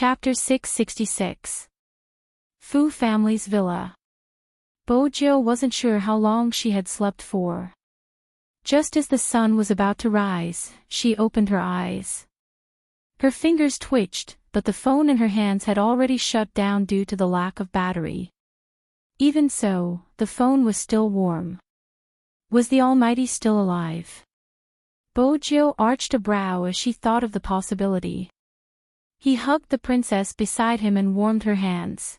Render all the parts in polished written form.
Chapter 666. Fu Family's Villa. Bojo wasn't sure how long she had slept for. Just as the sun was about to rise, she opened her eyes. Her fingers twitched, but the phone in her hands had already shut down due to the lack of battery. Even so, the phone was still warm. Was the Almighty still alive? Bojo arched a brow as she thought of the possibility. He hugged the princess beside him and warmed her hands.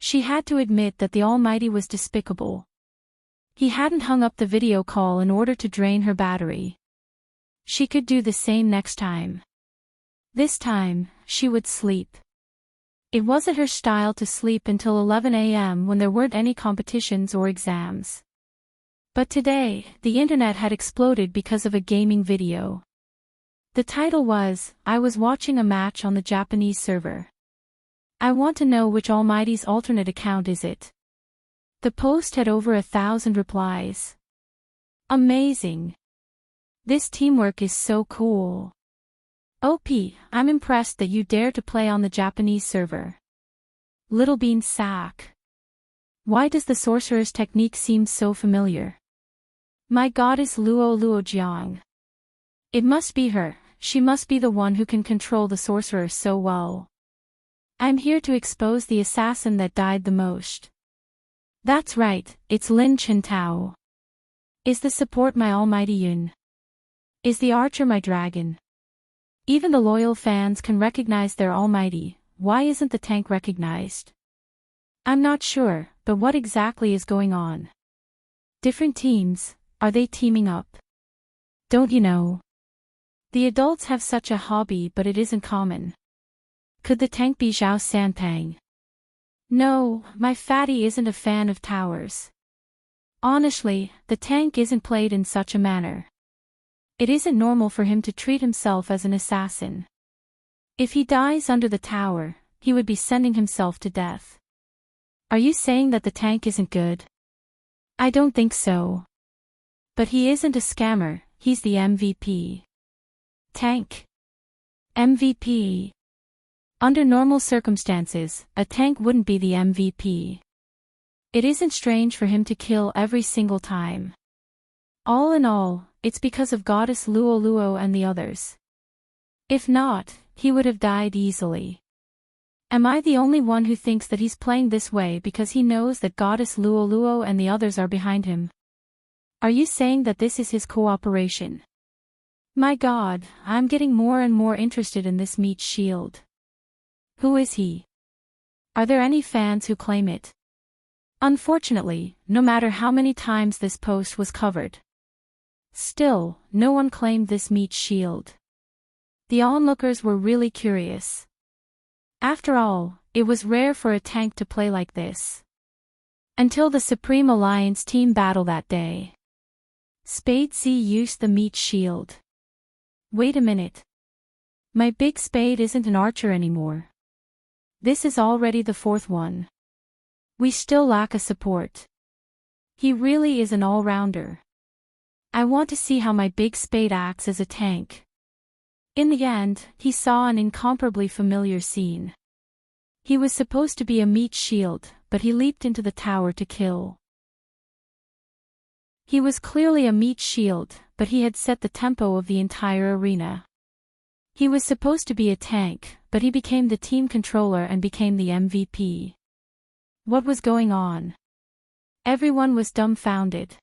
She had to admit that the Almighty was despicable. He hadn't hung up the video call in order to drain her battery. She could do the same next time. This time, she would sleep. It wasn't her style to sleep until 11 a.m. when there weren't any competitions or exams. But today, the internet had exploded because of a gaming video. The title was, "I was watching a match on the Japanese server. I want to know which Almighty's alternate account is it." The post had over 1,000 replies. Amazing. This teamwork is so cool. OP, I'm impressed that you dare to play on the Japanese server. Little Bean Sack. Why does the sorcerer's technique seem so familiar? My goddess Luo Luojiang. It must be her, she must be the one who can control the sorcerer so well. I'm here to expose the assassin that died the most. That's right, it's Lin Chintao. Is the support my Almighty Yun? Is the archer my dragon? Even the loyal fans can recognize their Almighty, why isn't the tank recognized? I'm not sure, but what exactly is going on? Different teams, are they teaming up? Don't you know? The adults have such a hobby but it isn't common. Could the tank be Zhao Sanpang? No, my fatty isn't a fan of towers. Honestly, the tank isn't played in such a manner. It isn't normal for him to treat himself as an assassin. If he dies under the tower, he would be sending himself to death. Are you saying that the tank isn't good? I don't think so. But he isn't a scammer, he's the MVP. Tank. MVP. Under normal circumstances, a tank wouldn't be the MVP. It isn't strange for him to kill every single time. All in all, it's because of goddess Luo Luo and the others. If not, he would have died easily. Am I the only one who thinks that he's playing this way because he knows that goddess Luo Luo and the others are behind him? Are you saying that this is his cooperation? My God, I'm getting more and more interested in this meat shield. Who is he? Are there any fans who claim it? Unfortunately, no matter how many times this post was covered. Still, no one claimed this meat shield. The onlookers were really curious. After all, it was rare for a tank to play like this. Until the Supreme Alliance team battle that day. Spade C used the meat shield. Wait a minute. My big spade isn't an archer anymore. This is already the fourth one. We still lack a support. He really is an all-rounder. I want to see how my big spade acts as a tank. In the end, he saw an incomparably familiar scene. He was supposed to be a meat shield, but he leaped into the tower to kill. He was clearly a meat shield, but he had set the tempo of the entire arena. He was supposed to be a tank, but he became the team controller and became the MVP. What was going on? Everyone was dumbfounded.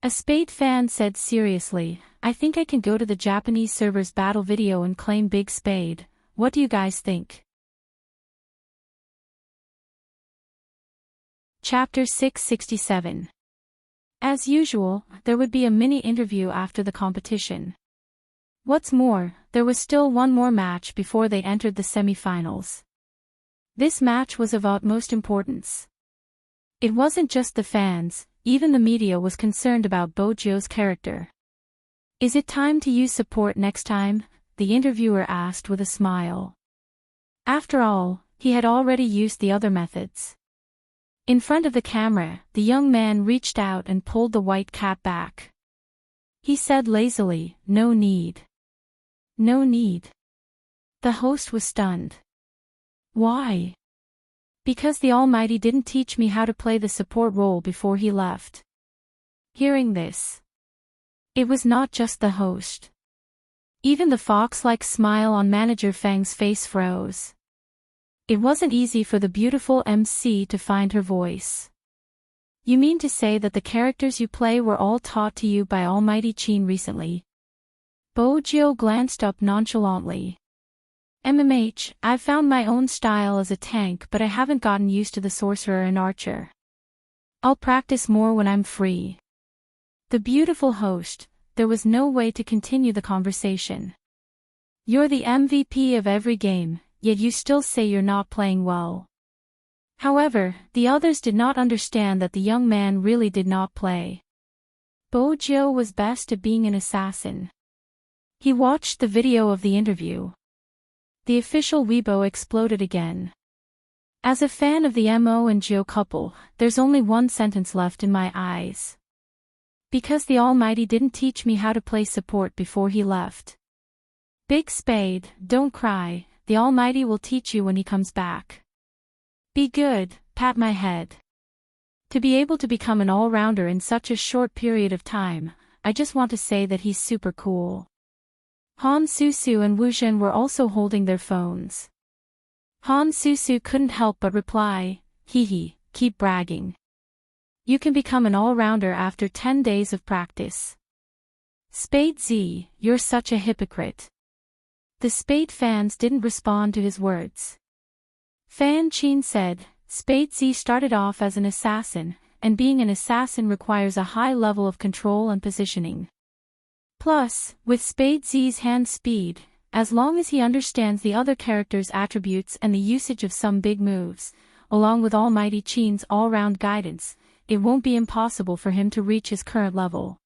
A Spade fan said seriously, I think I can go to the Japanese server's battle video and claim Big Spade. What do you guys think? Chapter 667. As usual, there would be a mini interview after the competition. What's more, there was still one more match before they entered the semi-finals. This match was of utmost importance. It wasn't just the fans, even the media was concerned about Bojo's character. Is it time to use support next time? The interviewer asked with a smile. After all, he had already used the other methods. In front of the camera, the young man reached out and pulled the white cap back. He said lazily, "No need. No need." The host was stunned. Why? Because the Almighty didn't teach me how to play the support role before he left. Hearing this, it was not just the host. Even the fox-like smile on Manager Fang's face froze. It wasn't easy for the beautiful MC to find her voice. You mean to say that the characters you play were all taught to you by Almighty Chin recently? Bojo glanced up nonchalantly. I've found my own style as a tank, but I haven't gotten used to the sorcerer and archer. I'll practice more when I'm free. The beautiful host, there was no way to continue the conversation. You're the MVP of every game, yet you still say you're not playing well. However, the others did not understand that the young man really did not play. Bojo was best at being an assassin. He watched the video of the interview. The official Weibo exploded again. As a fan of the Mo and Jo couple, there's only one sentence left in my eyes. Because the Almighty didn't teach me how to play support before he left. Big Spade, don't cry, the Almighty will teach you when he comes back. Be good, pat my head. To be able to become an all-rounder in such a short period of time, I just want to say that he's super cool. Han Susu and Wu Zhen were also holding their phones. Han Susu couldn't help but reply, hee hee, keep bragging. You can become an all-rounder after 10 days of practice. Spade Z, you're such a hypocrite. The Spade fans didn't respond to his words. Fan Chin said, Spade Z started off as an assassin, and being an assassin requires a high level of control and positioning. Plus, with Spade Z's hand speed, as long as he understands the other characters' attributes and the usage of some big moves, along with Almighty Chin's all-round guidance, it won't be impossible for him to reach his current level.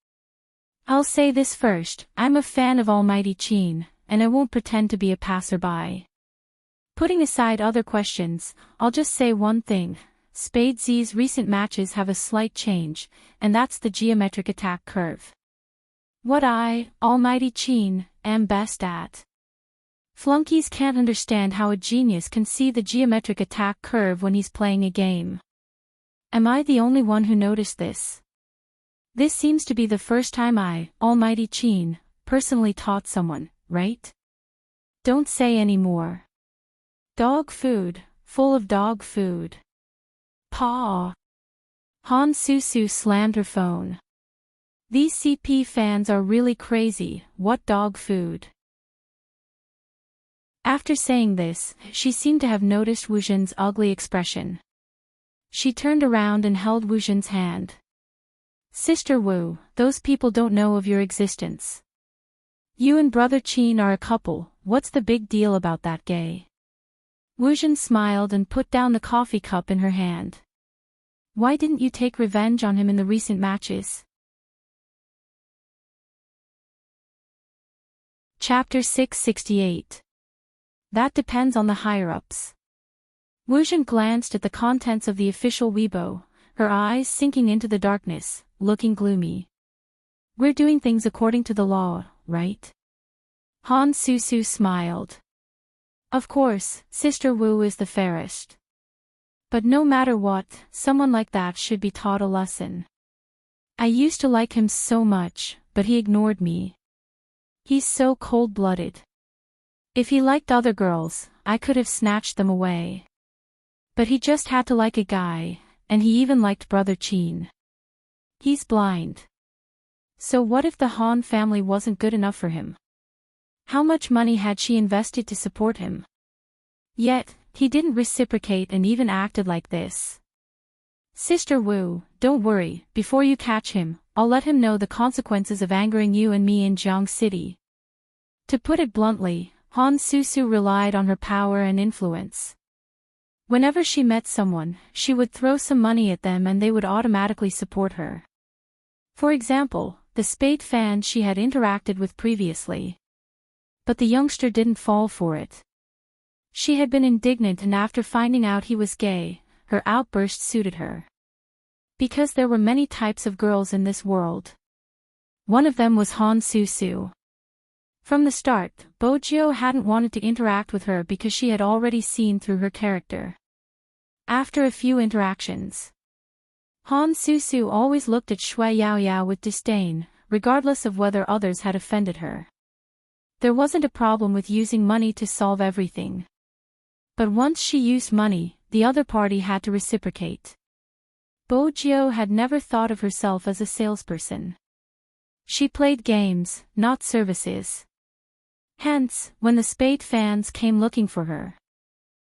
I'll say this first, I'm a fan of Almighty Chin, and I won't pretend to be a passerby. Putting aside other questions, I'll just say one thing, Spade Z's recent matches have a slight change, and that's the geometric attack curve. What I, Almighty Chin, am best at. Flunkies can't understand how a genius can see the geometric attack curve when he's playing a game. Am I the only one who noticed this? This seems to be the first time I, Almighty Chin, personally taught someone, right? Don't say any more. Dog food, full of dog food. Paw. Han Susu slammed her phone. These CP fans are really crazy, what dog food? After saying this, she seemed to have noticed Wu Zhen's ugly expression. She turned around and held Wu Zhen's hand. Sister Wu, those people don't know of your existence. You and Brother Chin are a couple, what's the big deal about that gay? Wu Zhen smiled and put down the coffee cup in her hand. Why didn't you take revenge on him in the recent matches? Chapter 668. That depends on the higher-ups. Wu Zhen glanced at the contents of the official Weibo, her eyes sinking into the darkness, looking gloomy. We're doing things according to the law, right? Han Susu smiled. Of course, Sister Wu is the fairest. But no matter what, someone like that should be taught a lesson. I used to like him so much, but he ignored me. He's so cold-blooded. If he liked other girls, I could have snatched them away. But he just had to like a guy, and he even liked Brother Chin. He's blind. So what if the Han family wasn't good enough for him? How much money had she invested to support him? Yet, he didn't reciprocate and even acted like this. Sister Wu, don't worry, before you catch him, I'll let him know the consequences of angering you and me in Jiang City. To put it bluntly, Han Susu relied on her power and influence. Whenever she met someone, she would throw some money at them and they would automatically support her. For example, the Spade fan she had interacted with previously. But the youngster didn't fall for it. She had been indignant, and after finding out he was gay, her outburst suited her. Because there were many types of girls in this world. One of them was Han Susu. From the start, Bojo hadn't wanted to interact with her because she had already seen through her character. After a few interactions, Han Susu always looked at Shui Yaoyao with disdain, regardless of whether others had offended her. There wasn't a problem with using money to solve everything. But once she used money, the other party had to reciprocate. Bojo had never thought of herself as a salesperson. She played games, not services. Hence, when the Spade fans came looking for her,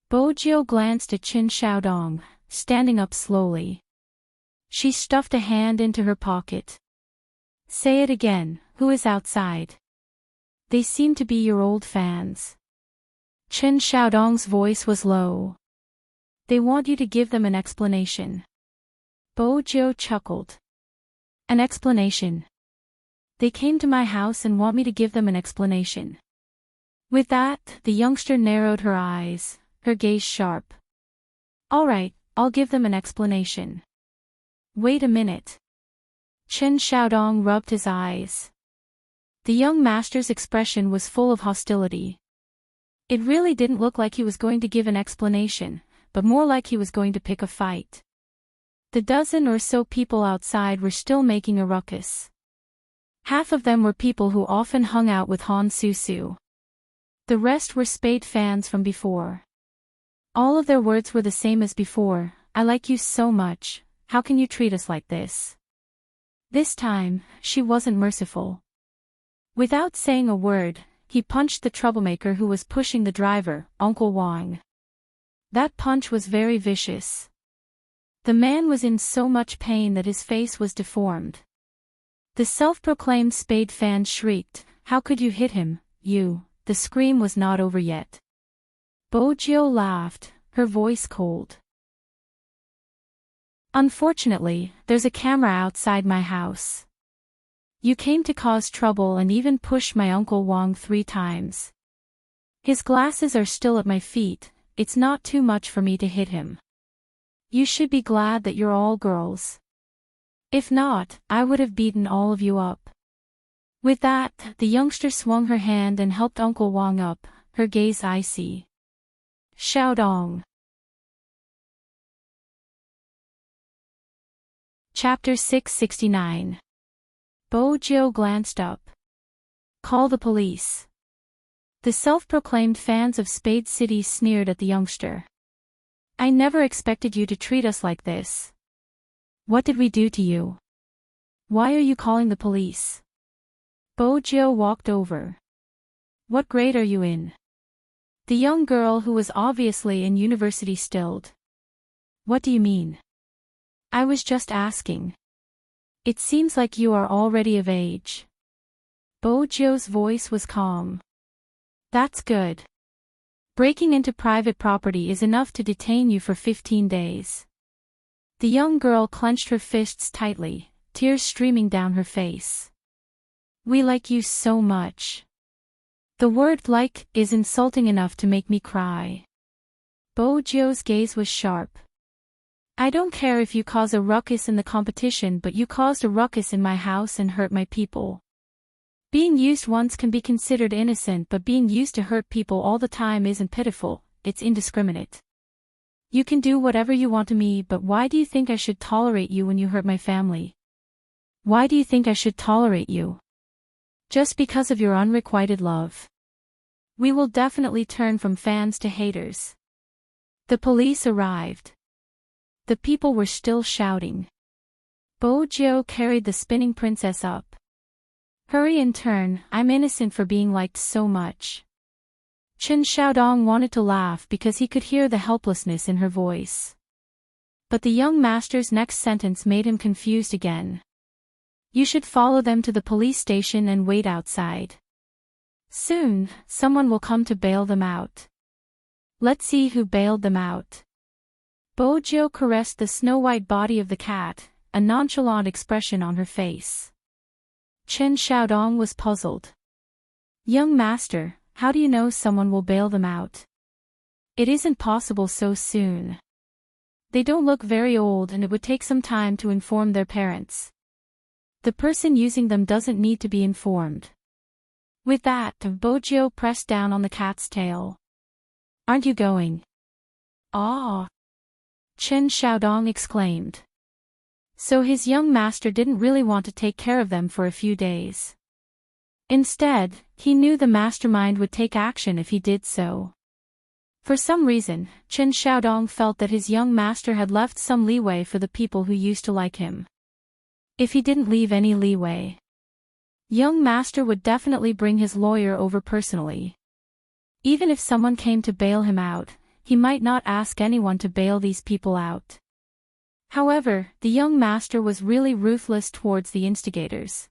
Bojo glanced at Qin Xiaodong, standing up slowly. She stuffed a hand into her pocket. Say it again, who is outside? They seem to be your old fans. Qin Xiaodong's voice was low. They want you to give them an explanation. Bojo chuckled. An explanation? They came to my house and want me to give them an explanation. With that, the youngster narrowed her eyes, her gaze sharp. All right, I'll give them an explanation. Wait a minute. Qin Xiaodong rubbed his eyes. The young master's expression was full of hostility. It really didn't look like he was going to give an explanation, but more like he was going to pick a fight. The dozen or so people outside were still making a ruckus. Half of them were people who often hung out with Han Susu. The rest were Spade fans from before. All of their words were the same as before. I like you so much, how can you treat us like this? This time, she wasn't merciful. Without saying a word, he punched the troublemaker who was pushing the driver, Uncle Wang. That punch was very vicious. The man was in so much pain that his face was deformed. The self-proclaimed Spade fan shrieked, "How could you hit him, you?" The scream was not over yet. Bojo laughed, her voice cold. Unfortunately, there's a camera outside my house. You came to cause trouble and even pushed my Uncle Wang 3 times. His glasses are still at my feet, it's not too much for me to hit him. You should be glad that you're all girls. If not, I would have beaten all of you up. With that, the youngster swung her hand and helped Uncle Wang up, her gaze icy. Xiaodong. Chapter 669. Bojo glanced up. Call the police. The self-proclaimed fans of Spade City sneered at the youngster. I never expected you to treat us like this. What did we do to you? Why are you calling the police? Bojo walked over. What grade are you in? The young girl who was obviously in university stilled. What do you mean? I was just asking. It seems like you are already of age. Bojo's voice was calm. That's good. Breaking into private property is enough to detain you for 15 days. The young girl clenched her fists tightly, tears streaming down her face. We like you so much. The word like is insulting enough to make me cry. Bojo's gaze was sharp. I don't care if you cause a ruckus in the competition, but you caused a ruckus in my house and hurt my people. Being used once can be considered innocent, but being used to hurt people all the time isn't pitiful, it's indiscriminate. You can do whatever you want to me, but why do you think I should tolerate you when you hurt my family? Why do you think I should tolerate you? Just because of your unrequited love. We will definitely turn from fans to haters. The police arrived. The people were still shouting. Bojo carried the spinning princess up. Hurry and turn, I'm innocent for being liked so much. Qin Xiaodong wanted to laugh because he could hear the helplessness in her voice. But the young master's next sentence made him confused again. You should follow them to the police station and wait outside. Soon, someone will come to bail them out. Let's see who bailed them out. Bojo caressed the snow-white body of the cat, a nonchalant expression on her face. Qin Xiaodong was puzzled. Young master, how do you know someone will bail them out? It isn't possible so soon. They don't look very old and it would take some time to inform their parents. The person using them doesn't need to be informed. With that, Bojo pressed down on the cat's tail. Aren't you going? Ah! Chen Xiaodong exclaimed. So his young master didn't really want to take care of them for a few days. Instead, he knew the mastermind would take action if he did so. For some reason, Chen Xiaodong felt that his young master had left some leeway for the people who used to like him. If he didn't leave any leeway, young master would definitely bring his lawyer over personally. Even if someone came to bail him out, he might not ask anyone to bail these people out. However, the young master was really ruthless towards the instigators.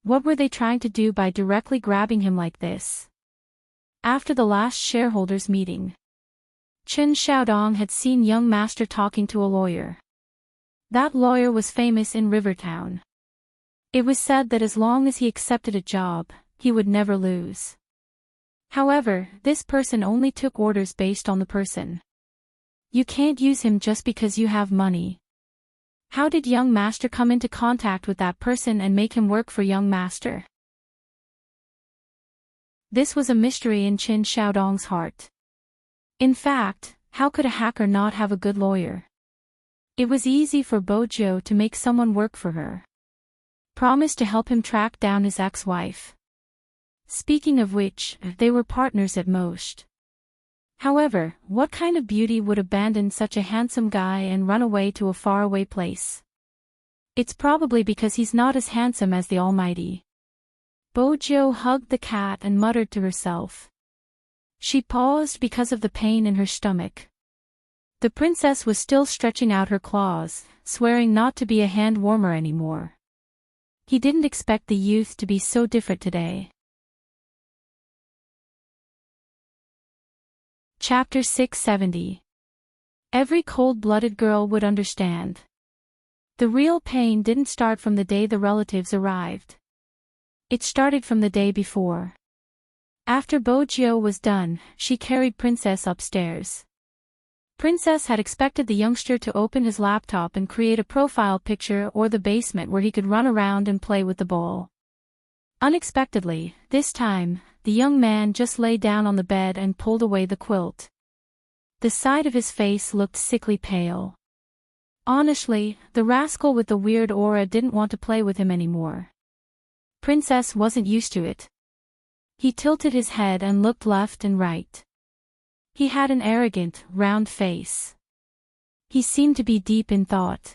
What were they trying to do by directly grabbing him like this? After the last shareholders' meeting, Chen Xiaodong had seen young master talking to a lawyer. That lawyer was famous in Rivertown. It was said that as long as he accepted a job, he would never lose. However, this person only took orders based on the person. You can't use him just because you have money. How did young master come into contact with that person and make him work for young master? This was a mystery in Chen Xiaodong's heart. In fact, how could a hacker not have a good lawyer? It was easy for Bojo to make someone work for her. Promised to help him track down his ex-wife. Speaking of which, they were partners at most. However, what kind of beauty would abandon such a handsome guy and run away to a faraway place? It's probably because he's not as handsome as the Almighty. Bojo hugged the cat and muttered to herself. She paused because of the pain in her stomach. The princess was still stretching out her claws, swearing not to be a hand warmer anymore. He didn't expect the youth to be so different today. Chapter 670. Every cold-blooded girl would understand. The real pain didn't start from the day the relatives arrived. It started from the day before. After Bojo was done, she carried Princess upstairs. Princess had expected the youngster to open his laptop and create a profile picture or the basement where he could run around and play with the ball. Unexpectedly, this time, the young man just lay down on the bed and pulled away the quilt. The side of his face looked sickly pale. Honestly, the rascal with the weird aura didn't want to play with him anymore. Princess wasn't used to it. He tilted his head and looked left and right. He had an arrogant, round face. He seemed to be deep in thought.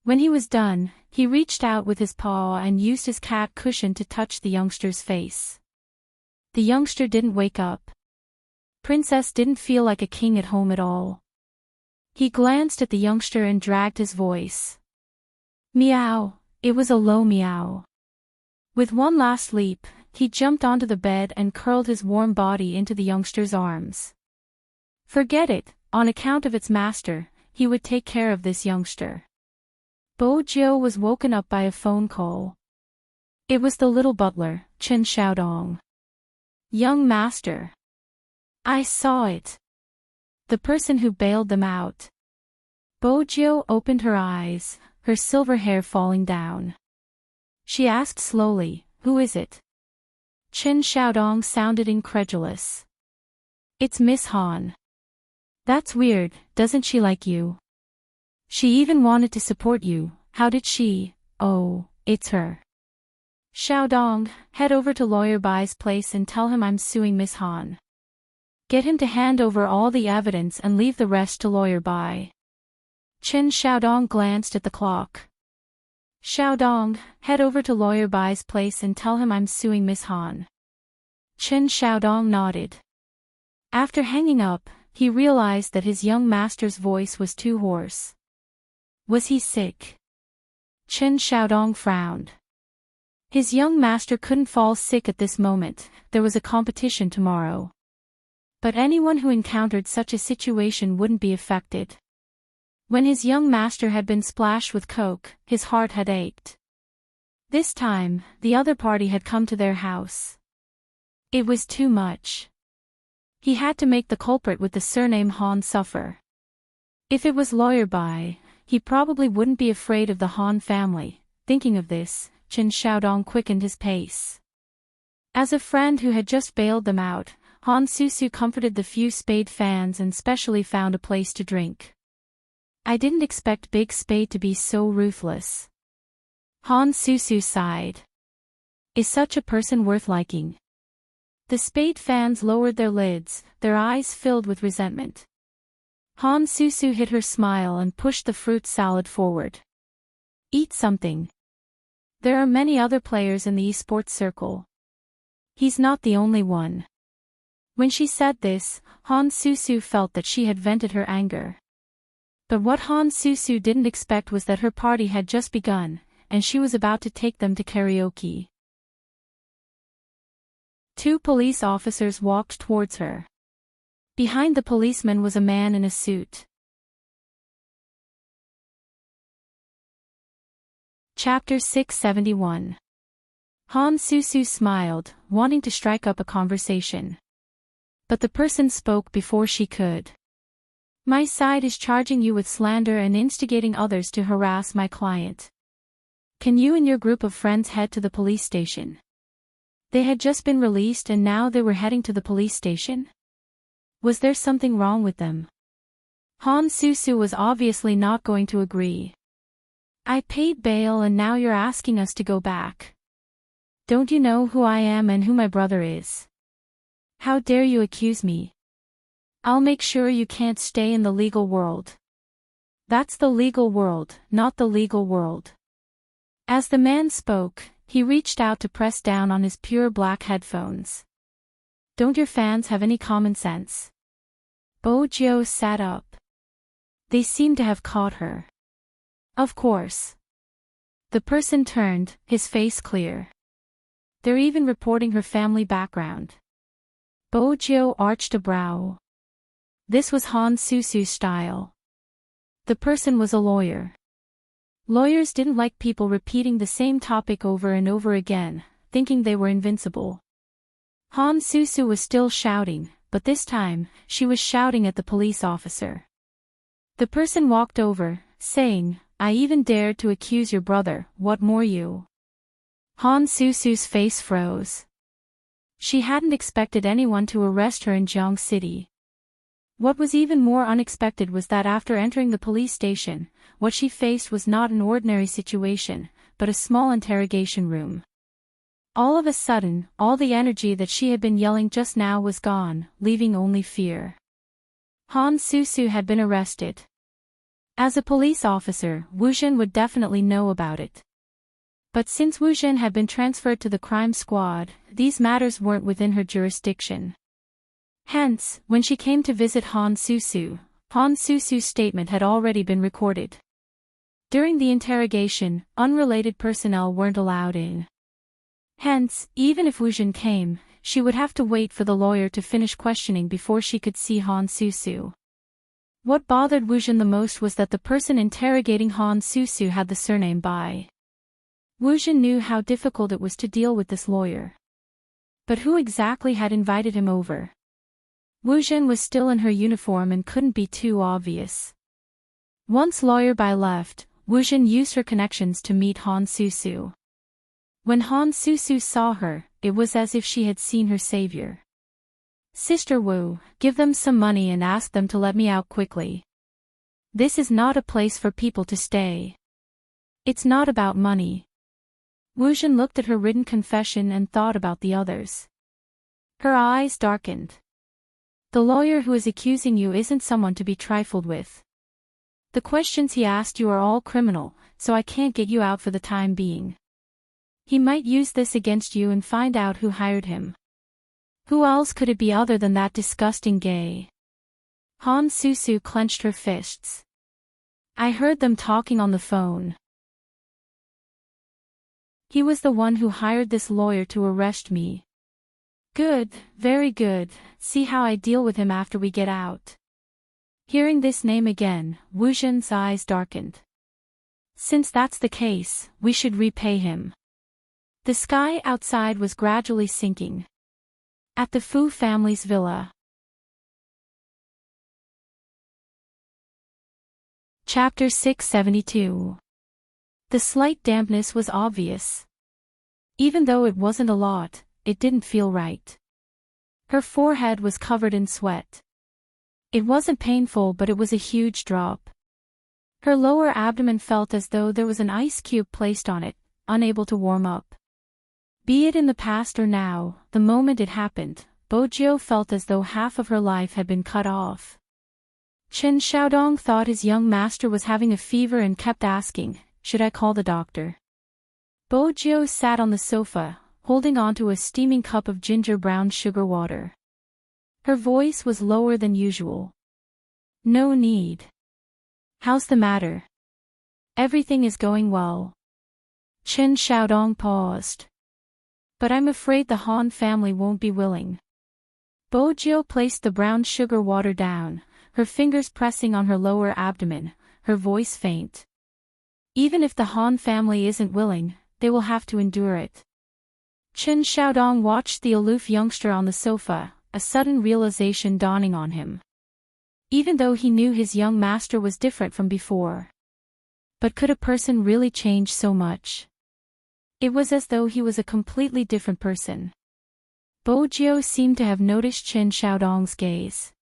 When he was done, he reached out with his paw and used his cat cushion to touch the youngster's face. The youngster didn't wake up. Princess didn't feel like a king at home at all. He glanced at the youngster and dragged his voice. Meow, it was a low meow. With one last leap, he jumped onto the bed and curled his warm body into the youngster's arms. Forget it, on account of its master, he would take care of this youngster. Bojo was woken up by a phone call. It was the little butler, Chen Xiaodong. Young master. I saw it. The person who bailed them out. Bojo opened her eyes, her silver hair falling down. She asked slowly, who is it? Chen Xiaodong sounded incredulous. It's Miss Han. That's weird, doesn't she like you? She even wanted to support you, how did she? Oh, it's her. Xiaodong, head over to Lawyer Bai's place and tell him I'm suing Miss Han. Get him to hand over all the evidence and leave the rest to Lawyer Bai. Chen Xiaodong glanced at the clock. Xiaodong, head over to Lawyer Bai's place and tell him I'm suing Miss Han. Chen Xiaodong nodded. After hanging up, he realized that his young master's voice was too hoarse. Was he sick? Chen Xiaodong frowned. His young master couldn't fall sick at this moment, there was a competition tomorrow. But anyone who encountered such a situation wouldn't be affected. When his young master had been splashed with coke, his heart had ached. This time, the other party had come to their house. It was too much. He had to make the culprit with the surname Han suffer. If it was Lawyer Bai, he probably wouldn't be afraid of the Han family. Thinking of this, Chen Xiaodong quickened his pace. As a friend who had just bailed them out, Han Susu comforted the few Spade fans and specially found a place to drink. I didn't expect Big Spade to be so ruthless. Han Susu sighed. Is such a person worth liking? The Spade fans lowered their lids, their eyes filled with resentment. Han Susu hid her smile and pushed the fruit salad forward. Eat something. There are many other players in the esports circle. He's not the only one. When she said this, Han Susu felt that she had vented her anger. But what Han Susu didn't expect was that her party had just begun, and she was about to take them to karaoke. 2 police officers walked towards her. Behind the policeman was a man in a suit. Chapter 671. Han Susu smiled, wanting to strike up a conversation. But the person spoke before she could. My side is charging you with slander and instigating others to harass my client. Can you and your group of friends head to the police station? They had just been released and now they were heading to the police station? Was there something wrong with them? Han Susu was obviously not going to agree. I paid bail and now you're asking us to go back. Don't you know who I am and who my brother is? How dare you accuse me? I'll make sure you can't stay in the legal world. That's the legal world, not the legal world. As the man spoke, he reached out to press down on his pure black headphones. Don't your fans have any common sense? Bojo sat up. They seemed to have caught her. Of course. The person turned, his face clear. They're even reporting her family background. Bojo arched a brow. This was Han Susu's style. The person was a lawyer. Lawyers didn't like people repeating the same topic over and over again, thinking they were invincible. Han Susu was still shouting, but this time, she was shouting at the police officer. The person walked over, saying, I even dared to accuse your brother, what more you? Han Susu's face froze. She hadn't expected anyone to arrest her in Jiang City. What was even more unexpected was that after entering the police station, what she faced was not an ordinary situation, but a small interrogation room. All of a sudden, all the energy that she had been yelling just now was gone, leaving only fear. Han Susu had been arrested. As a police officer, Wu Jin would definitely know about it. But since Wu Jin had been transferred to the crime squad, these matters weren't within her jurisdiction. Hence, when she came to visit Han Susu's statement had already been recorded. During the interrogation, unrelated personnel weren't allowed in. Hence, even if Wu Jin came, she would have to wait for the lawyer to finish questioning before she could see Han Susu. What bothered Wu Jin the most was that the person interrogating Han Susu had the surname Bai. Wu Jin knew how difficult it was to deal with this lawyer. But who exactly had invited him over? Wu Jin was still in her uniform and couldn't be too obvious. Once Lawyer Bai left, Wu Jin used her connections to meet Han Susu. When Han Susu saw her, it was as if she had seen her savior. Sister Wu, give them some money and ask them to let me out quickly. This is not a place for people to stay. It's not about money. Wu Jin looked at her written confession and thought about the others. Her eyes darkened. The lawyer who is accusing you isn't someone to be trifled with. The questions he asked you are all criminal, so I can't get you out for the time being. He might use this against you and find out who hired him. Who else could it be other than that disgusting gay? Han Susu clenched her fists. I heard them talking on the phone. He was the one who hired this lawyer to arrest me. Good, very good, see how I deal with him after we get out. Hearing this name again, Wu Jin's eyes darkened. Since that's the case, we should repay him. The sky outside was gradually sinking. At the Fu family's villa. Chapter 672. The slight dampness was obvious. Even though it wasn't a lot, it didn't feel right. Her forehead was covered in sweat. It wasn't painful, but it was a huge drop. Her lower abdomen felt as though there was an ice cube placed on it, unable to warm up. Be it in the past or now, the moment it happened, Bojo felt as though half of her life had been cut off. Chen Xiaodong thought his young master was having a fever and kept asking, "Should I call the doctor?" Bojo sat on the sofa, holding onto a steaming cup of ginger-brown sugar water. Her voice was lower than usual. "No need. How's the matter?" "Everything is going well." Chen Xiaodong paused. "But I'm afraid the Han family won't be willing." Bojo placed the brown sugar water down, her fingers pressing on her lower abdomen, her voice faint. "Even if the Han family isn't willing, they will have to endure it." Chen Xiaodong watched the aloof youngster on the sofa, a sudden realization dawning on him. Even though he knew his young master was different from before. But could a person really change so much? It was as though he was a completely different person. Bojo seemed to have noticed Chen Xiaodong's gaze.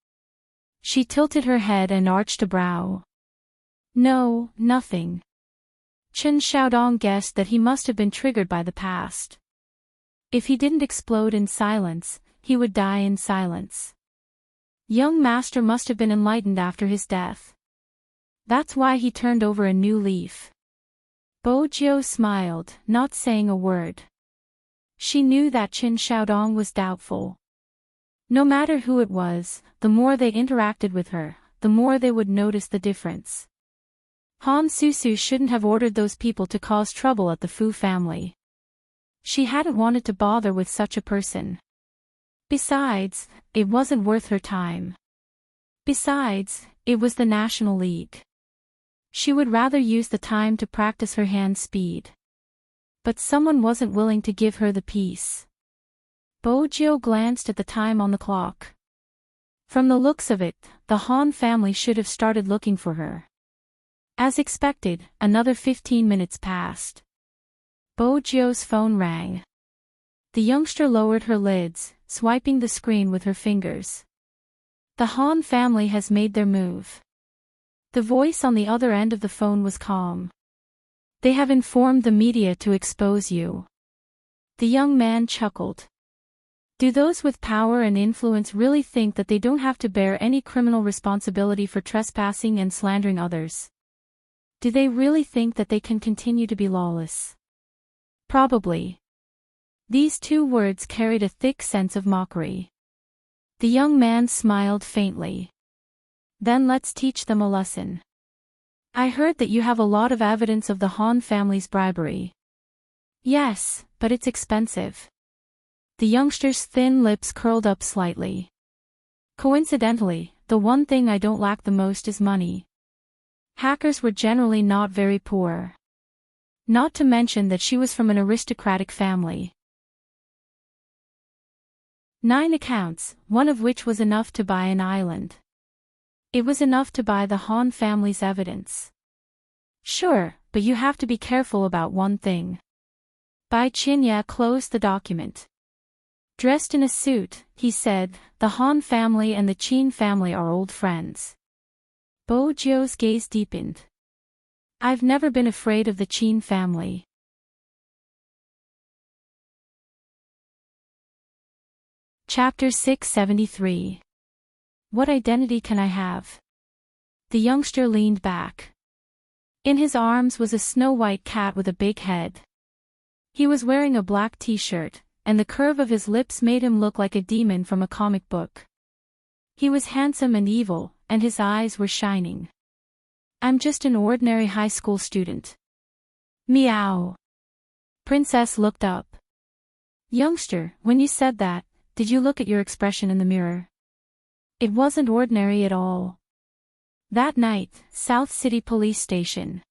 She tilted her head and arched a brow. "No, nothing." Chen Xiaodong guessed that he must have been triggered by the past. If he didn't explode in silence, he would die in silence. Young master must have been enlightened after his death. That's why he turned over a new leaf. Bojo smiled, not saying a word. She knew that Chen Xiaodong was doubtful. No matter who it was, the more they interacted with her, the more they would notice the difference. Han Susu shouldn't have ordered those people to cause trouble at the Fu family. She hadn't wanted to bother with such a person. Besides, it wasn't worth her time. Besides, it was the National League. She would rather use the time to practice her hand speed. But someone wasn't willing to give her the peace. Bojo glanced at the time on the clock. From the looks of it, the Han family should have started looking for her. As expected, another 15 minutes passed. Bojo's phone rang. The youngster lowered her lids, swiping the screen with her fingers. "The Han family has made their move." The voice on the other end of the phone was calm. "They have informed the media to expose you." The young man chuckled. Do those with power and influence really think that they don't have to bear any criminal responsibility for trespassing and slandering others? Do they really think that they can continue to be lawless? Probably. These two words carried a thick sense of mockery. The young man smiled faintly. "Then let's teach them a lesson. I heard that you have a lot of evidence of the Han family's bribery." "Yes, but it's expensive." The youngster's thin lips curled up slightly. "Coincidentally, the one thing I don't lack the most is money." Hackers were generally not very poor. Not to mention that she was from an aristocratic family. 9 accounts, one of which was enough to buy an island. It was enough to buy the Han family's evidence. "Sure, but you have to be careful about one thing." Bai Qinya closed the document. Dressed in a suit, he said, "The Han family and the Qin family are old friends." Bojo's gaze deepened. "I've never been afraid of the Qin family." Chapter 673. What identity can I have? The youngster leaned back. In his arms was a snow-white cat with a big head. He was wearing a black t-shirt, and the curve of his lips made him look like a demon from a comic book. He was handsome and evil, and his eyes were shining. "I'm just an ordinary high school student." Meow. Princess looked up. "Youngster, when you said that, did you look at your expression in the mirror?" It wasn't ordinary at all. That night, South City Police Station.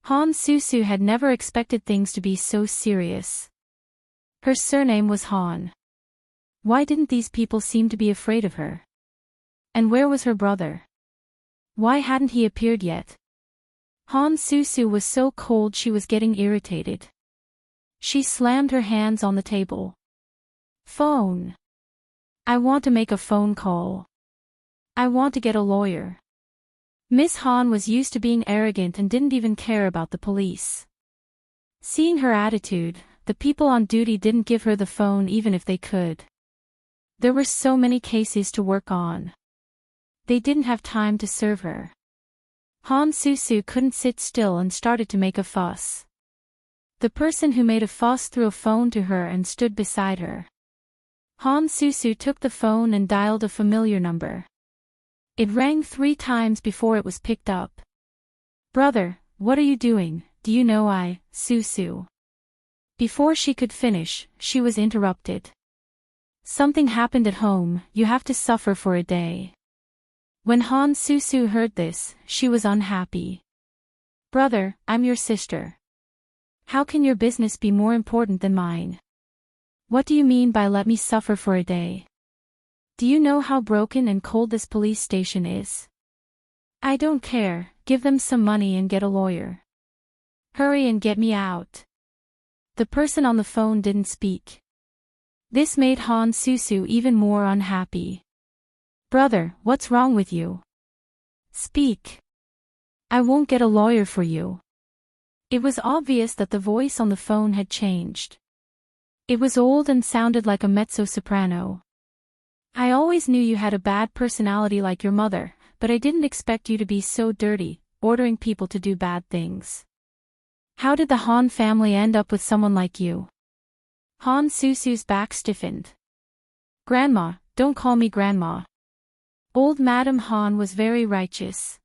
Han Susu had never expected things to be so serious. Her surname was Han. Why didn't these people seem to be afraid of her? And where was her brother? Why hadn't he appeared yet? Han Susu was so cold she was getting irritated. She slammed her hands on the table. Phone. I want to make a phone call. I want to get a lawyer. Miss Han was used to being arrogant and didn't even care about the police. Seeing her attitude, the people on duty didn't give her the phone even if they could. There were so many cases to work on. They didn't have time to serve her. Han Susu couldn't sit still and started to make a fuss. The person who made a fuss threw a phone to her and stood beside her. Han Susu took the phone and dialed a familiar number. It rang 3 times before it was picked up. Brother, what are you doing? Do you know Susu? Before she could finish, she was interrupted. Something happened at home, you have to suffer for a day. When Han Susu heard this, she was unhappy. Brother, I'm your sister. How can your business be more important than mine? What do you mean by let me suffer for a day? Do you know how broken and cold this police station is? I don't care, give them some money and get a lawyer. Hurry and get me out. The person on the phone didn't speak. This made Han Susu even more unhappy. Brother, what's wrong with you? Speak. I won't get a lawyer for you. It was obvious that the voice on the phone had changed. It was old and sounded like a mezzo-soprano. I always knew you had a bad personality like your mother, but I didn't expect you to be so dirty, ordering people to do bad things. How did the Han family end up with someone like you? Han Susu's back stiffened. Grandma, don't call me grandma. Old Madam Han was very righteous.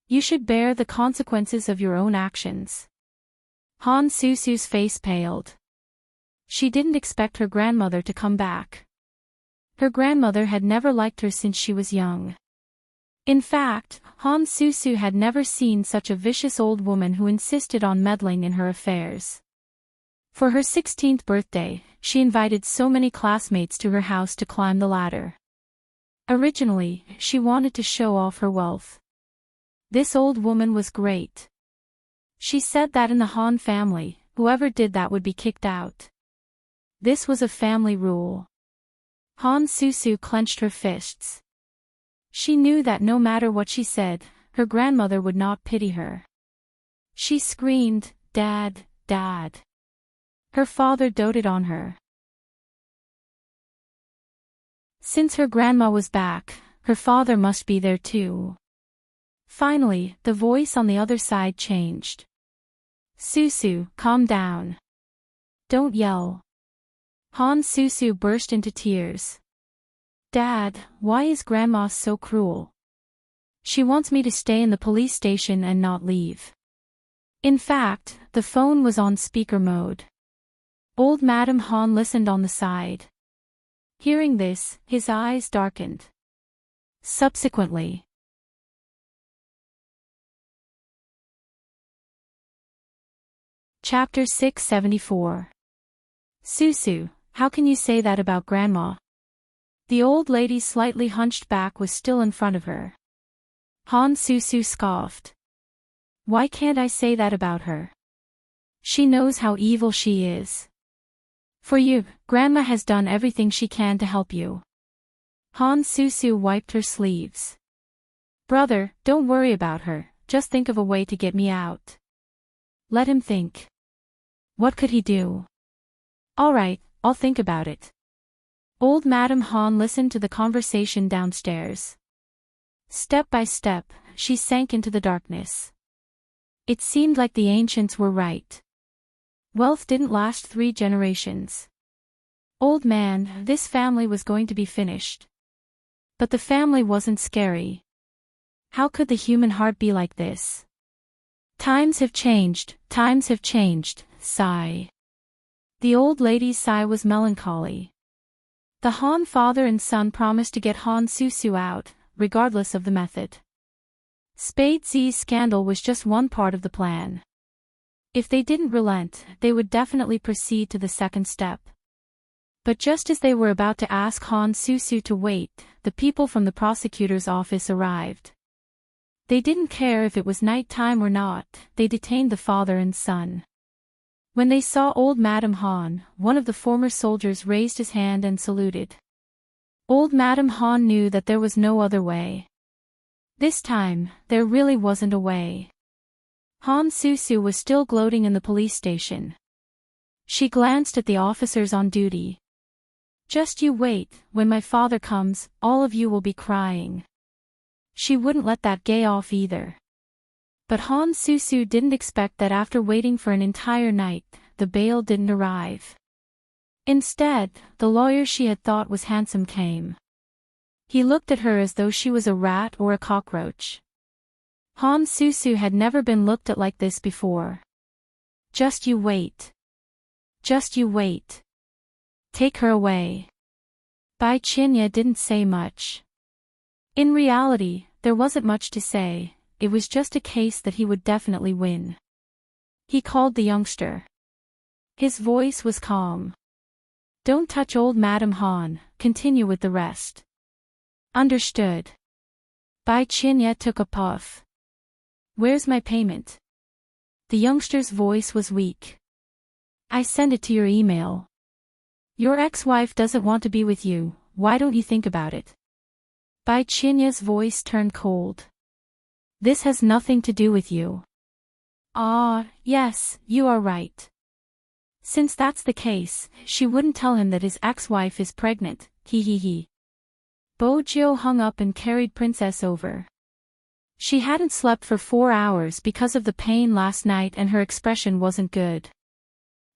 You should bear the consequences of your own actions. Han Susu's face paled. She didn't expect her grandmother to come back. Her grandmother had never liked her since she was young. In fact, Han Susu had never seen such a vicious old woman who insisted on meddling in her affairs. For her 16th birthday, she invited so many classmates to her house to climb the ladder. Originally, she wanted to show off her wealth. This old woman was great. She said that in the Han family, whoever did that would be kicked out. This was a family rule. Han Susu clenched her fists. She knew that no matter what she said, her grandmother would not pity her. She screamed, "Dad, Dad." Her father doted on her. Since her grandma was back, her father must be there too. Finally, the voice on the other side changed. Susu, calm down. Don't yell. Han Susu burst into tears. Dad, why is Grandma so cruel? She wants me to stay in the police station and not leave. In fact, the phone was on speaker mode. Old Madam Han listened on the side. Hearing this, his eyes darkened. Subsequently. Chapter 674. Susu, how can you say that about Grandma? The old lady's slightly hunched back was still in front of her. Han Susu scoffed. Why can't I say that about her? She knows how evil she is. For you, Grandma has done everything she can to help you. Han Susu wiped her sleeves. Brother, don't worry about her, just think of a way to get me out. Let him think. What could he do? All right, I'll think about it. Old Madam Han listened to the conversation downstairs. Step by step, she sank into the darkness. It seemed like the ancients were right. Wealth didn't last 3 generations. Old man, this family was going to be finished. But the family wasn't scary. How could the human heart be like this? Times have changed, sigh. The old lady's sigh was melancholy. The Han father and son promised to get Han Susu out, regardless of the method. Escapades' scandal was just one part of the plan. If they didn't relent, they would definitely proceed to the second step. But just as they were about to ask Han Susu to wait, the people from the prosecutor's office arrived. They didn't care if it was night time or not, they detained the father and son. When they saw old Madame Han, one of the former soldiers raised his hand and saluted. Old Madame Han knew that there was no other way. This time, there really wasn't a way. Han Susu was still gloating in the police station. She glanced at the officers on duty. Just you wait, when my father comes, all of you will be crying. She wouldn't let that gay off either. But Han Susu didn't expect that after waiting for an entire night, the bail didn't arrive. Instead, the lawyer she had thought was handsome came. He looked at her as though she was a rat or a cockroach. Han Susu had never been looked at like this before. Just you wait. Just you wait. Take her away. Bai Qinya didn't say much. In reality, there wasn't much to say, it was just a case that he would definitely win. He called the youngster. His voice was calm. Don't touch old Madame Han, continue with the rest. Understood. Bai Qinya took a puff. Where's my payment? The youngster's voice was weak. I send it to your email. Your ex-wife doesn't want to be with you, why don't you think about it? Bai Qinya's voice turned cold. This has nothing to do with you. Ah, yes, you are right. Since that's the case, she wouldn't tell him that his ex-wife is pregnant, he. Bojo hung up and carried Princess over. She hadn't slept for 4 hours because of the pain last night and her expression wasn't good.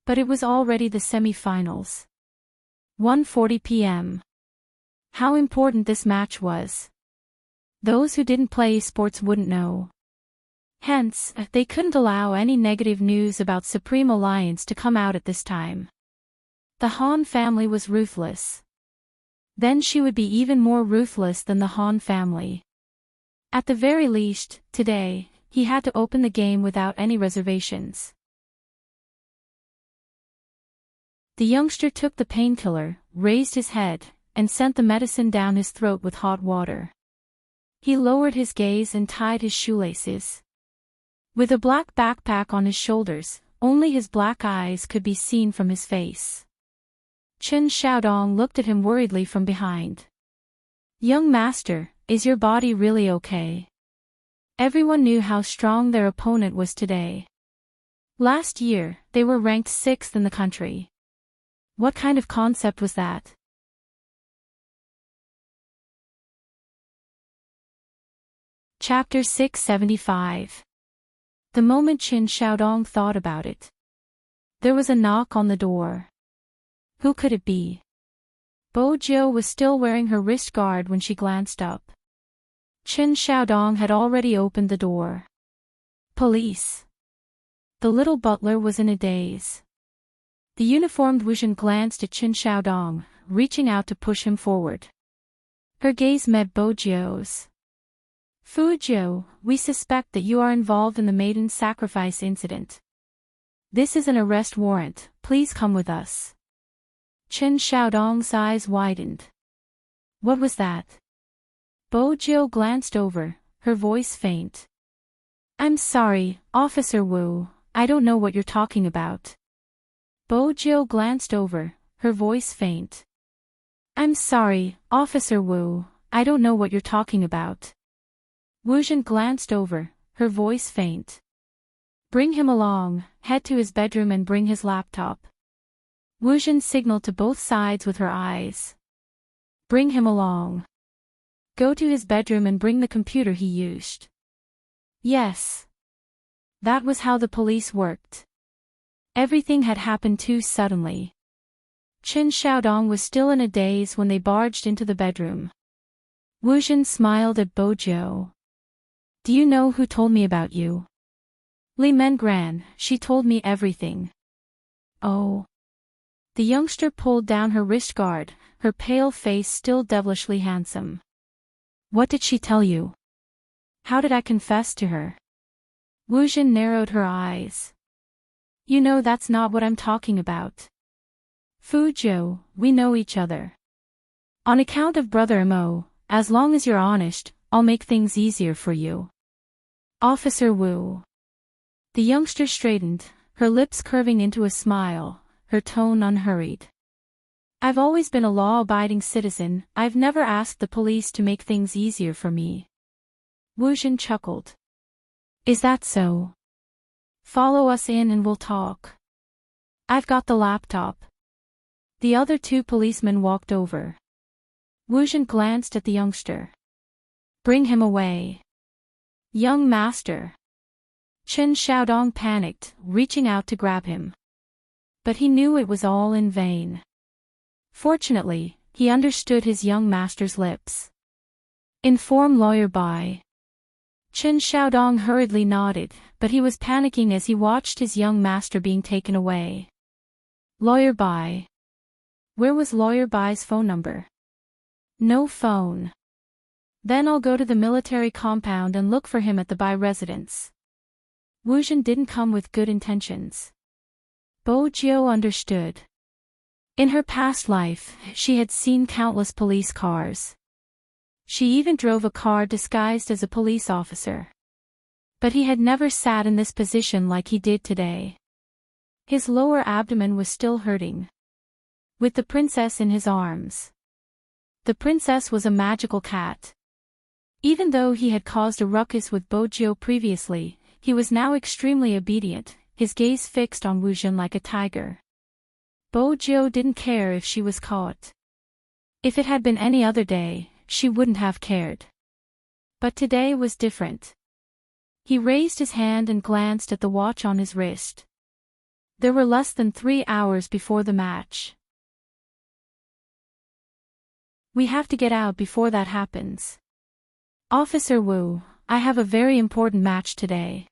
But it was already the semi-finals. 1:40 p.m. How important this match was. Those who didn't play sports wouldn't know. Hence, they couldn't allow any negative news about Supreme Alliance to come out at this time. The Han family was ruthless. Then she would be even more ruthless than the Han family. At the very least, today, he had to open the game without any reservations. The youngster took the painkiller, raised his head, and sent the medicine down his throat with hot water. He lowered his gaze and tied his shoelaces. With a black backpack on his shoulders, only his black eyes could be seen from his face. Chen Xiaodong looked at him worriedly from behind. Young master, is your body really okay? Everyone knew how strong their opponent was today. Last year, they were ranked 6th in the country. What kind of concept was that? Chapter 675. The moment Chen Xiaodong thought about it. There was a knock on the door. Who could it be? Bojo was still wearing her wrist guard when she glanced up. Chen Xiaodong had already opened the door. Police. The little butler was in a daze. The uniformed Wuxian glanced at Chen Xiaodong, reaching out to push him forward. Her gaze met Bojo's. Fujiu, we suspect that you are involved in the maiden sacrifice incident. This is an arrest warrant, please come with us. Chen Xiaodong's eyes widened. What was that? Bojo glanced over, her voice faint. I'm sorry, Officer Wu, I don't know what you're talking about. Bojo glanced over, her voice faint. I'm sorry, Officer Wu, I don't know what you're talking about. Wuxian glanced over, her voice faint. Bring him along, head to his bedroom and bring his laptop. Wuxian signaled to both sides with her eyes. Bring him along. Go to his bedroom and bring the computer he used. Yes. That was how the police worked. Everything had happened too suddenly. Chen Xiaodong was still in a daze when they barged into the bedroom. Wuxian smiled at Bojo. Do you know who told me about you? Li Mengran, she told me everything. Oh. The youngster pulled down her wrist guard, her pale face still devilishly handsome. What did she tell you? How did I confess to her? Wuxian narrowed her eyes. You know that's not what I'm talking about. Fujiu, we know each other. On account of Brother Mo, as long as you're honest, I'll make things easier for you. Officer Wu. The youngster straightened, her lips curving into a smile, her tone unhurried. I've always been a law-abiding citizen, I've never asked the police to make things easier for me. Wuzhen chuckled. Is that so? Follow us in and we'll talk. I've got the laptop. The other two policemen walked over. Wuzhen glanced at the youngster. Bring him away. Young master. Chen Xiaodong panicked, reaching out to grab him. But he knew it was all in vain. Fortunately, he understood his young master's lips. Inform Lawyer Bai. Chen Xiaodong hurriedly nodded, but he was panicking as he watched his young master being taken away. Lawyer Bai. Where was Lawyer Bai's phone number? No phone. Then I'll go to the military compound and look for him at the Bai residence. Wuzhen didn't come with good intentions. Bo Jiu understood. In her past life, she had seen countless police cars. She even drove a car disguised as a police officer. But he had never sat in this position like he did today. His lower abdomen was still hurting. With the princess in his arms. The princess was a magical cat. Even though he had caused a ruckus with Bo Jiu previously, he was now extremely obedient, his gaze fixed on Wuzhen like a tiger. Bo Jiu didn't care if she was caught. If it had been any other day, she wouldn't have cared. But today was different. He raised his hand and glanced at the watch on his wrist. There were less than 3 hours before the match. We have to get out before that happens. Officer Wu, I have a very important match today.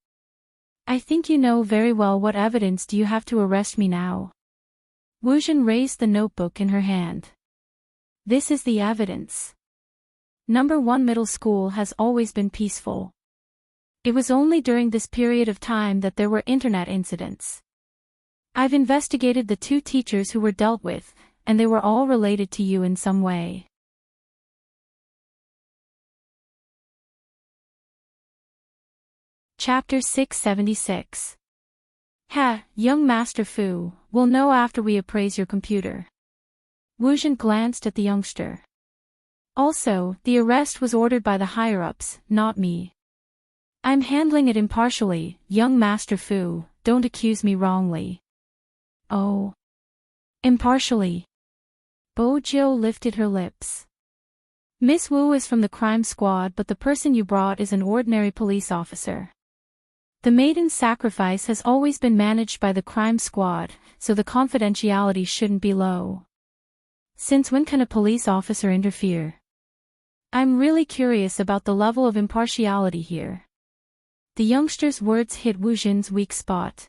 I think you know very well what evidence do you have to arrest me now. Wuzhen raised the notebook in her hand. This is the evidence. Number 1 middle school has always been peaceful. It was only during this period of time that there were internet incidents. I've investigated the 2 teachers who were dealt with, and they were all related to you in some way. Chapter 676. Young Master Fu, we'll know after we appraise your computer. Wuzhen glanced at the youngster. Also, the arrest was ordered by the higher-ups, not me. I'm handling it impartially, young Master Fu, don't accuse me wrongly. Oh. Impartially. Bo Jiu lifted her lips. Miss Wu is from the crime squad, but the person you brought is an ordinary police officer. The maiden's sacrifice has always been managed by the crime squad, so the confidentiality shouldn't be low. Since when can a police officer interfere? I'm really curious about the level of impartiality here. The youngster's words hit Wuzhen's weak spot.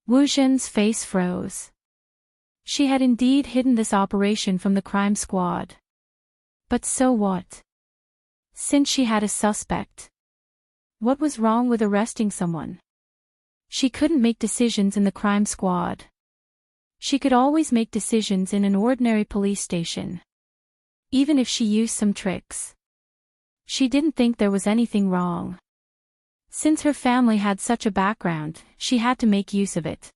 Wuzhen's face froze. She had indeed hidden this operation from the crime squad. But so what? Since she had a suspect. What was wrong with arresting someone? She couldn't make decisions in the crime squad. She could always make decisions in an ordinary police station. Even if she used some tricks. She didn't think there was anything wrong. Since her family had such a background, she had to make use of it.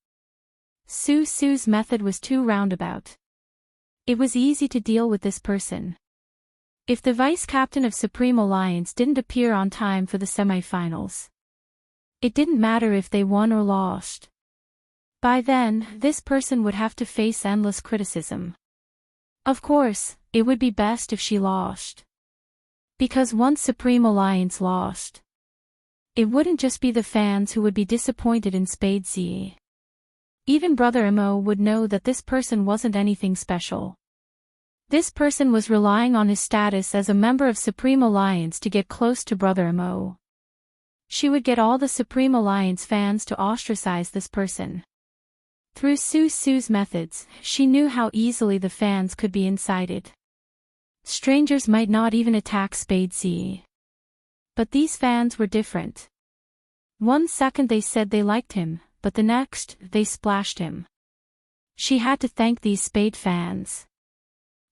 Su's method was too roundabout. It was easy to deal with this person. If the vice-captain of Supreme Alliance didn't appear on time for the semi-finals, it didn't matter if they won or lost. By then, this person would have to face endless criticism. Of course, it would be best if she lost. Because once Supreme Alliance lost, it wouldn't just be the fans who would be disappointed in Spades. Even Brother Mo would know that this person wasn't anything special. This person was relying on his status as a member of Supreme Alliance to get close to Brother Mo. She would get all the Supreme Alliance fans to ostracize this person. Through Su's methods, she knew how easily the fans could be incited. Strangers might not even attack Spades. But these fans were different. 1 second they said they liked him, but the next, they splashed him. She had to thank these Spade fans.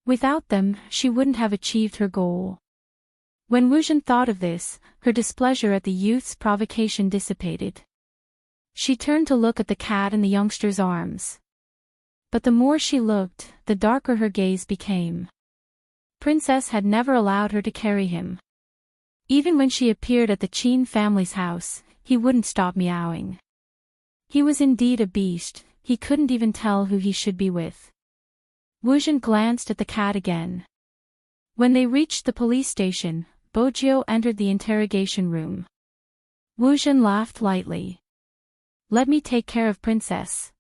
Without them, she wouldn't have achieved her goal. When Wuzhen thought of this, her displeasure at the youth's provocation dissipated. She turned to look at the cat in the youngster's arms. But the more she looked, the darker her gaze became. Princess had never allowed her to carry him. Even when she appeared at the Qin family's house, he wouldn't stop meowing. He was indeed a beast, he couldn't even tell who he should be with. Wuzhen glanced at the cat again. When they reached the police station, Bojiu entered the interrogation room. Wuzhen laughed lightly. "Let me take care of Princess."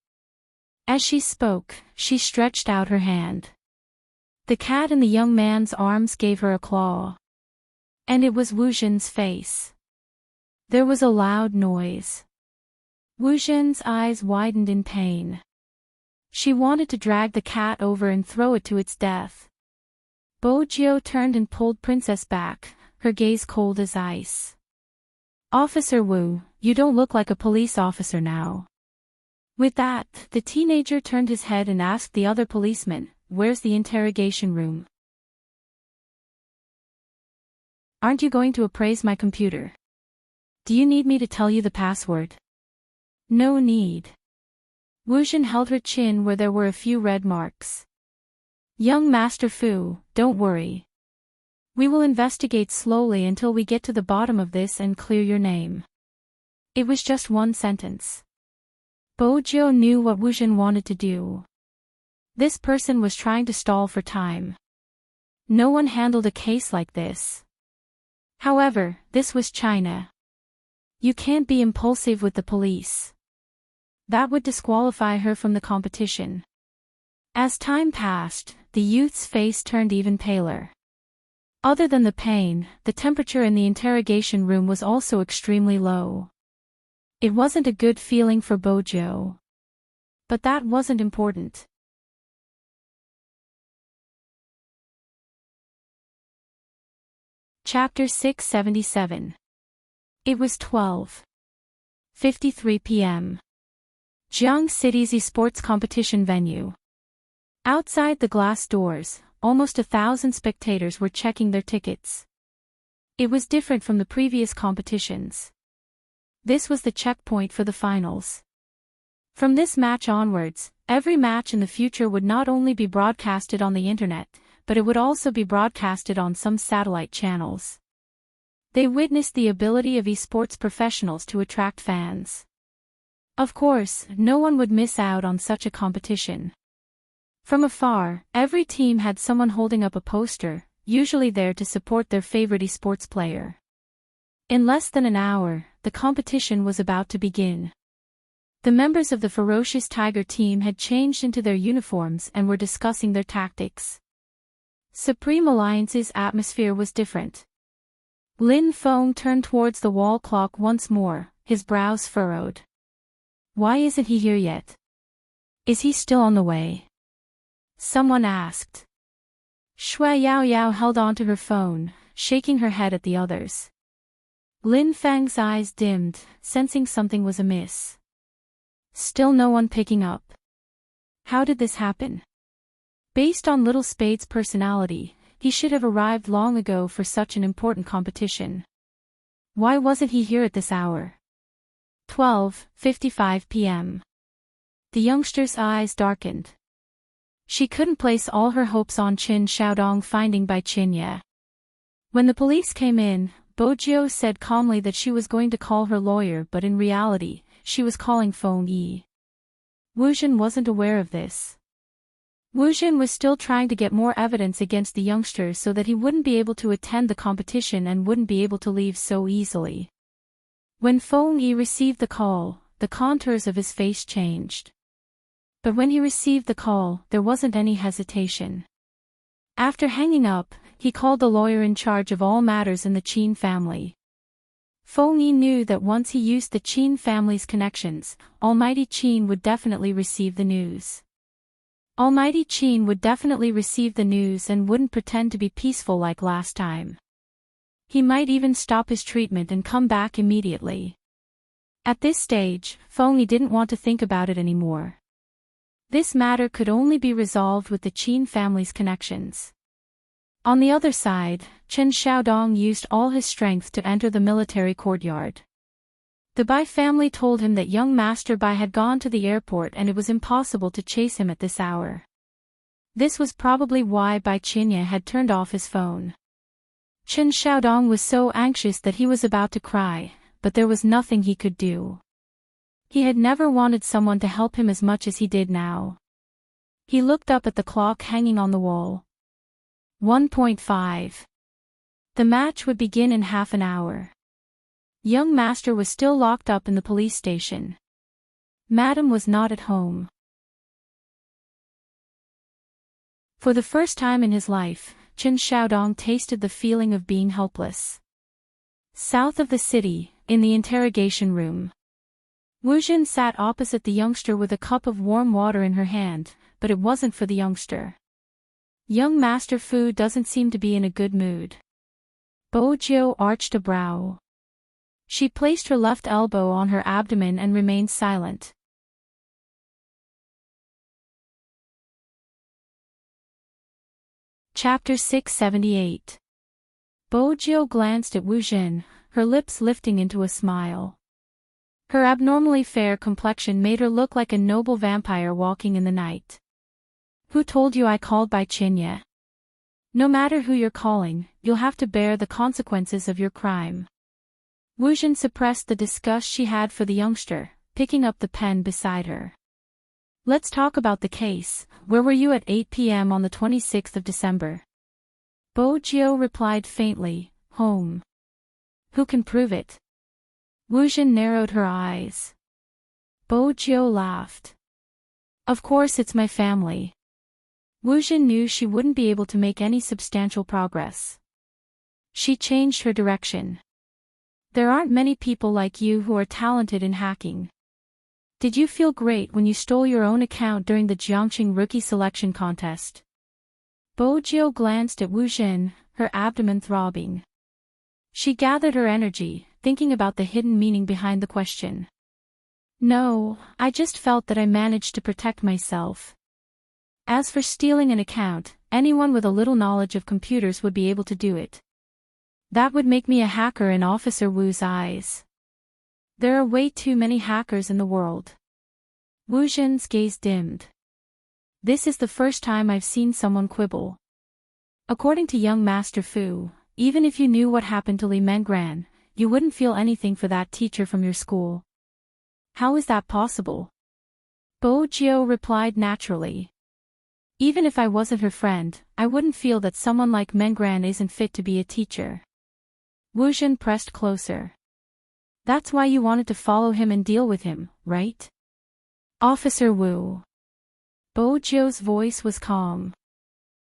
As she spoke, she stretched out her hand. The cat in the young man's arms gave her a claw. And it was Wuzhen's face. There was a loud noise. Wuzhen's eyes widened in pain. She wanted to drag the cat over and throw it to its death. Bojiu turned and pulled Princess back, her gaze cold as ice. "Officer Wu, you don't look like a police officer now." With that, the teenager turned his head and asked the other policeman, "Where's the interrogation room? Aren't you going to appraise my computer? Do you need me to tell you the password?" "No need." Wuzhen held her chin where there were a few red marks. "Young Master Fu, don't worry. We will investigate slowly until we get to the bottom of this and clear your name." It was just one sentence. Bojiu knew what Wuzhen wanted to do. This person was trying to stall for time. No one handled a case like this. However, this was China. You can't be impulsive with the police. That would disqualify her from the competition. As time passed, the youth's face turned even paler. Other than the pain, the temperature in the interrogation room was also extremely low. It wasn't a good feeling for Bojiu. But that wasn't important. Chapter 677. It was 12:53 p.m. Jiang City's esports competition venue. Outside the glass doors, almost 1,000 spectators were checking their tickets. It was different from the previous competitions. This was the checkpoint for the finals. From this match onwards, every match in the future would not only be broadcasted on the internet, but it would also be broadcasted on some satellite channels. They witnessed the ability of esports professionals to attract fans. Of course, no one would miss out on such a competition. From afar, every team had someone holding up a poster, usually there to support their favorite esports player. In less than an hour, the competition was about to begin. The members of the ferocious Tiger team had changed into their uniforms and were discussing their tactics. Supreme Alliance's atmosphere was different. Lin Feng turned towards the wall clock once more, his brows furrowed. "Why isn't he here yet? Is he still on the way?" someone asked. Shui Yaoyao held on to her phone, shaking her head at the others. Lin Feng's eyes dimmed, sensing something was amiss. Still no one picking up. How did this happen? Based on Little Spade's personality, he should have arrived long ago for such an important competition. Why wasn't he here at this hour? 12:55 p.m. The youngster's eyes darkened. She couldn't place all her hopes on Qin Xiaodong finding by Qin Ye. When the police came in, Bojiu said calmly that she was going to call her lawyer, but in reality, she was calling Feng Yi. Wuzhen wasn't aware of this. Wuzhen was still trying to get more evidence against the youngster so that he wouldn't be able to attend the competition and wouldn't be able to leave so easily. When Feng Yi received the call, the contours of his face changed. But when he received the call, there wasn't any hesitation. After hanging up, he called the lawyer in charge of all matters in the Qin family. Feng Yi knew that once he used the Qin family's connections, Almighty Qin would definitely receive the news. Almighty Qin would definitely receive the news and wouldn't pretend to be peaceful like last time. He might even stop his treatment and come back immediately. At this stage, Feng Yi didn't want to think about it anymore. This matter could only be resolved with the Qin family's connections. On the other side, Qin Xiaodong used all his strength to enter the military courtyard. The Bai family told him that young Master Bai had gone to the airport and it was impossible to chase him at this hour. This was probably why Bai Qinya had turned off his phone. Chen Xiaodong was so anxious that he was about to cry, but there was nothing he could do. He had never wanted someone to help him as much as he did now. He looked up at the clock hanging on the wall. 1:5. The match would begin in half an hour. Young Master was still locked up in the police station. Madam was not at home. For the first time in his life, Chen Xiaodong tasted the feeling of being helpless. South of the city, in the interrogation room, Wu Jin sat opposite the youngster with a cup of warm water in her hand, but it wasn't for the youngster. Young Master Fu doesn't seem to be in a good mood. Bo Jiu arched a brow. She placed her left elbow on her abdomen and remained silent. Chapter 678. Bo Jiu glanced at Wu Jin, her lips lifting into a smile. Her abnormally fair complexion made her look like a noble vampire walking in the night. Who told you I called Bai Qinya? No matter who you're calling, you'll have to bear the consequences of your crime. Wu Jin suppressed the disgust she had for the youngster, picking up the pen beside her. Let's talk about the case. Where were you at 8 p.m. on the 26th of December? Bo Jiu replied faintly, home. Who can prove it? Wu Jin narrowed her eyes. Bo Jiu laughed. Of course it's my family. Wu Jin knew she wouldn't be able to make any substantial progress. She changed her direction. There aren't many people like you who are talented in hacking. Did you feel great when you stole your own account during the Jiangqing Rookie Selection Contest? Bo Jiu glanced at Wu Jin, her abdomen throbbing. She gathered her energy, thinking about the hidden meaning behind the question. No, I just felt that I managed to protect myself. As for stealing an account, anyone with a little knowledge of computers would be able to do it. That would make me a hacker in Officer Wu's eyes. There are way too many hackers in the world. Wu Jin's gaze dimmed. This is the first time I've seen someone quibble. According to young Master Fu, even if you knew what happened to Li Mengran, you wouldn't feel anything for that teacher from your school. How is that possible? Bo Jiu replied naturally. Even if I wasn't her friend, I wouldn't feel that someone like Mengran isn't fit to be a teacher. Wu Jin pressed closer. That's why you wanted to follow him and deal with him, right? Officer Wu. Bo Jiu's voice was calm.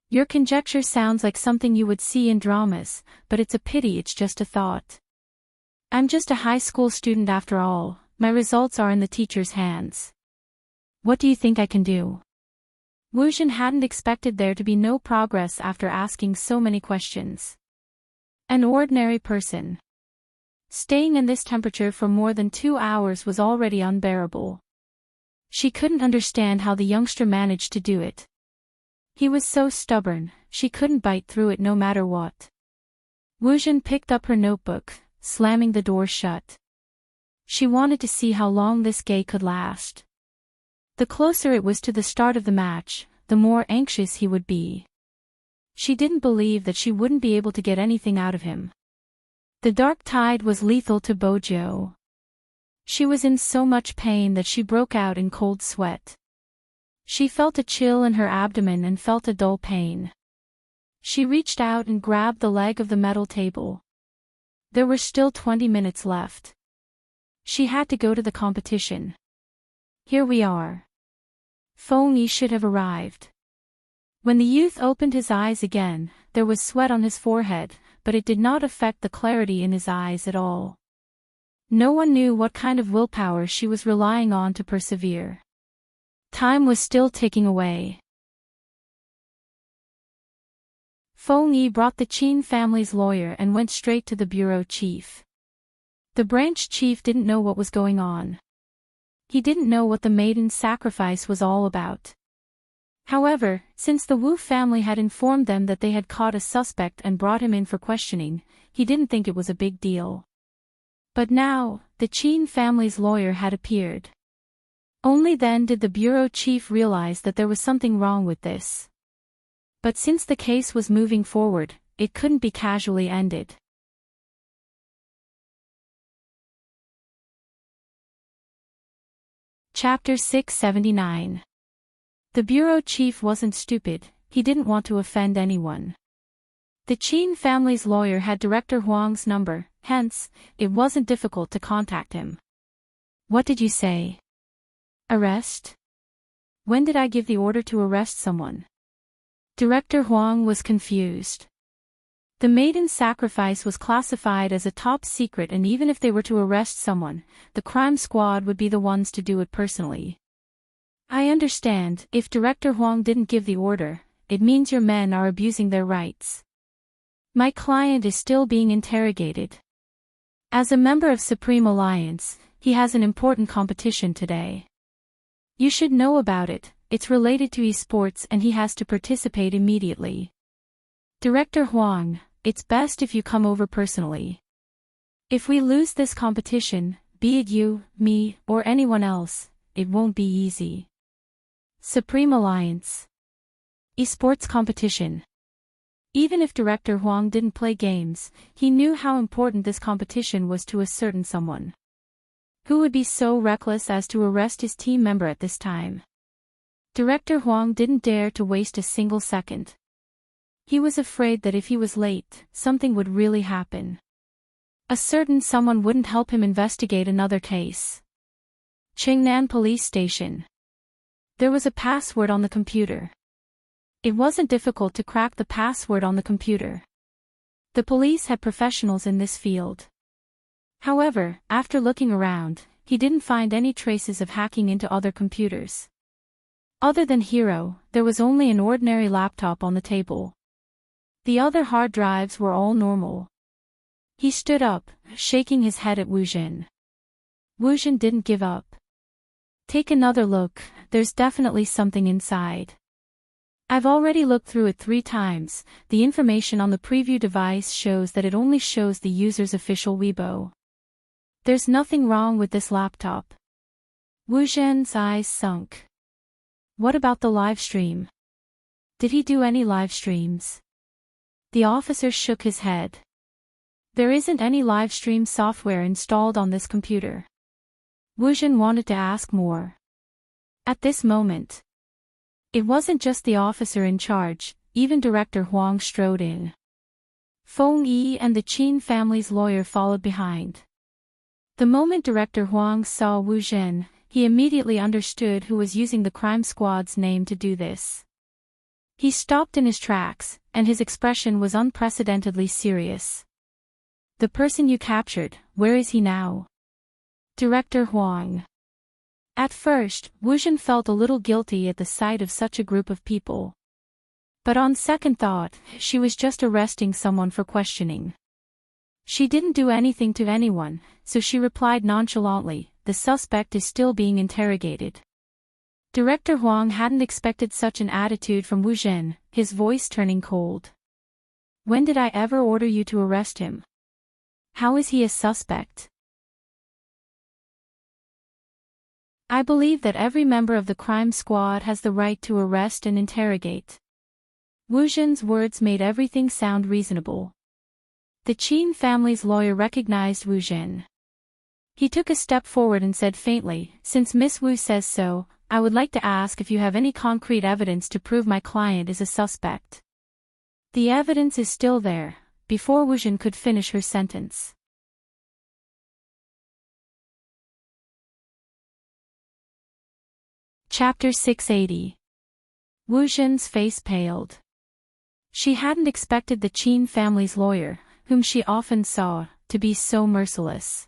Your conjecture sounds like something you would see in dramas, but it's a pity it's just a thought. I'm just a high school student after all, my results are in the teacher's hands. What do you think I can do? Wu Jin hadn't expected there to be no progress after asking so many questions. An ordinary person. Staying in this temperature for more than 2 hours was already unbearable. She couldn't understand how the youngster managed to do it. He was so stubborn, she couldn't bite through it no matter what. Wu Jin picked up her notebook, slamming the door shut. She wanted to see how long this gay could last. The closer it was to the start of the match, the more anxious he would be. She didn't believe that she wouldn't be able to get anything out of him. The dark tide was lethal to Bo Jiu. She was in so much pain that she broke out in cold sweat. She felt a chill in her abdomen and felt a dull pain. She reached out and grabbed the leg of the metal table. There were still 20 minutes left. She had to go to the competition. Here we are. Feng Yi should have arrived. When the youth opened his eyes again, there was sweat on his forehead, but it did not affect the clarity in his eyes at all. No one knew what kind of willpower she was relying on to persevere. Time was still ticking away. Feng Yi brought the Qin family's lawyer and went straight to the bureau chief. The branch chief didn't know what was going on. He didn't know what the maiden's sacrifice was all about. However, since the Wu family had informed them that they had caught a suspect and brought him in for questioning, he didn't think it was a big deal. But now, the Qin family's lawyer had appeared. Only then did the bureau chief realize that there was something wrong with this. But since the case was moving forward, it couldn't be casually ended. Chapter 679. The bureau chief wasn't stupid, he didn't want to offend anyone. The Qin family's lawyer had Director Huang's number, hence, it wasn't difficult to contact him. What did you say? Arrest? When did I give the order to arrest someone? Director Huang was confused. The maiden's sacrifice was classified as a top secret, and even if they were to arrest someone, the crime squad would be the ones to do it personally. I understand, if Director Huang didn't give the order, it means your men are abusing their rights. My client is still being interrogated. As a member of Supreme Alliance, he has an important competition today. You should know about it, it's related to esports and he has to participate immediately. Director Huang, it's best if you come over personally. If we lose this competition, be it you, me, or anyone else, it won't be easy. Supreme Alliance. Esports competition. Even if Director Huang didn't play games, he knew how important this competition was to a certain someone. Who would be so reckless as to arrest his team member at this time? Director Huang didn't dare to waste a single second. He was afraid that if he was late, something would really happen. A certain someone wouldn't help him investigate another case. Qingnan Police Station. There was a password on the computer. It wasn't difficult to crack the password on the computer. The police had professionals in this field. However, after looking around, he didn't find any traces of hacking into other computers. Other than Hero, there was only an ordinary laptop on the table. The other hard drives were all normal. He stood up, shaking his head at Wu Jin. Wu Jin didn't give up. Take another look, there's definitely something inside. I've already looked through it 3 times, the information on the preview device shows that it only shows the user's official Weibo. There's nothing wrong with this laptop. Wu Zhen's eyes sunk. What about the live stream? Did he do any live streams? The officer shook his head. There isn't any live stream software installed on this computer. Wu Zhen wanted to ask more. At this moment, it wasn't just the officer in charge, even Director Huang strode in. Feng Yi and the Qin family's lawyer followed behind. The moment Director Huang saw Wu Zhen, he immediately understood who was using the crime squad's name to do this. He stopped in his tracks, and his expression was unprecedentedly serious. The person you captured, where is he now? Director Huang. At first, Wu Zhen felt a little guilty at the sight of such a group of people. But on second thought, she was just arresting someone for questioning. She didn't do anything to anyone, so she replied nonchalantly, the suspect is still being interrogated. Director Huang hadn't expected such an attitude from Wu Zhen, his voice turning cold. When did I ever order you to arrest him? How is he a suspect? I believe that every member of the crime squad has the right to arrest and interrogate. Wu Zhen's words made everything sound reasonable. The Qin family's lawyer recognized Wu Zhen. He took a step forward and said faintly, since Miss Wu says so, I would like to ask if you have any concrete evidence to prove my client is a suspect. The evidence is still there, before Wu Zhen could finish her sentence. Chapter 680. Wu Zhen's face paled. She hadn't expected the Qin family's lawyer, whom she often saw, to be so merciless.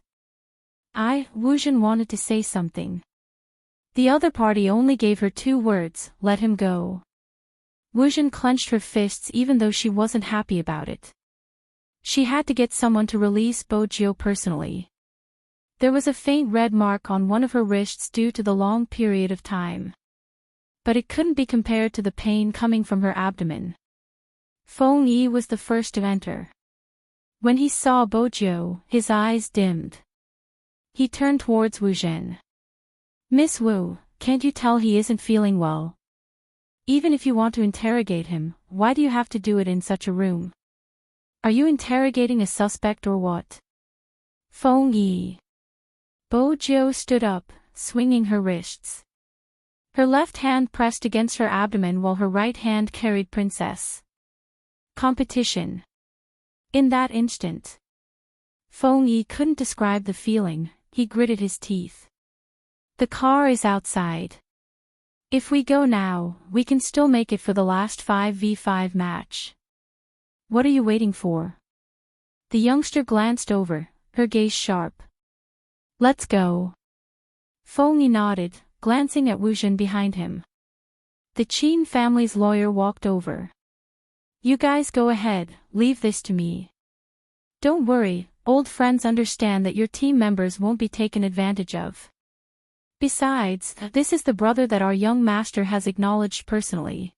Wu Zhen wanted to say something. The other party only gave her 2 words, let him go. Wu Zhen clenched her fists even though she wasn't happy about it. She had to get someone to release Bo Jiu personally. There was a faint red mark on one of her wrists due to the long period of time. But it couldn't be compared to the pain coming from her abdomen. Feng Yi was the first to enter. When he saw Bo Jiu, his eyes dimmed. He turned towards Wu Zhen. Miss Wu, can't you tell he isn't feeling well? Even if you want to interrogate him, why do you have to do it in such a room? Are you interrogating a suspect or what? Feng Yi. Bo Jiu stood up, swinging her wrists. Her left hand pressed against her abdomen while her right hand carried Princess. Competition. In that instant, Feng Yi couldn't describe the feeling, he gritted his teeth. The car is outside. If we go now, we can still make it for the last 5v5 match. What are you waiting for? The youngster glanced over, her gaze sharp. Let's go. Feng Yi nodded, glancing at Wu Zhen behind him. The Qin family's lawyer walked over. You guys go ahead, leave this to me. Don't worry, old friends understand that your team members won't be taken advantage of. Besides, this is the brother that our young master has acknowledged personally.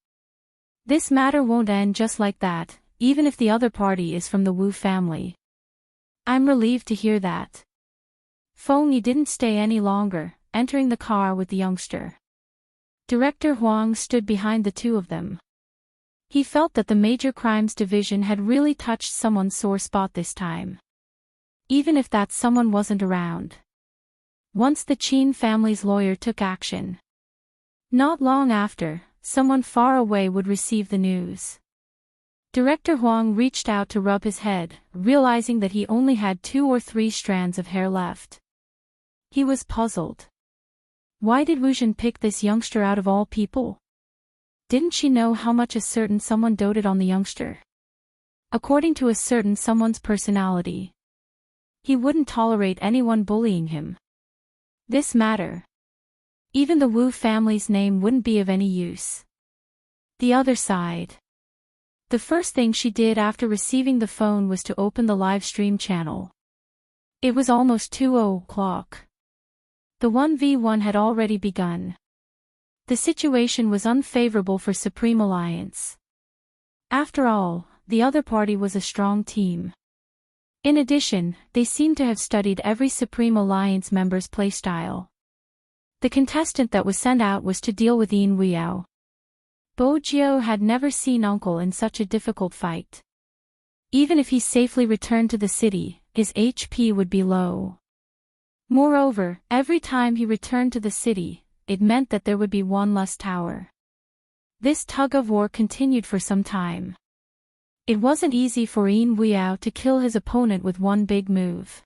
This matter won't end just like that, even if the other party is from the Wu family. I'm relieved to hear that. Feng Yi didn't stay any longer, entering the car with the youngster. Director Huang stood behind the two of them. He felt that the Major Crimes Division had really touched someone's sore spot this time. Even if that someone wasn't around. Once the Qin family's lawyer took action. Not long after, someone far away would receive the news. Director Huang reached out to rub his head, realizing that he only had 2 or 3 strands of hair left. He was puzzled. Why did Wu Zhen pick this youngster out of all people? Didn't she know how much a certain someone doted on the youngster? According to a certain someone's personality, he wouldn't tolerate anyone bullying him. This matter. Even the Wu family's name wouldn't be of any use. The other side. The first thing she did after receiving the phone was to open the live stream channel. It was almost 2:00. The 1v1 had already begun. The situation was unfavorable for Supreme Alliance. After all, the other party was a strong team. In addition, they seemed to have studied every Supreme Alliance member's playstyle. The contestant that was sent out was to deal with Yin Weiyao. Bo Jiu had never seen Uncle in such a difficult fight. Even if he safely returned to the city, his HP would be low. Moreover, every time he returned to the city, it meant that there would be one less tower. This tug-of-war continued for some time. It wasn't easy for Yin Weiyao to kill his opponent with one big move.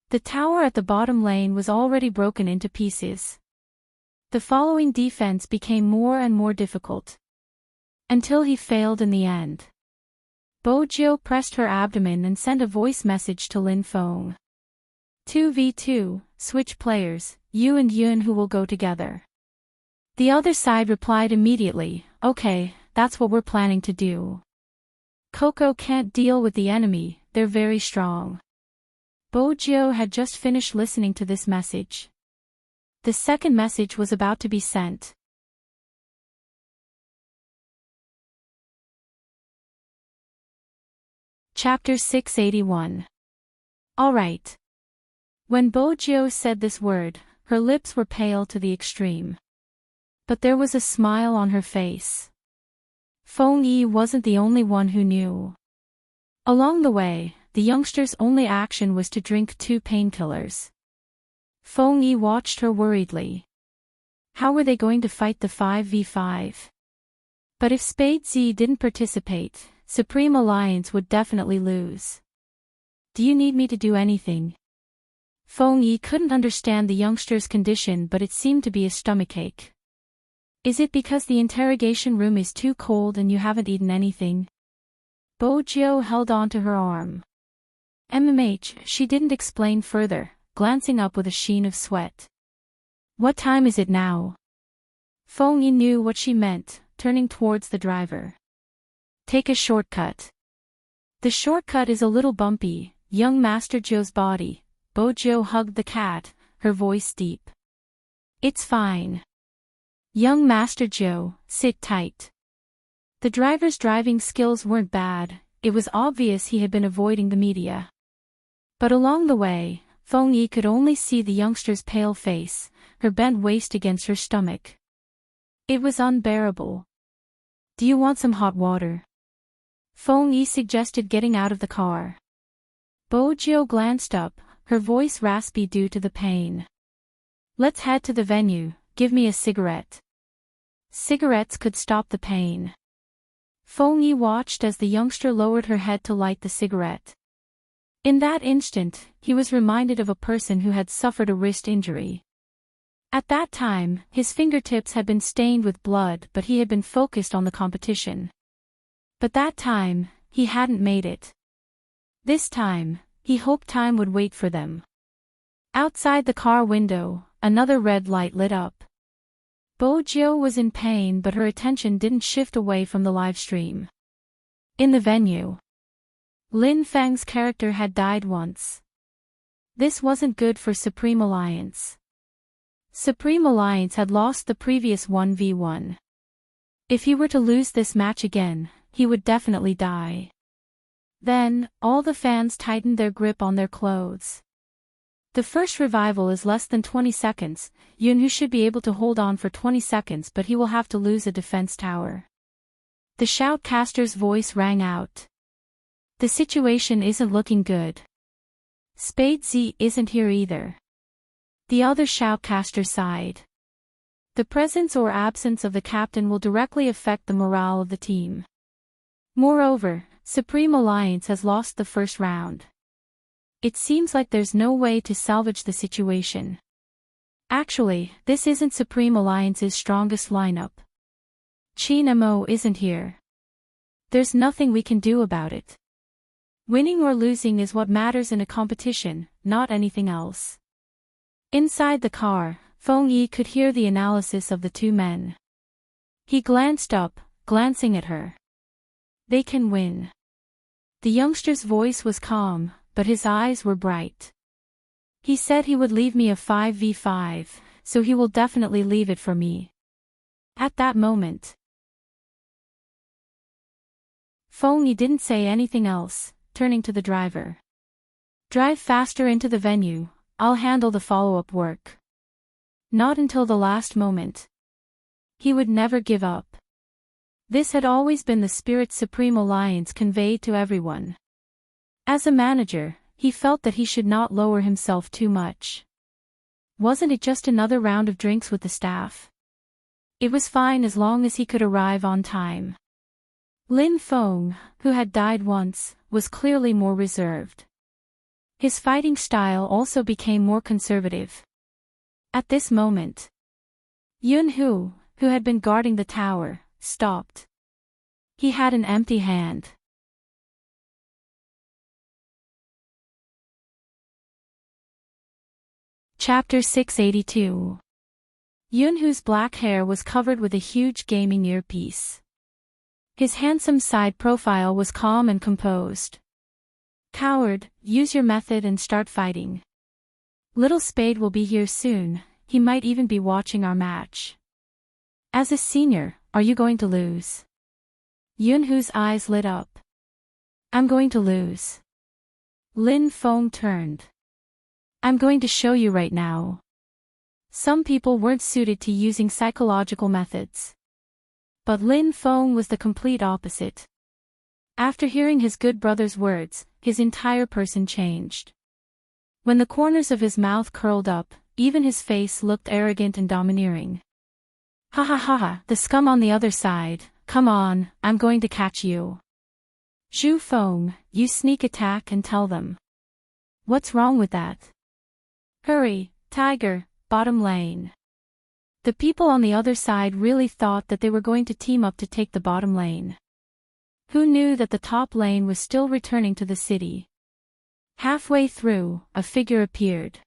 The tower at the bottom lane was already broken into pieces. The following defense became more and more difficult. Until he failed in the end. Bo Jiu pressed her abdomen and sent a voice message to Lin Feng. 2v2, switch players, you and Yun who will go together. The other side replied immediately, okay, that's what we're planning to do. Coco can't deal with the enemy, they're very strong. Bo Jiu had just finished listening to this message. The second message was about to be sent. Chapter 681. Alright. When Bo Jiu said this word, her lips were pale to the extreme. But there was a smile on her face. Feng Yi wasn't the only one who knew. Along the way, the youngster's only action was to drink 2 painkillers. Feng Yi watched her worriedly. How were they going to fight the 5v5? But if Spade Z didn't participate, Supreme Alliance would definitely lose. Do you need me to do anything? Feng Yi couldn't understand the youngster's condition, but it seemed to be a stomachache. Is it because the interrogation room is too cold and you haven't eaten anything? Bo Jiu held on to her arm. She didn't explain further, glancing up with a sheen of sweat. What time is it now? Feng Yi knew what she meant, turning towards the driver. Take a shortcut. The shortcut is a little bumpy, young Master Zhou's body. Bo Jiu hugged the cat, her voice deep. It's fine. Young Master Zhou, sit tight. The driver's driving skills weren't bad, it was obvious he had been avoiding the media. But along the way, Feng Yi could only see the youngster's pale face, her bent waist against her stomach. It was unbearable. "Do you want some hot water?" Feng Yi suggested, getting out of the car. Bojiu glanced up, her voice raspy due to the pain. "Let's head to the venue, give me a cigarette." Cigarettes could stop the pain. Feng Yi watched as the youngster lowered her head to light the cigarette. In that instant, he was reminded of a person who had suffered a wrist injury. At that time, his fingertips had been stained with blood, but he had been focused on the competition. But that time, he hadn't made it. This time, he hoped time would wait for them. Outside the car window, another red light lit up. Bojiu was in pain, but her attention didn't shift away from the live stream. In the venue, Lin Fang's character had died once. This wasn't good for Supreme Alliance. Supreme Alliance had lost the previous 1v1. If he were to lose this match again, he would definitely die. Then, all the fans tightened their grip on their clothes. The first revival is less than 20 seconds, Yunhu should be able to hold on for 20 seconds, but he will have to lose a defense tower. The shoutcaster's voice rang out. "The situation isn't looking good. Spade Z isn't here either." The other shoutcaster sighed. "The presence or absence of the captain will directly affect the morale of the team. Moreover, Supreme Alliance has lost the first round. It seems like there's no way to salvage the situation. Actually, this isn't Supreme Alliance's strongest lineup. Qin Mo isn't here. There's nothing we can do about it. Winning or losing is what matters in a competition, not anything else." Inside the car, Feng Yi could hear the analysis of the two men. He glanced up, glancing at her. "They can win." The youngster's voice was calm, but his eyes were bright. "He said he would leave me a 5v5, so he will definitely leave it for me." At that moment, Feng Yi didn't say anything else, turning to the driver. "Drive faster into the venue, I'll handle the follow-up work." Not until the last moment. He would never give up. This had always been the spirit Supreme Alliance conveyed to everyone. As a manager, he felt that he should not lower himself too much. Wasn't it just another round of drinks with the staff? It was fine as long as he could arrive on time. Lin Feng, who had died once, was clearly more reserved. His fighting style also became more conservative. At this moment, Yunhu, who had been guarding the tower, stopped. He had an empty hand. Chapter 682. Yunhu's black hair was covered with a huge gaming earpiece. His handsome side profile was calm and composed. "Coward, use your method and start fighting. Little Spade will be here soon, he might even be watching our match. As a senior, are you going to lose?" Yunhu's eyes lit up. "I'm going to lose." Lin Feng turned. "I'm going to show you right now." Some people weren't suited to using psychological methods. But Lin Feng was the complete opposite. After hearing his good brother's words, his entire person changed. When the corners of his mouth curled up, even his face looked arrogant and domineering. "Ha ha ha ha, the scum on the other side, come on, I'm going to catch you. Zhu Feng, you sneak attack and tell them." "What's wrong with that?" "Hurry, Tiger, bottom lane." The people on the other side really thought that they were going to team up to take the bottom lane. Who knew that the top lane was still returning to the city? Halfway through, a figure appeared.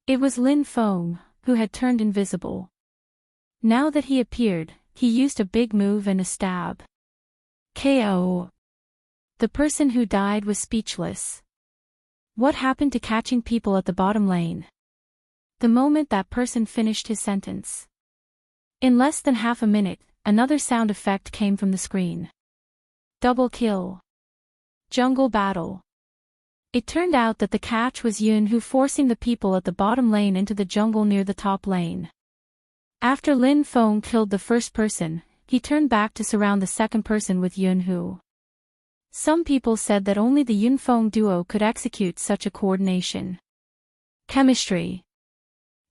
It was Lin Feng, who had turned invisible. Now that he appeared, he used a big move and a stab. KO. The person who died was speechless. What happened to catching people at the bottom lane? The moment that person finished his sentence. In less than half a minute, another sound effect came from the screen. Double kill. Jungle battle. It turned out that the catch was Yunhu forcing the people at the bottom lane into the jungle near the top lane. After Lin Feng killed the first person, he turned back to surround the second person with Yunhu. Some people said that only the Yun-Feng duo could execute such a coordination. Chemistry.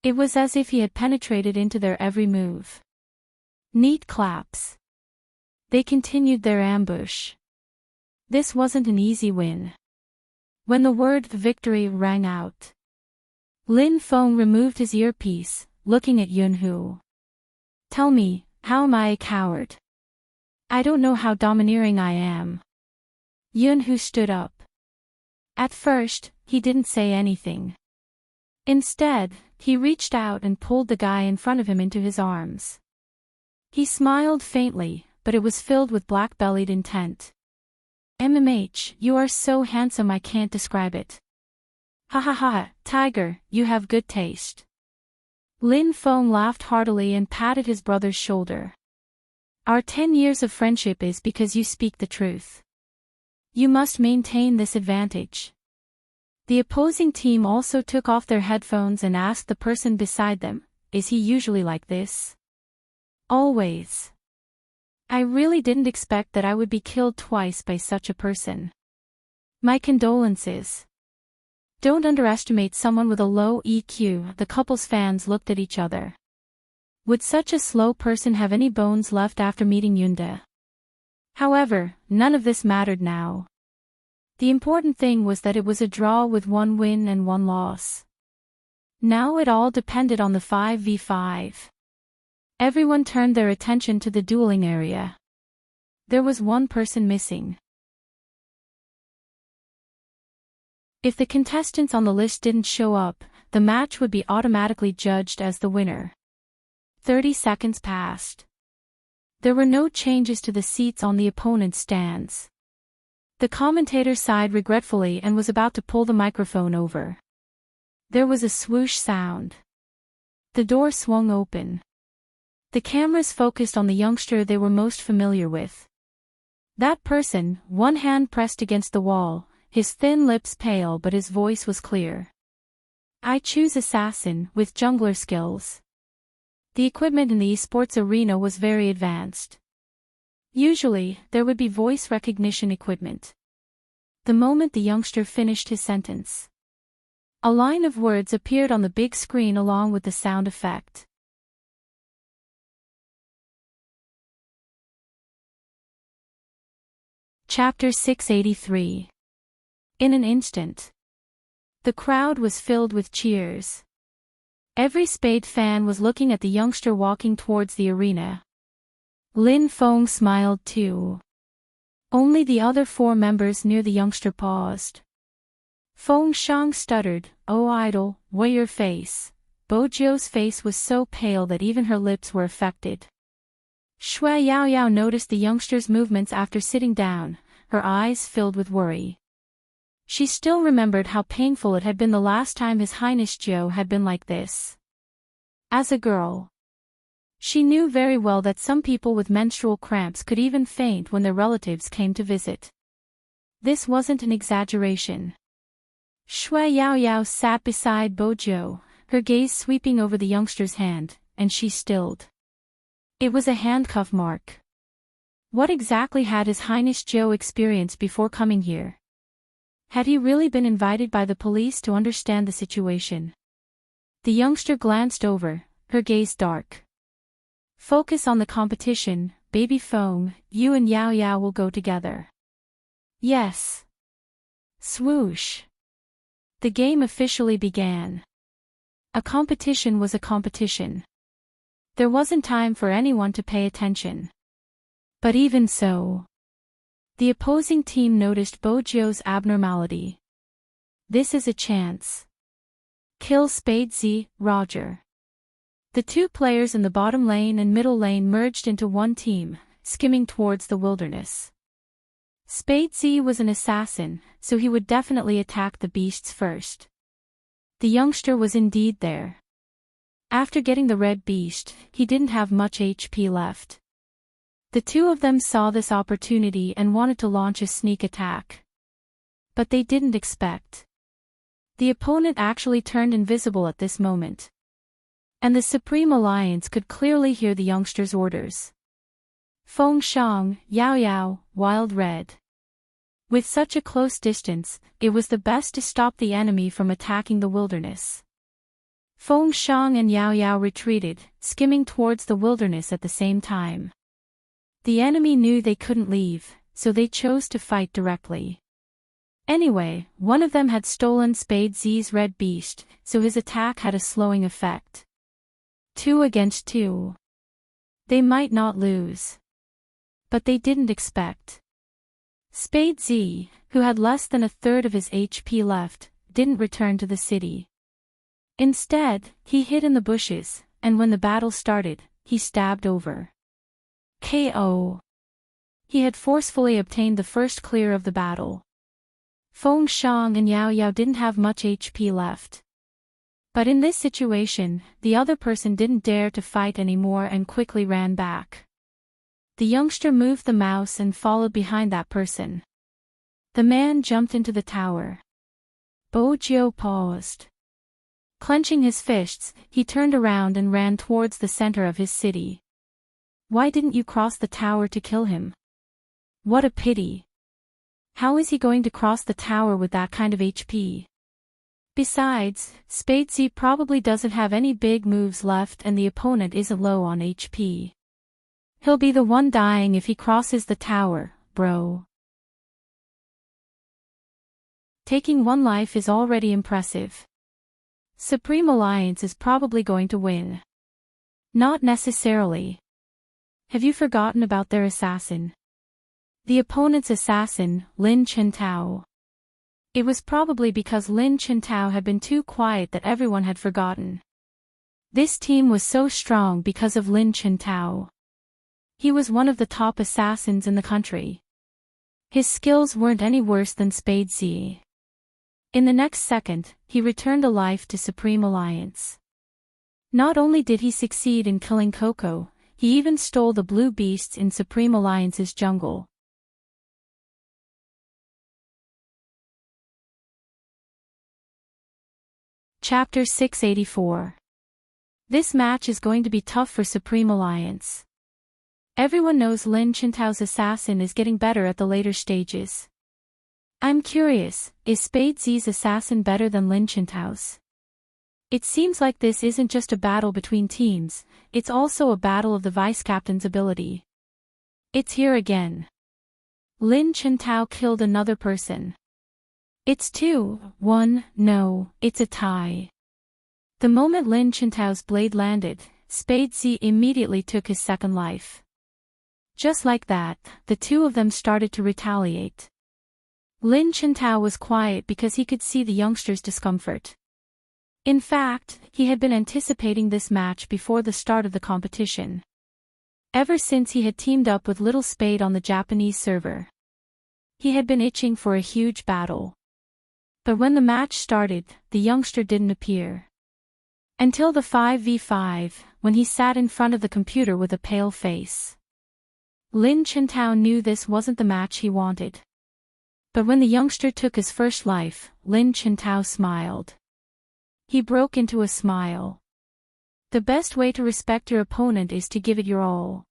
It was as if he had penetrated into their every move. Neat claps. They continued their ambush. This wasn't an easy win. When the word victory rang out, Lin Feng removed his earpiece, looking at Yunhu. Tell me, how am I a coward? I don't know how domineering I am. Yunhu stood up. At first, he didn't say anything. Instead, he reached out and pulled the guy in front of him into his arms. He smiled faintly, but it was filled with black-bellied intent. MMH, you are so handsome I can't describe it. Ha ha ha, tiger, you have good taste. Lin Feng laughed heartily and patted his brother's shoulder. Our 10 years of friendship is because you speak the truth. You must maintain this advantage. The opposing team also took off their headphones and asked the person beside them, is he usually like this? Always. I really didn't expect that I would be killed twice by such a person. My condolences. Don't underestimate someone with a low EQ. The couple's fans looked at each other. Would such a slow person have any bones left after meeting Yunde? However, none of this mattered now. The important thing was that it was a draw with 1 win and 1 loss. Now it all depended on the 5v5. Everyone turned their attention to the dueling area. There was 1 person missing. If the contestants on the list didn't show up, the match would be automatically judged as the winner. 30 seconds passed. There were no changes to the seats on the opponent's stands. The commentator sighed regretfully and was about to pull the microphone over. There was a swoosh sound. The door swung open. The cameras focused on the youngster they were most familiar with. That person, one hand pressed against the wall, his thin lips pale but his voice was clear. I choose assassin, with jungler skills. The equipment in the esports arena was very advanced. Usually, there would be voice recognition equipment. The moment the youngster finished his sentence, a line of words appeared on the big screen along with the sound effect. Chapter 683. In an instant. The crowd was filled with cheers. Every Spade fan was looking at the youngster walking towards the arena. Lin Feng smiled too. Only the other 4 members near the youngster paused. Feng Shang stuttered, "Oh idol, what your face?" Bojiu's face was so pale that even her lips were affected. Shui Yaoyao noticed the youngster's movements after sitting down, her eyes filled with worry. She still remembered how painful it had been the last time His Highness Zhou had been like this. As a girl, she knew very well that some people with menstrual cramps could even faint when their relatives came to visit. This wasn't an exaggeration. Shui Yaoyao sat beside Bojiu, her gaze sweeping over the youngster's hand, and she stilled. It was a handcuff mark. What exactly had His Highness Zhou experienced before coming here? Had he really been invited by the police to understand the situation? The youngster glanced over, her gaze dark. Focus on the competition, baby Feng, you and Yao Yao will go together. Yes. Swoosh. The game officially began. A competition was a competition. There wasn't time for anyone to pay attention. But even so, the opposing team noticed Bojiu's abnormality. This is a chance. Kill Spade Z, Roger. The 2 players in the bottom lane and middle lane merged into one team, skimming towards the wilderness. Spade Z was an assassin, so he would definitely attack the beasts first. The youngster was indeed there. After getting the red beast, he didn't have much HP left. The 2 of them saw this opportunity and wanted to launch a sneak attack. But they didn't expect. The opponent actually turned invisible at this moment. And the Supreme Alliance could clearly hear the youngster's orders. Feng Shang, Yao Yao, Wild Red. With such a close distance, it was the best to stop the enemy from attacking the wilderness. Feng Shang and Yao Yao retreated, skimming towards the wilderness at the same time. The enemy knew they couldn't leave, so they chose to fight directly. Anyway, one of them had stolen Spade Z's red beast, so his attack had a slowing effect. 2 against 2. They might not lose. But they didn't expect. Spade Z, who had less than a third of his HP left, didn't return to the city. Instead, he hid in the bushes, and when the battle started, he stabbed over. KO. He had forcefully obtained the first clear of the battle. Feng Shang and Yao Yao didn't have much HP left. But in this situation, the other person didn't dare to fight anymore and quickly ran back. The youngster moved the mouse and followed behind that person. The man jumped into the tower. Bo Jiu paused. Clenching his fists, he turned around and ran towards the center of his city. Why didn't you cross the tower to kill him? What a pity. How is he going to cross the tower with that kind of HP? Besides, Spadesy probably doesn't have any big moves left and the opponent isn't low on HP. He'll be the one dying if he crosses the tower, bro. Taking one life is already impressive. Supreme Alliance is probably going to win. Not necessarily. Have you forgotten about their assassin? The opponent's assassin, Lin Chintao. It was probably because Lin Chintao had been too quiet that everyone had forgotten. This team was so strong because of Lin Chintao. He was one of the top assassins in the country. His skills weren't any worse than Spadesy. In the next second, he returned alive to Supreme Alliance. Not only did he succeed in killing Coco, he even stole the blue beasts in Supreme Alliance's jungle. Chapter 684. This match is going to be tough for Supreme Alliance. Everyone knows Lin Chintao's assassin is getting better at the later stages. I'm curious, is Spadesy's assassin better than Lin Chintao's? It seems like this isn't just a battle between teams, it's also a battle of the vice-captain's ability. It's here again. Lin Chintao killed another person. It's 2-1, no, it's a tie. The moment Lin Chintao's blade landed, Spadesy immediately took his second life. Just like that, the two of them started to retaliate. Lin Chintao was quiet because he could see the youngster's discomfort. In fact, he had been anticipating this match before the start of the competition. Ever since he had teamed up with Little Spade on the Japanese server. He had been itching for a huge battle. But when the match started, the youngster didn't appear. Until the 5v5, when he sat in front of the computer with a pale face. Lin Chintao knew this wasn't the match he wanted. But when the youngster took his first life, Lin Chintao smiled. He broke into a smile. The best way to respect your opponent is to give it your all.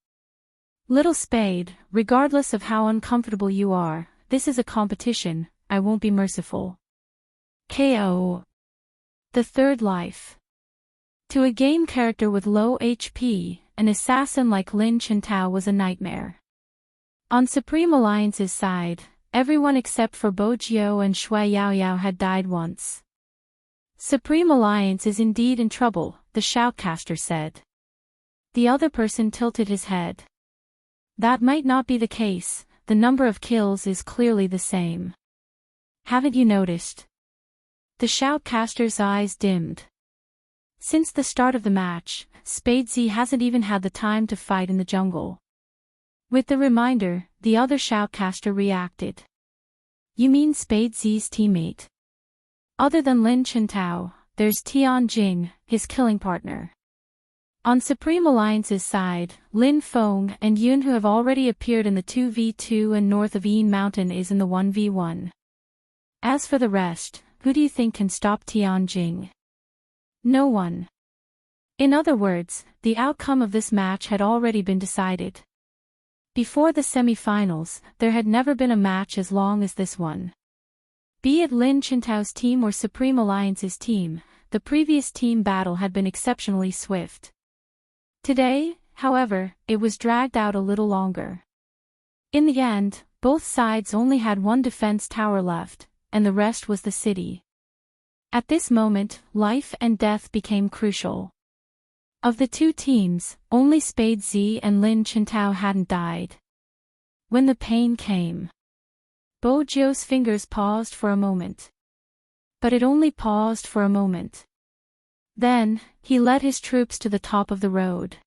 Little Spade, regardless of how uncomfortable you are, this is a competition, I won't be merciful. KO. The third life. To a game character with low HP, an assassin like Lin Chintao was a nightmare. On Supreme Alliance's side, everyone except for Bo Jiu and Shui Yao Yao had died once. Supreme Alliance is indeed in trouble, the shoutcaster said. The other person tilted his head. That might not be the case, the number of kills is clearly the same. Haven't you noticed? The shoutcaster's eyes dimmed. Since the start of the match, Spadesy hasn't even had the time to fight in the jungle. With the reminder, the other shoutcaster reacted. You mean Spadesy's teammate? Other than Lin Chintao, there's Tian Jing, his killing partner. On Supreme Alliance's side, Lin Feng and Yun, who have already appeared in the 2v2 and north of Yin Mountain, is in the 1v1. As for the rest, who do you think can stop Tianjing? No one. In other words, the outcome of this match had already been decided. Before the semi-finals, there had never been a match as long as this one. Be it Lin Chintao's team or Supreme Alliance's team, the previous team battle had been exceptionally swift. Today, however, it was dragged out a little longer. In the end, both sides only had one defense tower left, and the rest was the city. At this moment, life and death became crucial. Of the two teams, only Spade Z and Lin Chintao hadn't died. When the pain came, Bo Jio's fingers paused for a moment. But it only paused for a moment. Then, he led his troops to the top of the road.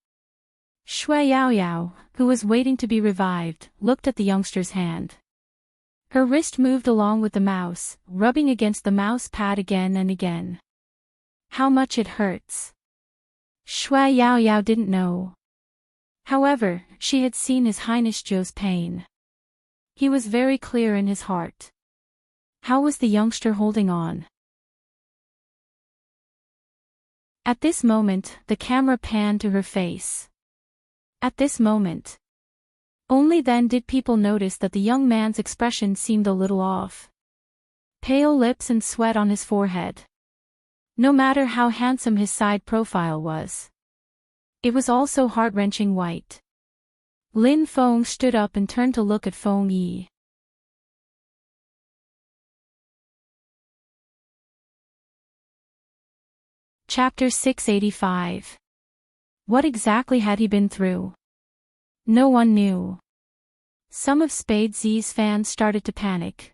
Shui Yaoyao, who was waiting to be revived, looked at the youngster's hand. Her wrist moved along with the mouse, rubbing against the mouse pad again and again. How much it hurts. Shui Yaoyao didn't know. However, she had seen His Highness Zhou's pain. He was very clear in his heart. How was the youngster holding on? At this moment, the camera panned to her face. At this moment. Only then did people notice that the young man's expression seemed a little off. Pale lips and sweat on his forehead. No matter how handsome his side profile was. It was also heart-wrenching white. Lin Feng stood up and turned to look at Feng Yi. Chapter 685. What exactly had he been through? No one knew. Some of Spade Z's fans started to panic.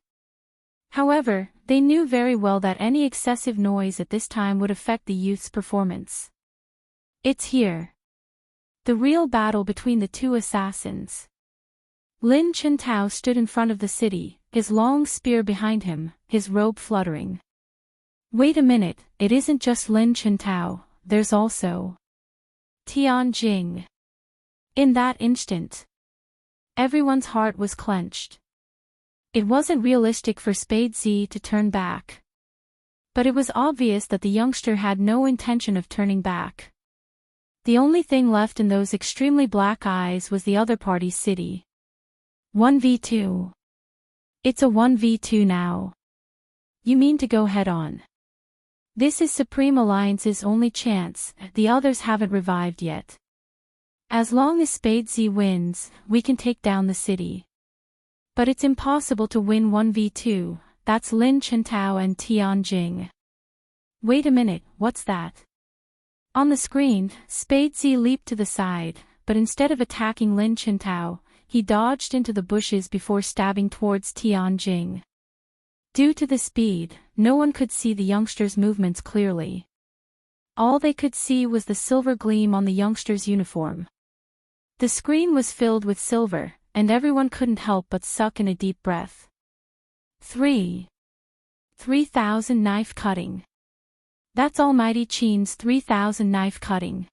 However, they knew very well that any excessive noise at this time would affect the youth's performance. It's here. The real battle between the two assassins. Lin Chintao stood in front of the city, his long spear behind him, his robe fluttering. Wait a minute, it isn't just Lin Chintao, there's also Tianjing. In that instant, everyone's heart was clenched. It wasn't realistic for Spade Z to turn back. But it was obvious that the youngster had no intention of turning back. The only thing left in those extremely black eyes was the other party's city. 1v2. It's a 1v2 now. You mean to go head-on? This is Supreme Alliance's only chance, the others haven't revived yet. As long as Spade Z wins, we can take down the city. But it's impossible to win 1v2, that's Lin Chintao and Tianjing. Wait a minute, what's that? On the screen, Spade Z leaped to the side, but instead of attacking Lin Chintao, he dodged into the bushes before stabbing towards Tianjing. Due to the speed, no one could see the youngster's movements clearly. All they could see was the silver gleam on the youngster's uniform. The screen was filled with silver, and everyone couldn't help but suck in a deep breath. 3,000 knife cutting. That's Almighty Qin's 3,000 knife cutting.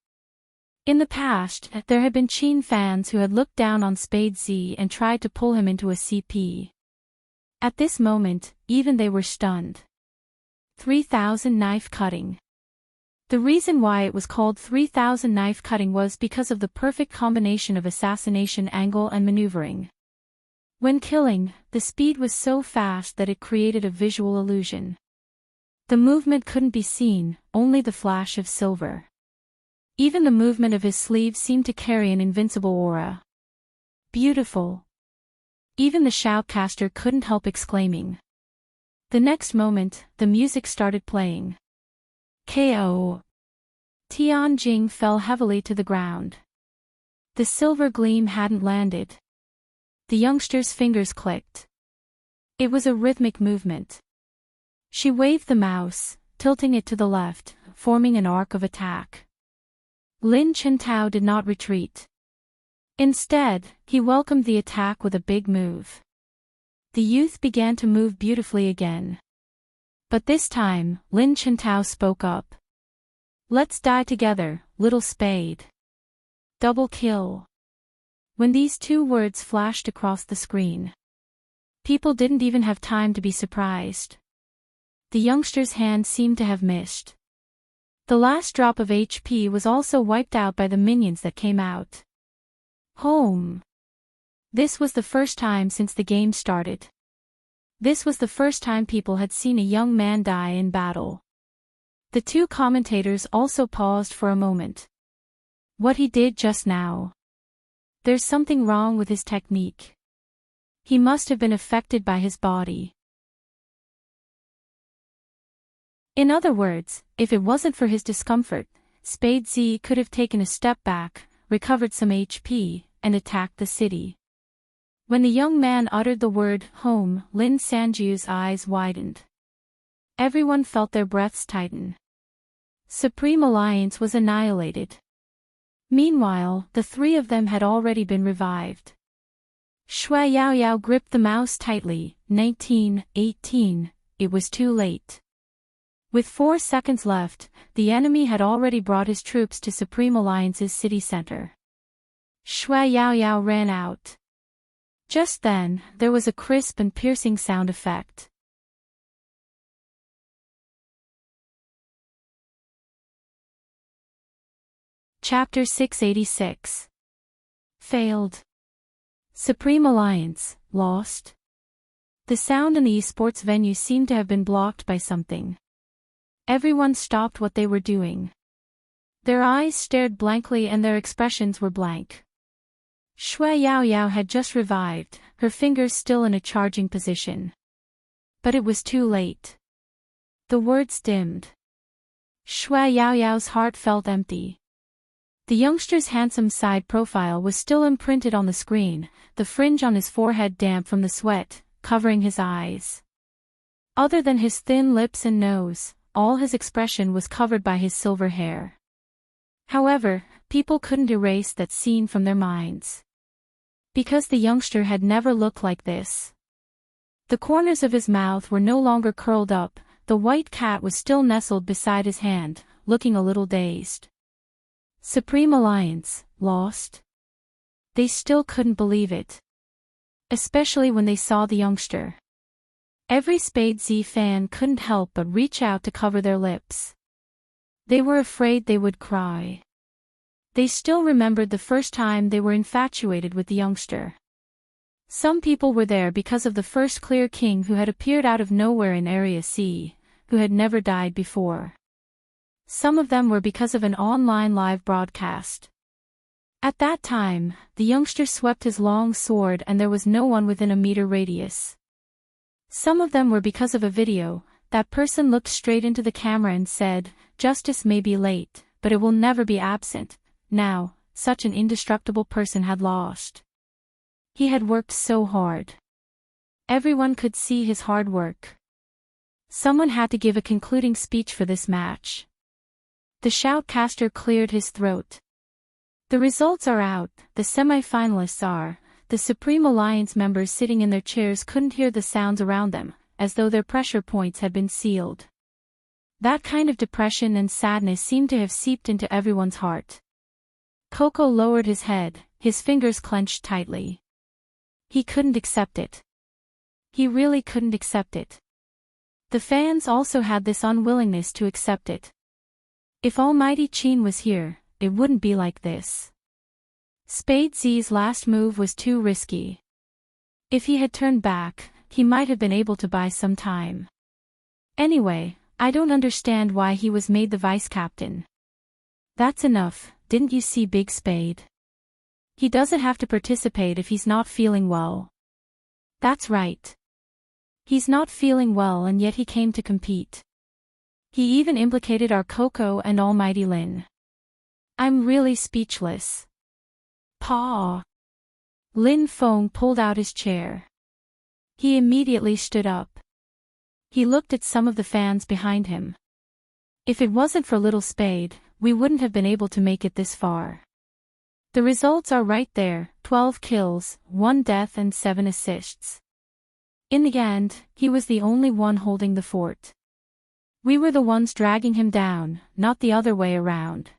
In the past, there had been Qin fans who had looked down on Spade Z and tried to pull him into a CP. At this moment, even they were stunned. 3,000 knife cutting. The reason why it was called 3,000 knife cutting was because of the perfect combination of assassination angle and maneuvering. When killing, the speed was so fast that it created a visual illusion. The movement couldn't be seen, only the flash of silver. Even the movement of his sleeve seemed to carry an invincible aura. Beautiful. Even the shoutcaster couldn't help exclaiming. The next moment, the music started playing. KO. Tianjing fell heavily to the ground. The silver gleam hadn't landed. The youngster's fingers clicked. It was a rhythmic movement. She waved the mouse, tilting it to the left, forming an arc of attack. Lin Chintao did not retreat. Instead, he welcomed the attack with a big move. The youth began to move beautifully again. But this time, Lin Chintao spoke up. Let's die together, little Spade. Double kill. When these two words flashed across the screen, People didn't even have time to be surprised. The youngster's hand seemed to have missed. The last drop of HP was also wiped out by the minions that came out. Home. This was the first time since the game started. This was the first time people had seen a young man die in battle. The two commentators also paused for a moment. What he did just now. There's something wrong with his technique. He must have been affected by his body. In other words, if it wasn't for his discomfort, Spade Z could have taken a step back, recovered some HP, and attacked the city. When the young man uttered the word, home, Lin Sanju's eyes widened. Everyone felt their breaths tighten. Supreme Alliance was annihilated. Meanwhile, the three of them had already been revived. Shui Yao Yao gripped the mouse tightly. 1918. It was too late. With 4 seconds left, the enemy had already brought his troops to Supreme Alliance's city center. Shui Yao Yao ran out. Just then, there was a crisp and piercing sound effect. Chapter 686. Failed. Supreme Alliance, lost. The sound in the esports venue seemed to have been blocked by something. Everyone stopped what they were doing. Their eyes stared blankly and their expressions were blank. Shui Yao Yao had just revived, her fingers still in a charging position. But it was too late. The words dimmed. Shui Yao Yao's heart felt empty. The youngster's handsome side profile was still imprinted on the screen, the fringe on his forehead damp from the sweat, covering his eyes. Other than his thin lips and nose, all his expression was covered by his silver hair. However, people couldn't erase that scene from their minds. Because the youngster had never looked like this. The corners of his mouth were no longer curled up, the white cat was still nestled beside his hand, looking a little dazed. Supreme Alliance, lost? They still couldn't believe it. Especially when they saw the youngster. Every Spade Z fan couldn't help but reach out to cover their lips. They were afraid they would cry. They still remembered the first time they were infatuated with the youngster. Some people were there because of the first clear king who had appeared out of nowhere in Area C, who had never died before. Some of them were because of an online live broadcast. At that time, the youngster swept his long sword and there was no one within a meter radius. Some of them were because of a video. That person looked straight into the camera and said, "Justice may be late, but it will never be absent." Now, such an indestructible person had lost. He had worked so hard. Everyone could see his hard work. Someone had to give a concluding speech for this match. The shoutcaster cleared his throat. The results are out, the semi-finalists are. The Supreme Alliance members sitting in their chairs couldn't hear the sounds around them, as though their pressure points had been sealed. That kind of depression and sadness seemed to have seeped into everyone's heart. Coco lowered his head, his fingers clenched tightly. He couldn't accept it. He really couldn't accept it. The fans also had this unwillingness to accept it. If Almighty Qin was here, it wouldn't be like this. Spade Z's last move was too risky. If he had turned back, he might have been able to buy some time. Anyway, I don't understand why he was made the vice-captain. That's enough, didn't you see Big Spade? He doesn't have to participate if he's not feeling well. That's right. He's not feeling well and yet he came to compete. He even implicated our Coco and Almighty Lin. I'm really speechless. Pa. Lin Feng pulled out his chair. He immediately stood up. He looked at some of the fans behind him. If it wasn't for Little Spade, we wouldn't have been able to make it this far. The results are right there, 12 kills, 1 death and 7 assists. In the end, he was the only one holding the fort. We were the ones dragging him down, not the other way around.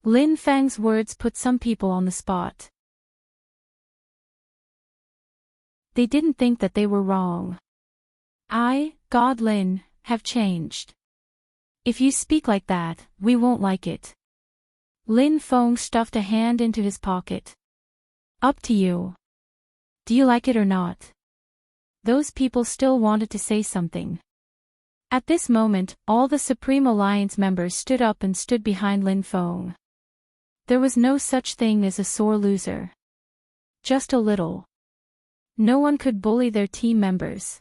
Lin Feng's words put some people on the spot. They didn't think that they were wrong. God Lin, have changed. If you speak like that, we won't like it. Lin Feng stuffed a hand into his pocket. Up to you. Do you like it or not? Those people still wanted to say something. At this moment, all the Supreme Alliance members stood up and stood behind Lin Feng. There was no such thing as a sore loser. Just a little. No one could bully their team members.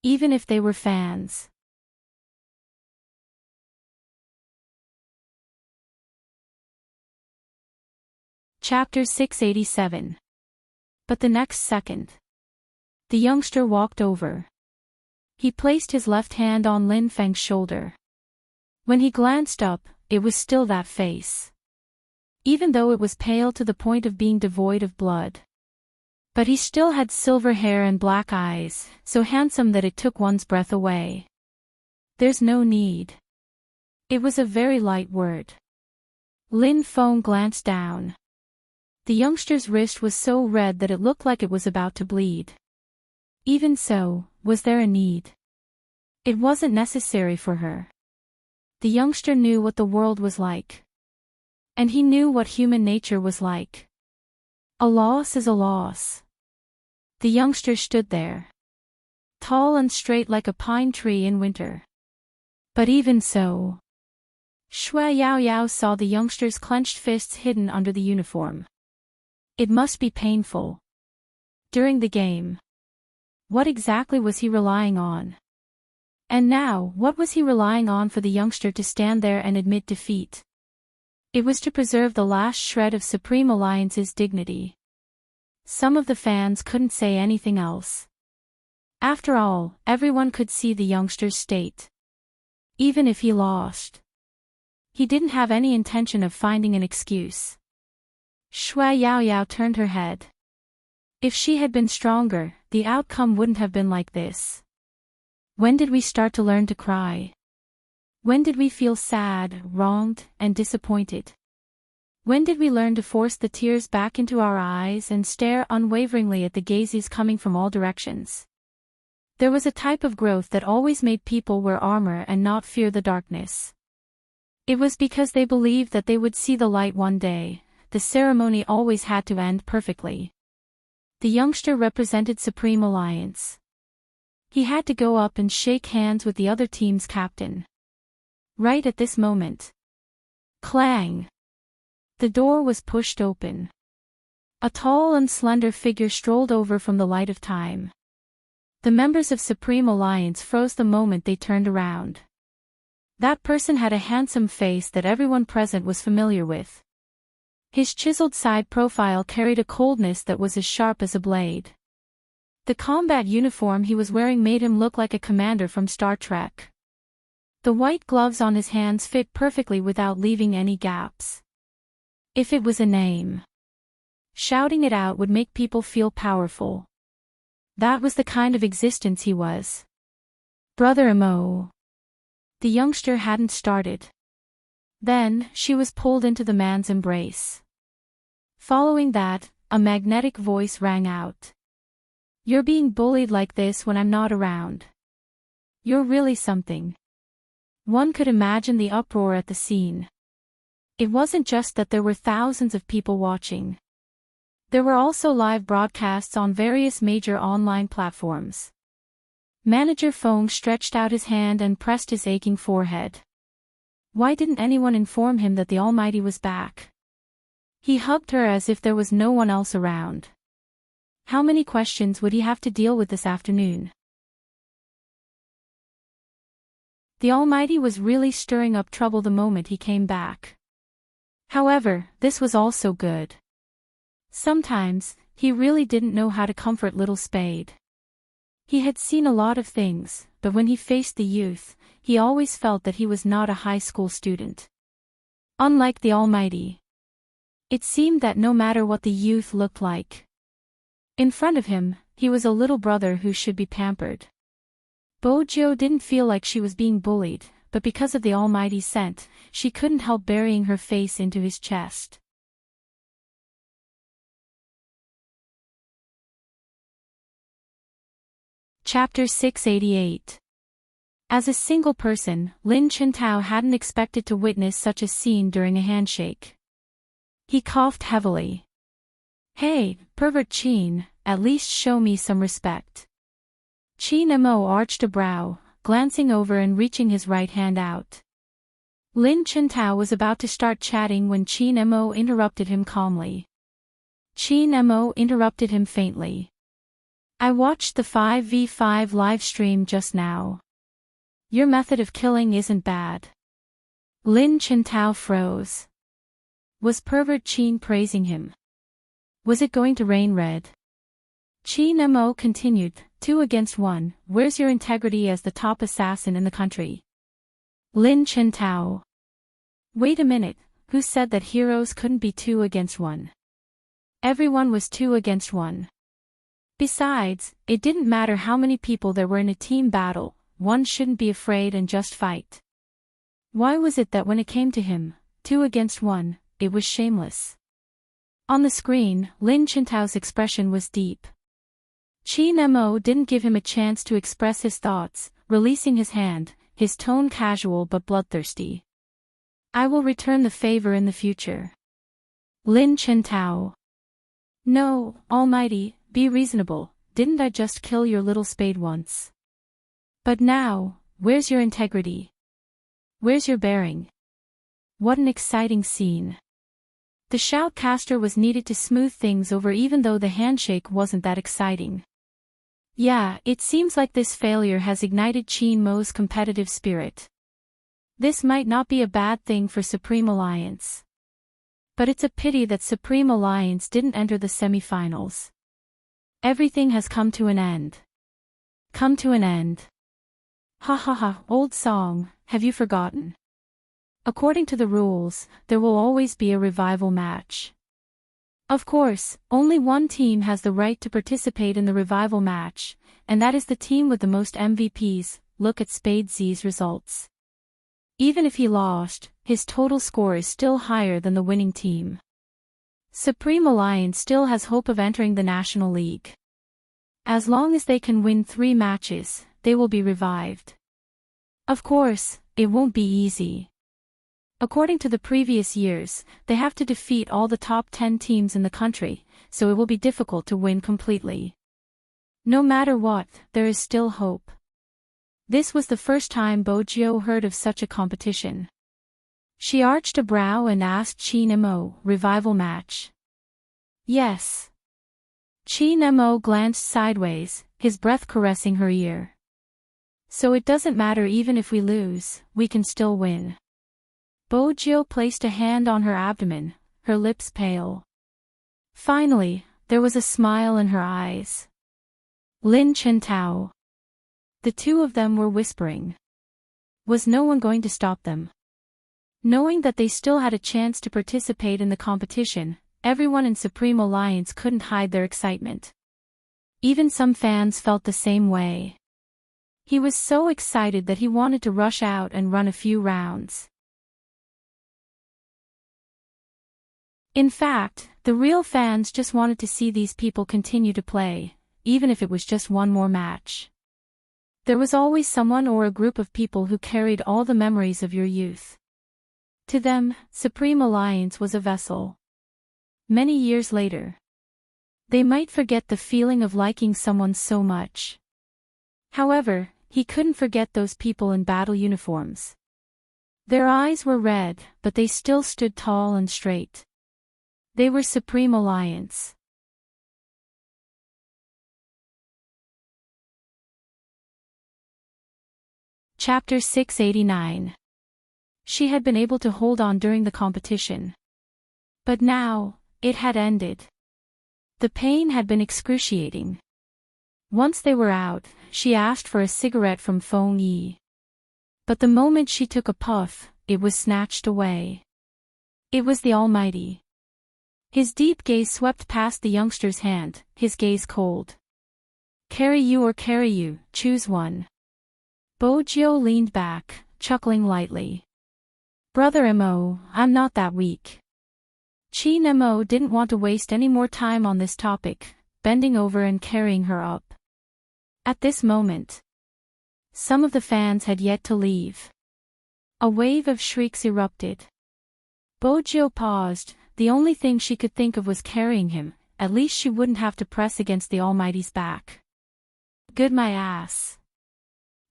Even if they were fans. Chapter 687. But the next second, the youngster walked over. He placed his left hand on Lin Feng's shoulder. When he glanced up, it was still that face. Even though it was pale to the point of being devoid of blood. But he still had silver hair and black eyes, so handsome that it took one's breath away. There's no need. It was a very light word. Lin Feng glanced down. The youngster's wrist was so red that it looked like it was about to bleed. Even so, was there a need? It wasn't necessary for her. The youngster knew what the world was like. And he knew what human nature was like. A loss is a loss. The youngster stood there. Tall and straight like a pine tree in winter. But even so. Shui Yao Yao saw the youngster's clenched fists hidden under the uniform. It must be painful. During the game. What exactly was he relying on? And now, what was he relying on for the youngster to stand there and admit defeat? It was to preserve the last shred of Supreme Alliance's dignity. Some of the fans couldn't say anything else. After all, everyone could see the youngster's state. Even if he lost. He didn't have any intention of finding an excuse. Shui Yao Yao turned her head. If she had been stronger, the outcome wouldn't have been like this. When did we start to learn to cry? When did we feel sad, wronged, and disappointed? When did we learn to force the tears back into our eyes and stare unwaveringly at the gazes coming from all directions? There was a type of growth that always made people wear armor and not fear the darkness. It was because they believed that they would see the light one day. The ceremony always had to end perfectly. The youngster represented Supreme Alliance. He had to go up and shake hands with the other team's captain. Right at this moment. Clang! The door was pushed open. A tall and slender figure strolled over from the light of time. The members of Supreme Alliance froze the moment they turned around. That person had a handsome face that everyone present was familiar with. His chiseled side profile carried a coldness that was as sharp as a blade. The combat uniform he was wearing made him look like a commander from Star Trek. The white gloves on his hands fit perfectly without leaving any gaps. If it was a name, shouting it out would make people feel powerful. That was the kind of existence he was. Brother Mo. The youngster hadn't started. Then, she was pulled into the man's embrace. Following that, a magnetic voice rang out. You're being bullied like this when I'm not around. You're really something. One could imagine the uproar at the scene. It wasn't just that there were thousands of people watching. There were also live broadcasts on various major online platforms. Manager Feng stretched out his hand and pressed his aching forehead. Why didn't anyone inform him that the Almighty was back? He hugged her as if there was no one else around. How many questions would he have to deal with this afternoon? The Almighty was really stirring up trouble the moment he came back. However, this was also good. Sometimes, he really didn't know how to comfort little Spade. He had seen a lot of things, but when he faced the youth, he always felt that he was not a high school student. Unlike the Almighty. It seemed that no matter what the youth looked like, in front of him, he was a little brother who should be pampered. Bojo didn't feel like she was being bullied, but because of the Almighty's scent, she couldn't help burying her face into his chest. Chapter 688. As a single person, Lin Chintao hadn't expected to witness such a scene during a handshake. He coughed heavily. Hey, pervert Qin, at least show me some respect. Qin Mo arched a brow, glancing over and reaching his right hand out. Lin Chintao was about to start chatting when Qin Mo interrupted him calmly. Qin Mo interrupted him faintly. I watched the 5v5 live stream just now. Your method of killing isn't bad. Lin Chintao froze. Was pervert Qin praising him? Was it going to rain red? Qin Mo continued, 2 against 1, where's your integrity as the top assassin in the country? Lin Chintao. Wait a minute, who said that heroes couldn't be 2 against 1? Everyone was 2 against 1. Besides, it didn't matter how many people there were in a team battle, one shouldn't be afraid and just fight. Why was it that when it came to him, 2 against 1, it was shameless? On the screen, Lin Chintao's expression was deep. Qin Mo didn't give him a chance to express his thoughts, releasing his hand, his tone casual but bloodthirsty. I will return the favor in the future. Lin Chintao. No, Almighty, be reasonable, didn't I just kill your little spade once? But now, where's your integrity? Where's your bearing? What an exciting scene. The shoutcaster was needed to smooth things over even though the handshake wasn't that exciting. Yeah, it seems like this failure has ignited Qin Mo's competitive spirit. This might not be a bad thing for Supreme Alliance. But it's a pity that Supreme Alliance didn't enter the semifinals. Everything has come to an end. Come to an end. Ha ha ha, old song, have you forgotten? According to the rules, there will always be a revival match. Of course, only one team has the right to participate in the revival match, and that is the team with the most MVPs. Look at Spades's results. Even if he lost, his total score is still higher than the winning team. Supreme Alliance still has hope of entering the National League. As long as they can win 3 matches, they will be revived. Of course, it won't be easy. According to the previous years, they have to defeat all the top 10 teams in the country, so it will be difficult to win completely. No matter what, there is still hope. This was the first time Bo Jiu heard of such a competition. She arched a brow and asked Qin Mo, revival match? Yes. Qin Mo glanced sideways, his breath caressing her ear. So it doesn't matter even if we lose, we can still win. Bo Jiu placed a hand on her abdomen, her lips pale. Finally, there was a smile in her eyes. Lin Chintao. The two of them were whispering. Was no one going to stop them? Knowing that they still had a chance to participate in the competition, everyone in Supreme Alliance couldn't hide their excitement. Even some fans felt the same way. He was so excited that he wanted to rush out and run a few rounds. In fact, the real fans just wanted to see these people continue to play, even if it was just one more match. There was always someone or a group of people who carried all the memories of your youth. To them, Supreme Alliance was a vessel. Many years later, they might forget the feeling of liking someone so much. However, he couldn't forget those people in battle uniforms. Their eyes were red, but they still stood tall and straight. They were Supreme Alliance. Chapter 689. She had been able to hold on during the competition. But now, it had ended. The pain had been excruciating. Once they were out, she asked for a cigarette from Feng Yi. But the moment she took a puff, it was snatched away. It was the Almighty. His deep gaze swept past the youngster's hand, his gaze cold. Carry you or carry you, choose one. Bo Jiu leaned back, chuckling lightly. Brother Mo, I'm not that weak. Qin Mo didn't want to waste any more time on this topic, bending over and carrying her up. At this moment, some of the fans had yet to leave. A wave of shrieks erupted. Bojo paused. The only thing she could think of was carrying him. At least she wouldn't have to press against the Almighty's back. Good my ass.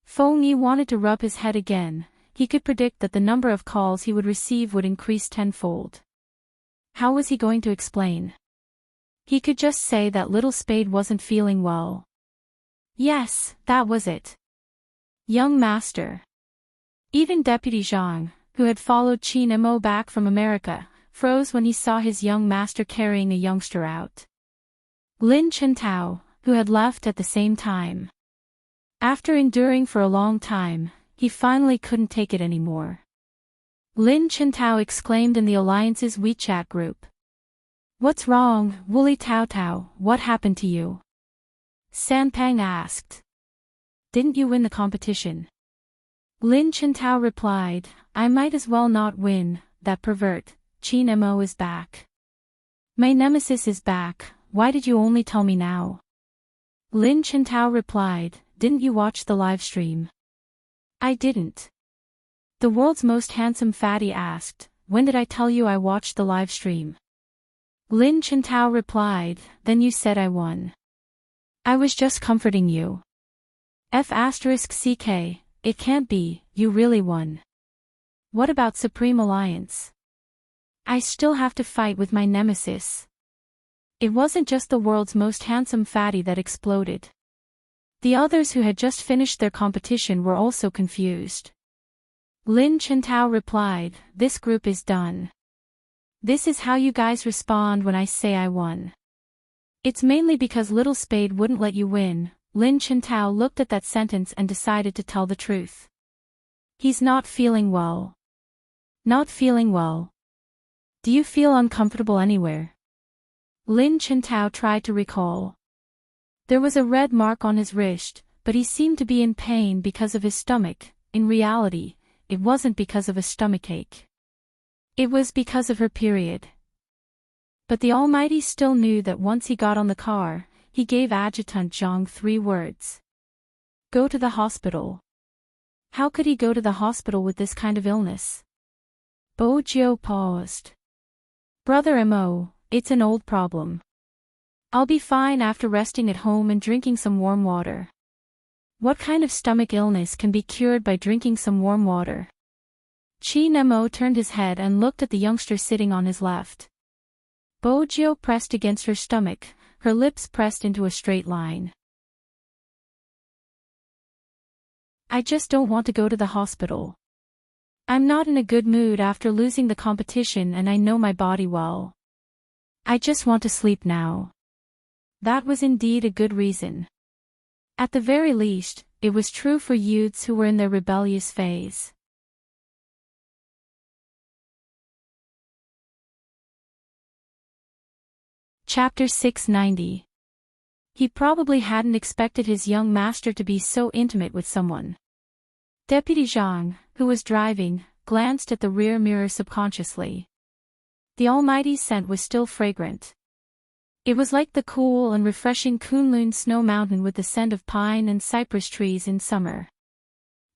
Feng Yi wanted to rub his head again. He could predict that the number of calls he would receive would increase tenfold. How was he going to explain? He could just say that Little Spade wasn't feeling well. Yes, that was it. Young master. Even Deputy Zhang, who had followed Qin Mo back from America, froze when he saw his young master carrying a youngster out. Lin Chentao, who had left at the same time. After enduring for a long time, he finally couldn't take it anymore. Lin Chentao exclaimed in the Alliance's WeChat group. What's wrong, Wooly Tao Tao, what happened to you? Sanpang asked. Didn't you win the competition? Lin Chentao replied, I might as well not win, that pervert, Qin Mo is back. My nemesis is back, why did you only tell me now? Lin Chentao replied, didn't you watch the live stream? I didn't. The world's most handsome fatty asked, when did I tell you I watched the live stream? Lin Chentao replied, then you said I won. I was just comforting you. F***ck, it can't be, you really won. What about Supreme Alliance? I still have to fight with my nemesis. It wasn't just the world's most handsome fatty that exploded. The others who had just finished their competition were also confused. Lin Chentao replied, this group is done. This is how you guys respond when I say I won. It's mainly because Little Spade wouldn't let you win. Lin Chentao looked at that sentence and decided to tell the truth. He's not feeling well. Not feeling well. Do you feel uncomfortable anywhere? Lin Chentao tried to recall. There was a red mark on his wrist, but he seemed to be in pain because of his stomach. In reality, it wasn't because of a stomachache. It was because of her period. But the Almighty still knew that once he got on the car, he gave Adjutant Zhang 3 words. Go to the hospital. How could he go to the hospital with this kind of illness? Bojo paused. Brother Mo, it's an old problem. I'll be fine after resting at home and drinking some warm water. What kind of stomach illness can be cured by drinking some warm water? Qin Mo turned his head and looked at the youngster sitting on his left. Bojo pressed against her stomach, her lips pressed into a straight line. I just don't want to go to the hospital. I'm not in a good mood after losing the competition and I know my body well. I just want to sleep now. That was indeed a good reason. At the very least, it was true for youths who were in their rebellious phase. Chapter 690. He probably hadn't expected his young master to be so intimate with someone. Deputy Zhang, who was driving, glanced at the rear mirror subconsciously. The Almighty's scent was still fragrant. It was like the cool and refreshing Kunlun snow mountain with the scent of pine and cypress trees in summer.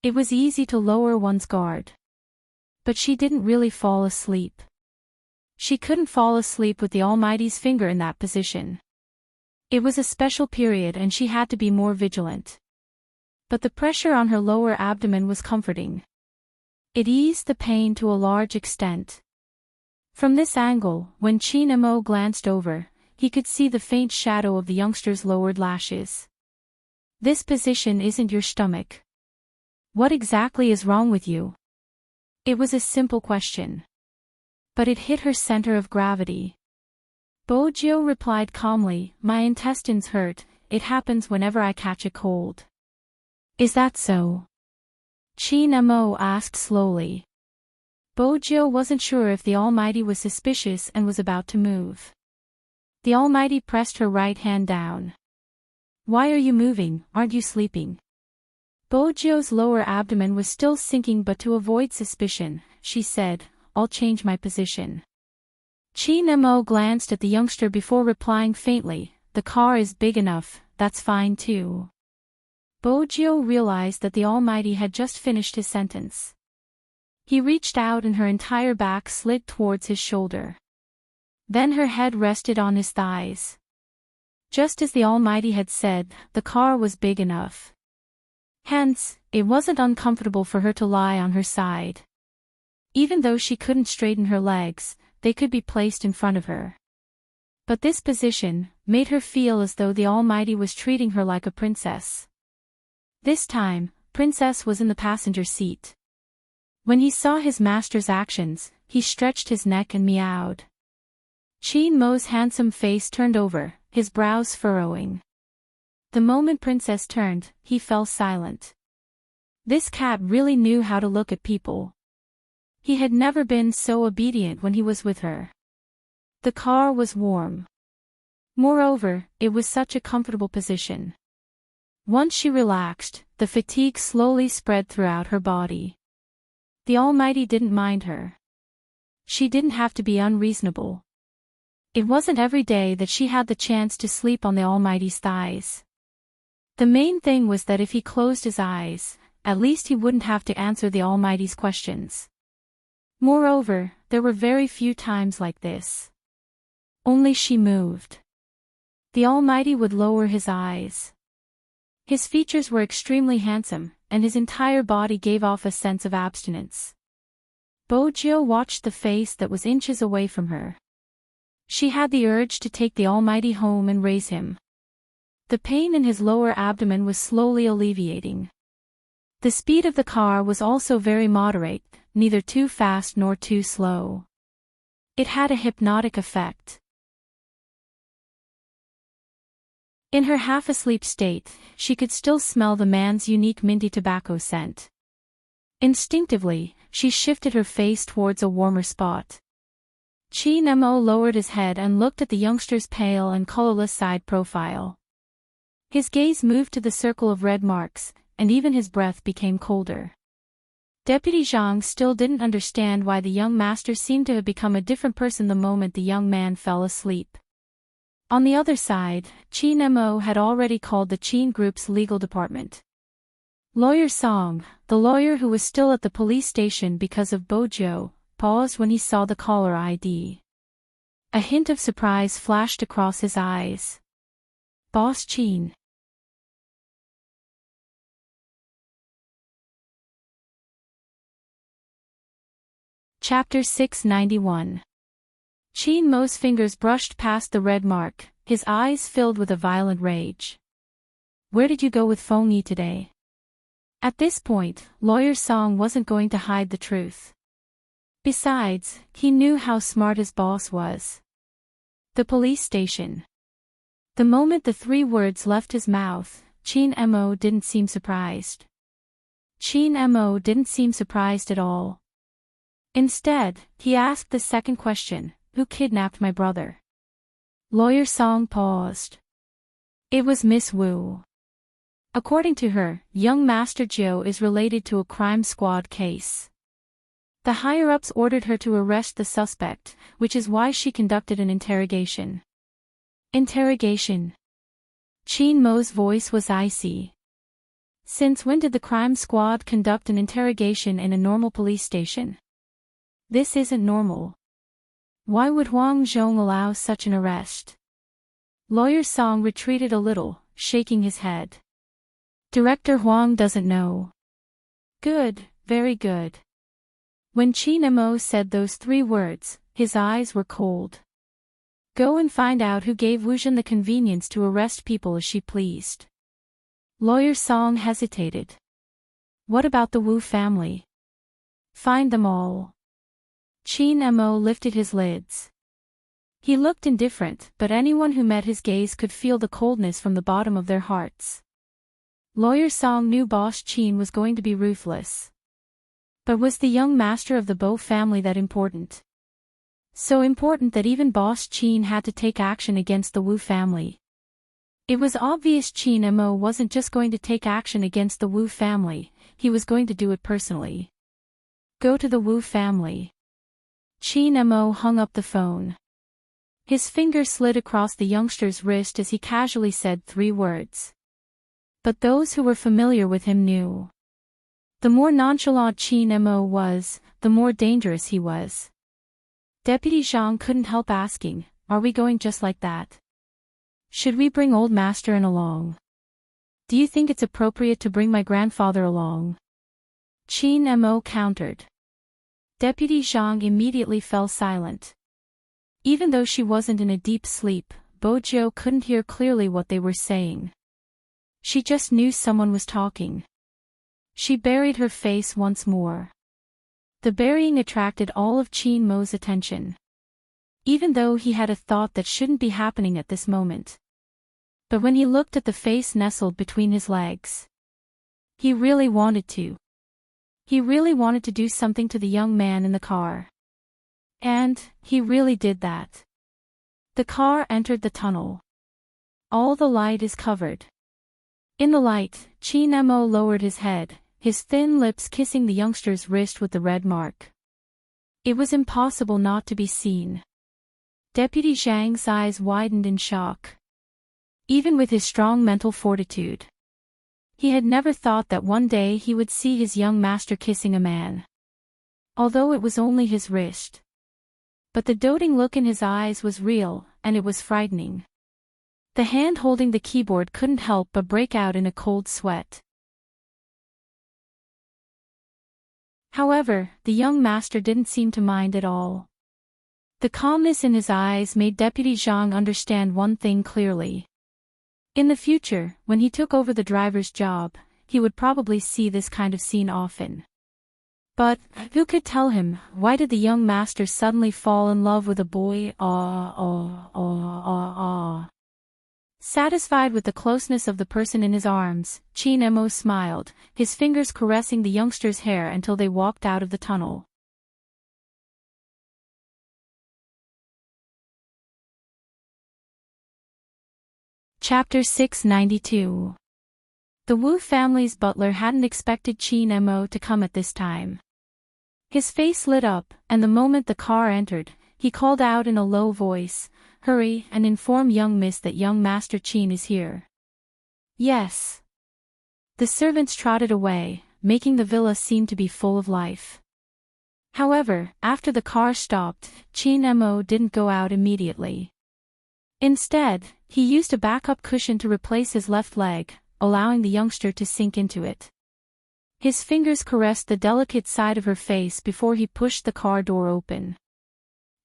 It was easy to lower one's guard. But she didn't really fall asleep. She couldn't fall asleep with the Almighty's finger in that position. It was a special period and she had to be more vigilant. But the pressure on her lower abdomen was comforting. It eased the pain to a large extent. From this angle, when Qin Mo glanced over, he could see the faint shadow of the youngster's lowered lashes. This position isn't your stomach. What exactly is wrong with you? It was a simple question. But it hit her center of gravity. Bojo replied calmly, my intestines hurt, it happens whenever I catch a cold. Is that so? Qin Mo asked slowly. Bojo wasn't sure if the Almighty was suspicious and was about to move. The Almighty pressed her right hand down. Why are you moving, aren't you sleeping? Bojo's lower abdomen was still sinking, but to avoid suspicion, she said, I'll change my position. Qin Mo glanced at the youngster before replying faintly, the car is big enough, that's fine too. Bojo realized that the Almighty had just finished his sentence. He reached out and her entire back slid towards his shoulder. Then her head rested on his thighs. Just as the Almighty had said, the car was big enough. Hence, it wasn't uncomfortable for her to lie on her side. Even though she couldn't straighten her legs, they could be placed in front of her. But this position made her feel as though the Almighty was treating her like a princess. This time, Princess was in the passenger seat. When he saw his master's actions, he stretched his neck and meowed. Chin Mo's handsome face turned over, his brows furrowing. The moment Princess turned, he fell silent. This cat really knew how to look at people. He had never been so obedient when he was with her. The car was warm. Moreover, it was such a comfortable position. Once she relaxed, the fatigue slowly spread throughout her body. The Almighty didn't mind her. She didn't have to be unreasonable. It wasn't every day that she had the chance to sleep on the Almighty's thighs. The main thing was that if he closed his eyes, at least he wouldn't have to answer the Almighty's questions. Moreover, there were very few times like this. Only she moved. The Almighty would lower his eyes. His features were extremely handsome, and his entire body gave off a sense of abstinence. Bojo watched the face that was inches away from her. She had the urge to take the Almighty home and raise him. The pain in his lower abdomen was slowly alleviating. The speed of the car was also very moderate, neither too fast nor too slow. It had a hypnotic effect. In her half-asleep state, she could still smell the man's unique minty tobacco scent. Instinctively, she shifted her face towards a warmer spot. Chin Mo lowered his head and looked at the youngster's pale and colorless side profile. His gaze moved to the circle of red marks, and even his breath became colder. Deputy Zhang still didn't understand why the young master seemed to have become a different person the moment the young man fell asleep. On the other side, Chin Mo had already called the Chin Group's legal department. Lawyer Song, the lawyer who was still at the police station because of Bojo, paused when he saw the caller ID. A hint of surprise flashed across his eyes. Boss Chin. Chapter 691. Chin Mo's fingers brushed past the red mark, his eyes filled with a violent rage. Where did you go with Feng Yi today? At this point, Lawyer Song wasn't going to hide the truth. Besides, he knew how smart his boss was. The police station. The moment the three words left his mouth, Chin Mo didn't seem surprised. Chin Mo didn't seem surprised at all. Instead, he asked the second question, who kidnapped my brother? Lawyer Song paused. It was Miss Wu. According to her, young Master Joe is related to a crime squad case. The higher-ups ordered her to arrest the suspect, which is why she conducted an interrogation. Interrogation. Chin Mo's voice was icy. Since when did the crime squad conduct an interrogation in a normal police station? This isn't normal. Why would Huang Zhong allow such an arrest? Lawyer Song retreated a little, shaking his head. Director Huang doesn't know. Good, very good. When Chin Mo said those three words, his eyes were cold. Go and find out who gave Wuzhen the convenience to arrest people as she pleased. Lawyer Song hesitated. What about the Wu family? Find them all. Chin Mo lifted his lids. He looked indifferent, but anyone who met his gaze could feel the coldness from the bottom of their hearts. Lawyer Song knew Boss Chin was going to be ruthless. But was the young master of the Bo family that important? So important that even Boss Chin had to take action against the Wu family. It was obvious Chin Mo wasn't just going to take action against the Wu family, he was going to do it personally. Go to the Wu family. Chin Mo hung up the phone. His finger slid across the youngster's wrist as he casually said three words. But those who were familiar with him knew. The more nonchalant Qin Mo was, the more dangerous he was. Deputy Zhang couldn't help asking, "Are we going just like that? Should we bring old master in along? Do you think it's appropriate to bring my grandfather along?" Qin Mo countered. Deputy Zhang immediately fell silent. Even though she wasn't in a deep sleep, Bojiu couldn't hear clearly what they were saying. She just knew someone was talking. She buried her face once more. The burying attracted all of Qin Mo's attention. Even though he had a thought that shouldn't be happening at this moment. But when he looked at the face nestled between his legs, he really wanted to. He really wanted to do something to the young man in the car. And he really did that. The car entered the tunnel. All the light is covered. In the light, Qin Mo lowered his head, his thin lips kissing the youngster's wrist with the red mark. It was impossible not to be seen. Deputy Zhang's eyes widened in shock. Even with his strong mental fortitude, he had never thought that one day he would see his young master kissing a man. Although it was only his wrist. But the doting look in his eyes was real, and it was frightening. The hand holding the keyboard couldn't help but break out in a cold sweat. However, the young master didn't seem to mind at all. The calmness in his eyes made Deputy Zhang understand one thing clearly. In the future, when he took over the driver's job, he would probably see this kind of scene often. But, who could tell him, why did the young master suddenly fall in love with a boy? Satisfied with the closeness of the person in his arms, Qin Mo smiled, his fingers caressing the youngster's hair until they walked out of the tunnel. Chapter 692. The Wu family's butler hadn't expected Qin Mo to come at this time. His face lit up, and the moment the car entered, he called out in a low voice, "Hurry and inform young miss that young Master Qin is here." Yes. The servants trotted away, making the villa seem to be full of life. However, after the car stopped, Qin Mo didn't go out immediately. Instead, he used a backup cushion to replace his left leg, allowing the youngster to sink into it. His fingers caressed the delicate side of her face before he pushed the car door open.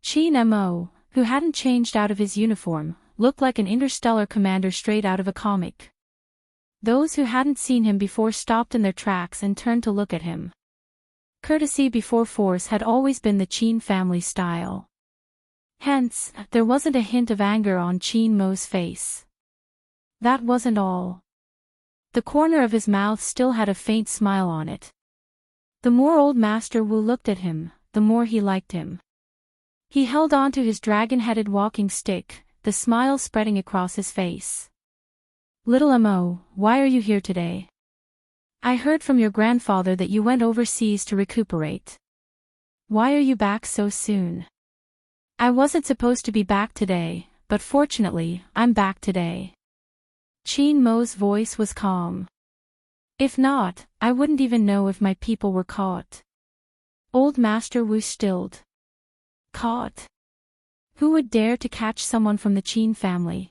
Qin Mo, who hadn't changed out of his uniform, looked like an interstellar commander straight out of a comic. Those who hadn't seen him before stopped in their tracks and turned to look at him. Courtesy before force had always been the Qin family style. Hence, there wasn't a hint of anger on Qin Mo's face. That wasn't all. The corner of his mouth still had a faint smile on it. The more old Master Wu looked at him, the more he liked him. He held on to his dragon-headed walking stick, the smile spreading across his face. "Little Mo, why are you here today? I heard from your grandfather that you went overseas to recuperate. Why are you back so soon?" "I wasn't supposed to be back today, but fortunately, I'm back today." Qin Mo's voice was calm. "If not, I wouldn't even know if my people were caught." Old Master Wu stilled. Caught? Who would dare to catch someone from the Qin family?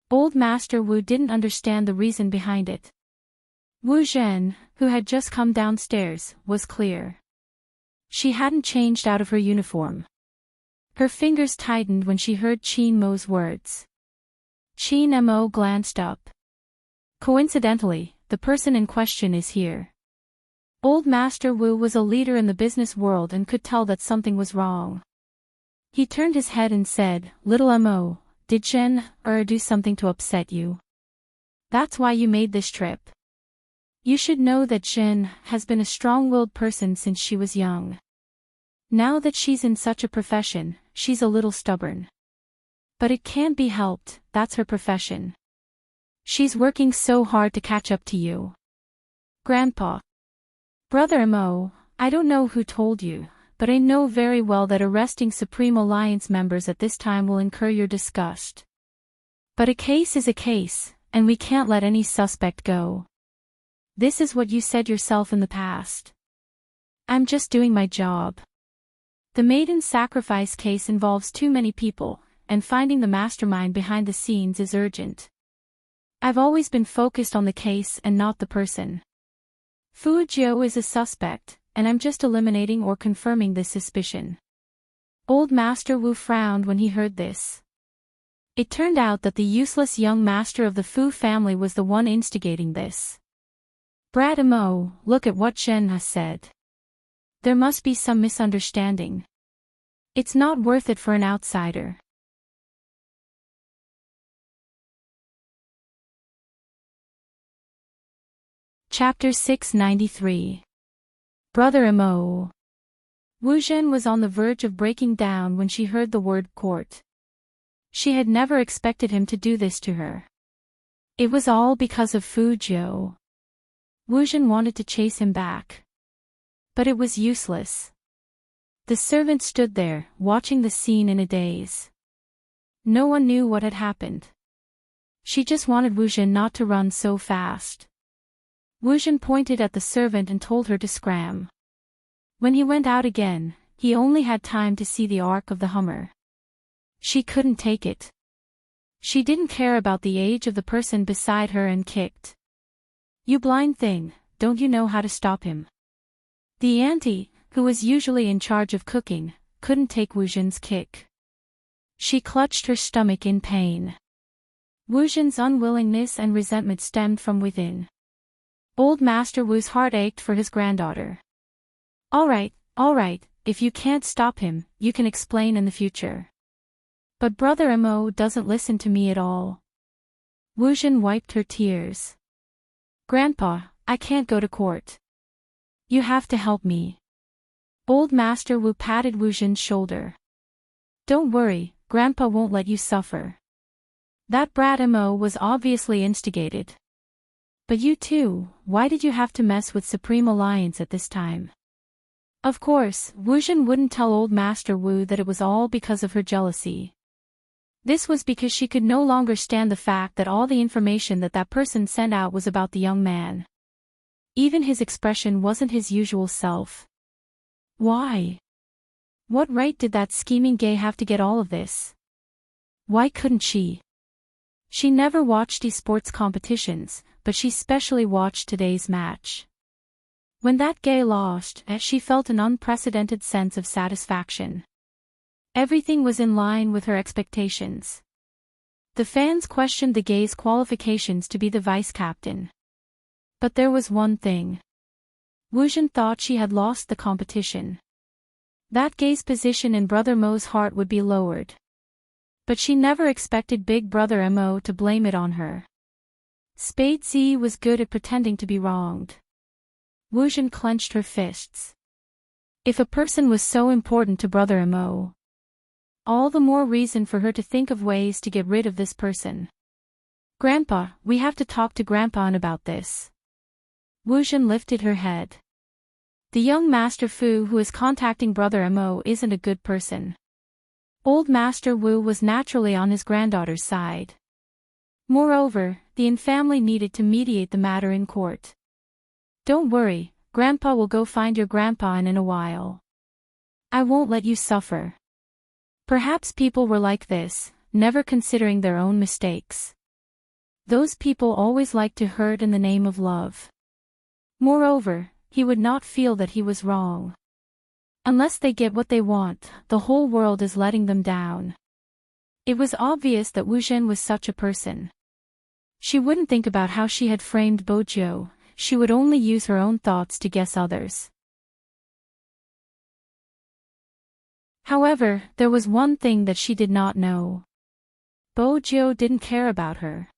Old Master Wu didn't understand the reason behind it. Wu Zhen, who had just come downstairs, was clear. She hadn't changed out of her uniform. Her fingers tightened when she heard Qin Mo's words. Qin Mo glanced up. Coincidentally, the person in question is here. Old Master Wu was a leader in the business world and could tell that something was wrong. He turned his head and said, "Little Mo, did Zhen do something to upset you? That's why you made this trip. You should know that Zhen has been a strong-willed person since she was young. Now that she's in such a profession, she's a little stubborn. But it can't be helped, that's her profession. She's working so hard to catch up to you." "Grandpa. Brother Mo, I don't know who told you, but I know very well that arresting Supreme Alliance members at this time will incur your disgust. But a case is a case, and we can't let any suspect go. This is what you said yourself in the past. I'm just doing my job. The maiden sacrifice case involves too many people, and finding the mastermind behind the scenes is urgent. I've always been focused on the case and not the person. Fu Jiu is a suspect, and I'm just eliminating or confirming this suspicion. Old Master Wu frowned when he heard this. It turned out that the useless young master of the Fu family was the one instigating this. Brat Imo, look at what Shen has said. There must be some misunderstanding. It's not worth it for an outsider. Chapter 693. Brother Imo. Wu Zhen was on the verge of breaking down when she heard the word court. She had never expected him to do this to her. It was all because of Fu Jiu. Wu Zhen wanted to chase him back. But it was useless. The servant stood there, watching the scene in a daze. No one knew what had happened. She just wanted Wu Zhen not to run so fast. Wu Zhen pointed at the servant and told her to scram. When he went out again, he only had time to see the arc of the Hummer. She couldn't take it. She didn't care about the age of the person beside her and kicked. You blind thing, don't you know how to stop him? The auntie, who was usually in charge of cooking, couldn't take Wu Zhen's kick. She clutched her stomach in pain. Wu Zhen's unwillingness and resentment stemmed from within. Old Master Wu's heart ached for his granddaughter. All right, if you can't stop him, you can explain in the future. But Brother Imo doesn't listen to me at all. Wu Zhen wiped her tears. Grandpa, I can't go to court. You have to help me. Old Master Wu patted Wu Zhen's shoulder. Don't worry, Grandpa won't let you suffer. That brat Imo was obviously instigated. But you too, why did you have to mess with Supreme Alliance at this time? Of course, Wu Zhen wouldn't tell Old Master Wu that it was all because of her jealousy. This was because she could no longer stand the fact that all the information that person sent out was about the young man. Even his expression wasn't his usual self. Why? What right did that scheming gay have to get all of this? Why couldn't she? She never watched esports competitions, but she specially watched today's match. When that gay lost, she felt an unprecedented sense of satisfaction. Everything was in line with her expectations. The fans questioned the gay's qualifications to be the vice-captain. But there was one thing. Wu Zhen thought she had lost the competition. That gay's position in Brother Mo's heart would be lowered. But she never expected Big Brother Mo to blame it on her. Spade Z was good at pretending to be wronged. Wu Zhen clenched her fists. If a person was so important to Brother Mo, all the more reason for her to think of ways to get rid of this person. Grandpa, we have to talk to Grandpa about this. Wu Zhen lifted her head. The young Master Fu who is contacting Brother Mo isn't a good person. Old Master Wu was naturally on his granddaughter's side. Moreover, the Yin family needed to mediate the matter in court. Don't worry, Grandpa will go find your grandpa in a while. I won't let you suffer. Perhaps people were like this, never considering their own mistakes. Those people always like to hurt in the name of love. Moreover, he would not feel that he was wrong. Unless they get what they want, the whole world is letting them down. It was obvious that Wu Zhen was such a person. She wouldn't think about how she had framed Bojo, she would only use her own thoughts to guess others. However, there was one thing that she did not know. Bojo didn't care about her.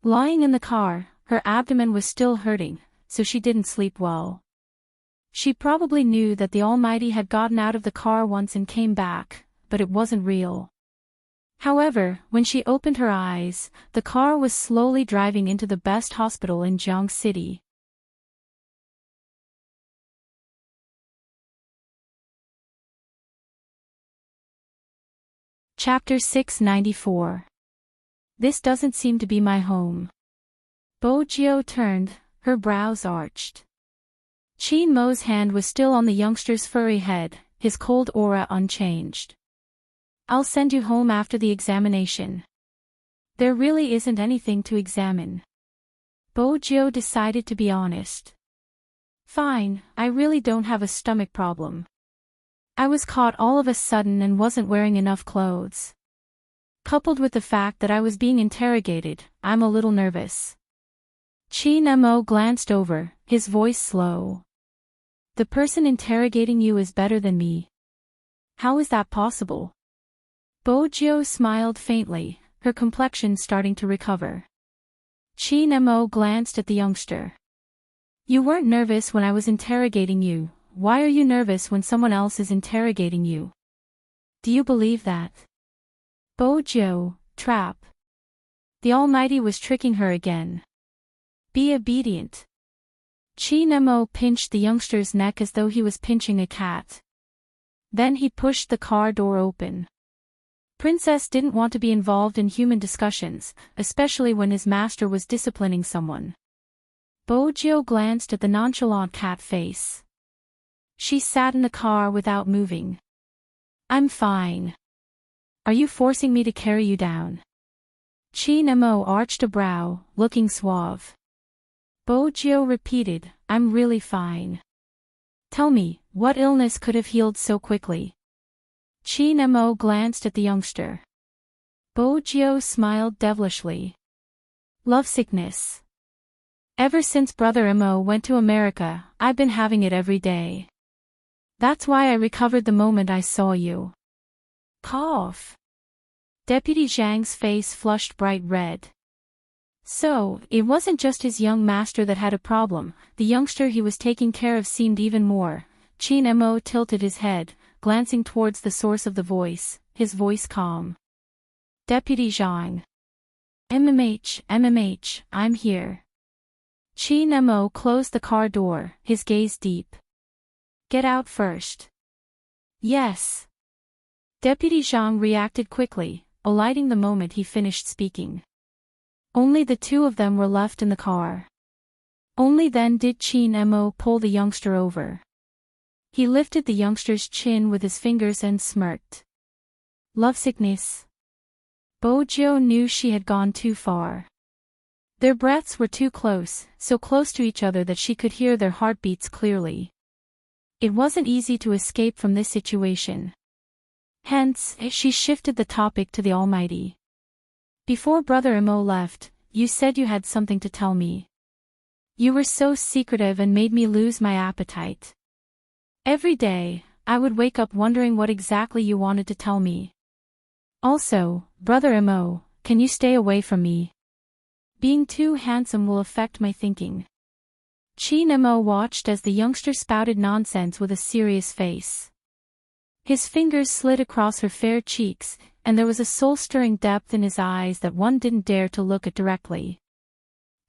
Lying in the car, her abdomen was still hurting, so she didn't sleep well. She probably knew that the Almighty had gotten out of the car once and came back, but it wasn't real. However, when she opened her eyes, the car was slowly driving into the best hospital in Jiang City. Chapter 694. This doesn't seem to be my home. Bojo turned, her brows arched. Qin Mo's hand was still on the youngster's furry head, his cold aura unchanged. I'll send you home after the examination. There really isn't anything to examine. Bojo decided to be honest. Fine, I really don't have a stomach problem. I was caught all of a sudden and wasn't wearing enough clothes. Coupled with the fact that I was being interrogated, I'm a little nervous. Qin Mo glanced over, his voice slow. The person interrogating you is better than me. How is that possible? Bojo smiled faintly, her complexion starting to recover. Qin Mo glanced at the youngster. You weren't nervous when I was interrogating you, why are you nervous when someone else is interrogating you? Do you believe that? Bojo, trap. The Almighty was tricking her again. Be obedient. Qin Mo pinched the youngster's neck as though he was pinching a cat. Then he pushed the car door open. Princess didn't want to be involved in human discussions, especially when his master was disciplining someone. Bojo glanced at the nonchalant cat face. She sat in the car without moving. I'm fine. Are you forcing me to carry you down? Qin Mo arched a brow, looking suave. Bojo repeated, I'm really fine. Tell me, what illness could have healed so quickly? Qin Mo glanced at the youngster. Bojo smiled devilishly. Lovesickness. Ever since Brother Mo went to America, I've been having it every day. That's why I recovered the moment I saw you. Cough. Deputy Zhang's face flushed bright red. So, it wasn't just his young master that had a problem, the youngster he was taking care of seemed even more. Qin Mo tilted his head, glancing towards the source of the voice, his voice calm. Deputy Zhang. MMH, I'm here. Qin Mo closed the car door, his gaze deep. Get out first. Yes. Deputy Zhang reacted quickly, alighting the moment he finished speaking. Only the two of them were left in the car. Only then did Qin Mo pull the youngster over. He lifted the youngster's chin with his fingers and smirked. Lovesickness. Bojo knew she had gone too far. Their breaths were too close, so close to each other that she could hear their heartbeats clearly. It wasn't easy to escape from this situation. Hence, she shifted the topic to the Almighty. Before Brother Mo left, you said you had something to tell me. You were so secretive and made me lose my appetite. Every day, I would wake up wondering what exactly you wanted to tell me. Also, Brother Mo, can you stay away from me? Being too handsome will affect my thinking. Qin Mo watched as the youngster spouted nonsense with a serious face. His fingers slid across her fair cheeks, and there was a soul-stirring depth in his eyes that one didn't dare to look at directly.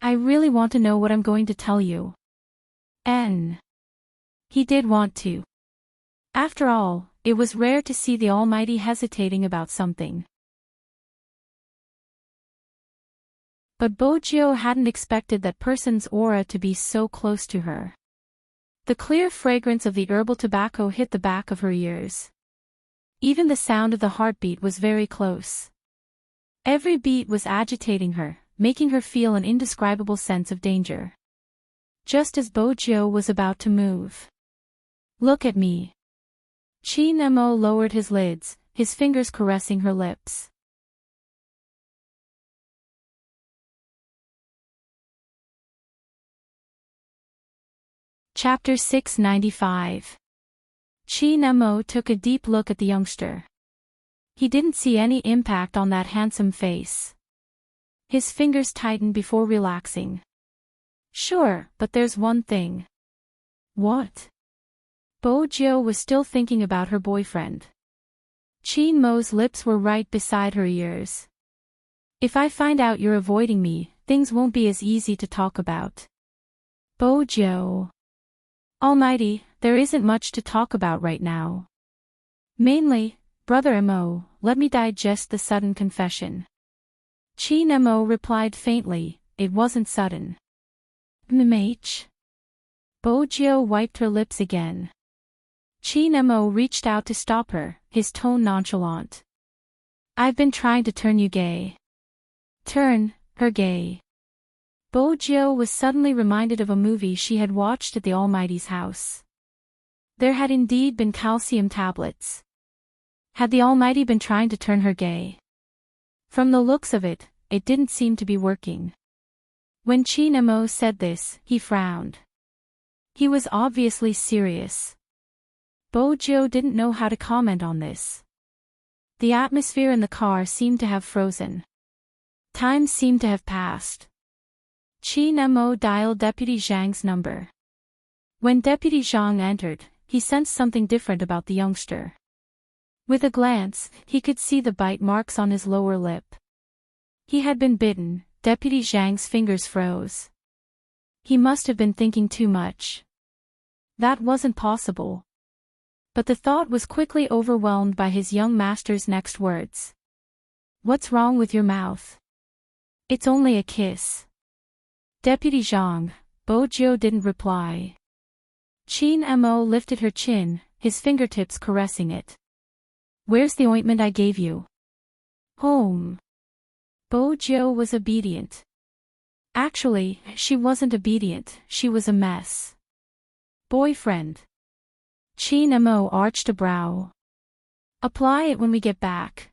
I really want to know what I'm going to tell you. He did want to. After all, it was rare to see the Almighty hesitating about something. But Bojo hadn't expected that person's aura to be so close to her. The clear fragrance of the herbal tobacco hit the back of her ears. Even the sound of the heartbeat was very close. Every beat was agitating her, making her feel an indescribable sense of danger. Just as Bojo was about to move. Look at me. Qin Mo lowered his lids, his fingers caressing her lips. Chapter 695. Qin Mo took a deep look at the youngster. He didn't see any impact on that handsome face. His fingers tightened before relaxing. Sure, but there's one thing. What? Bojo was still thinking about her boyfriend. Qin Mo's lips were right beside her ears. If I find out you're avoiding me, things won't be as easy to talk about. Bojo. Almighty, there isn't much to talk about right now. Mainly, Brother Mo, let me digest the sudden confession. Mo replied faintly, it wasn't sudden. MH. Bojo wiped her lips again. Mo reached out to stop her, his tone nonchalant. I've been trying to turn you gay. Turn her gay. Bojo was suddenly reminded of a movie she had watched at the Almighty's house. There had indeed been calcium tablets. Had the Almighty been trying to turn her gay? From the looks of it, it didn't seem to be working. When Mo said this, he frowned. He was obviously serious. Bojo didn't know how to comment on this. The atmosphere in the car seemed to have frozen. Time seemed to have passed. Mo dialed Deputy Zhang's number. When Deputy Zhang entered, he sensed something different about the youngster. With a glance, he could see the bite marks on his lower lip. He had been bitten. Deputy Zhang's fingers froze. He must have been thinking too much. That wasn't possible. But the thought was quickly overwhelmed by his young master's next words. What's wrong with your mouth? It's only a kiss. Deputy Zhang. Bojo didn't reply. Mo lifted her chin, his fingertips caressing it. Where's the ointment I gave you? Home. Bojo was obedient. Actually, she wasn't obedient, she was a mess. Boyfriend. Mo arched a brow. Apply it when we get back.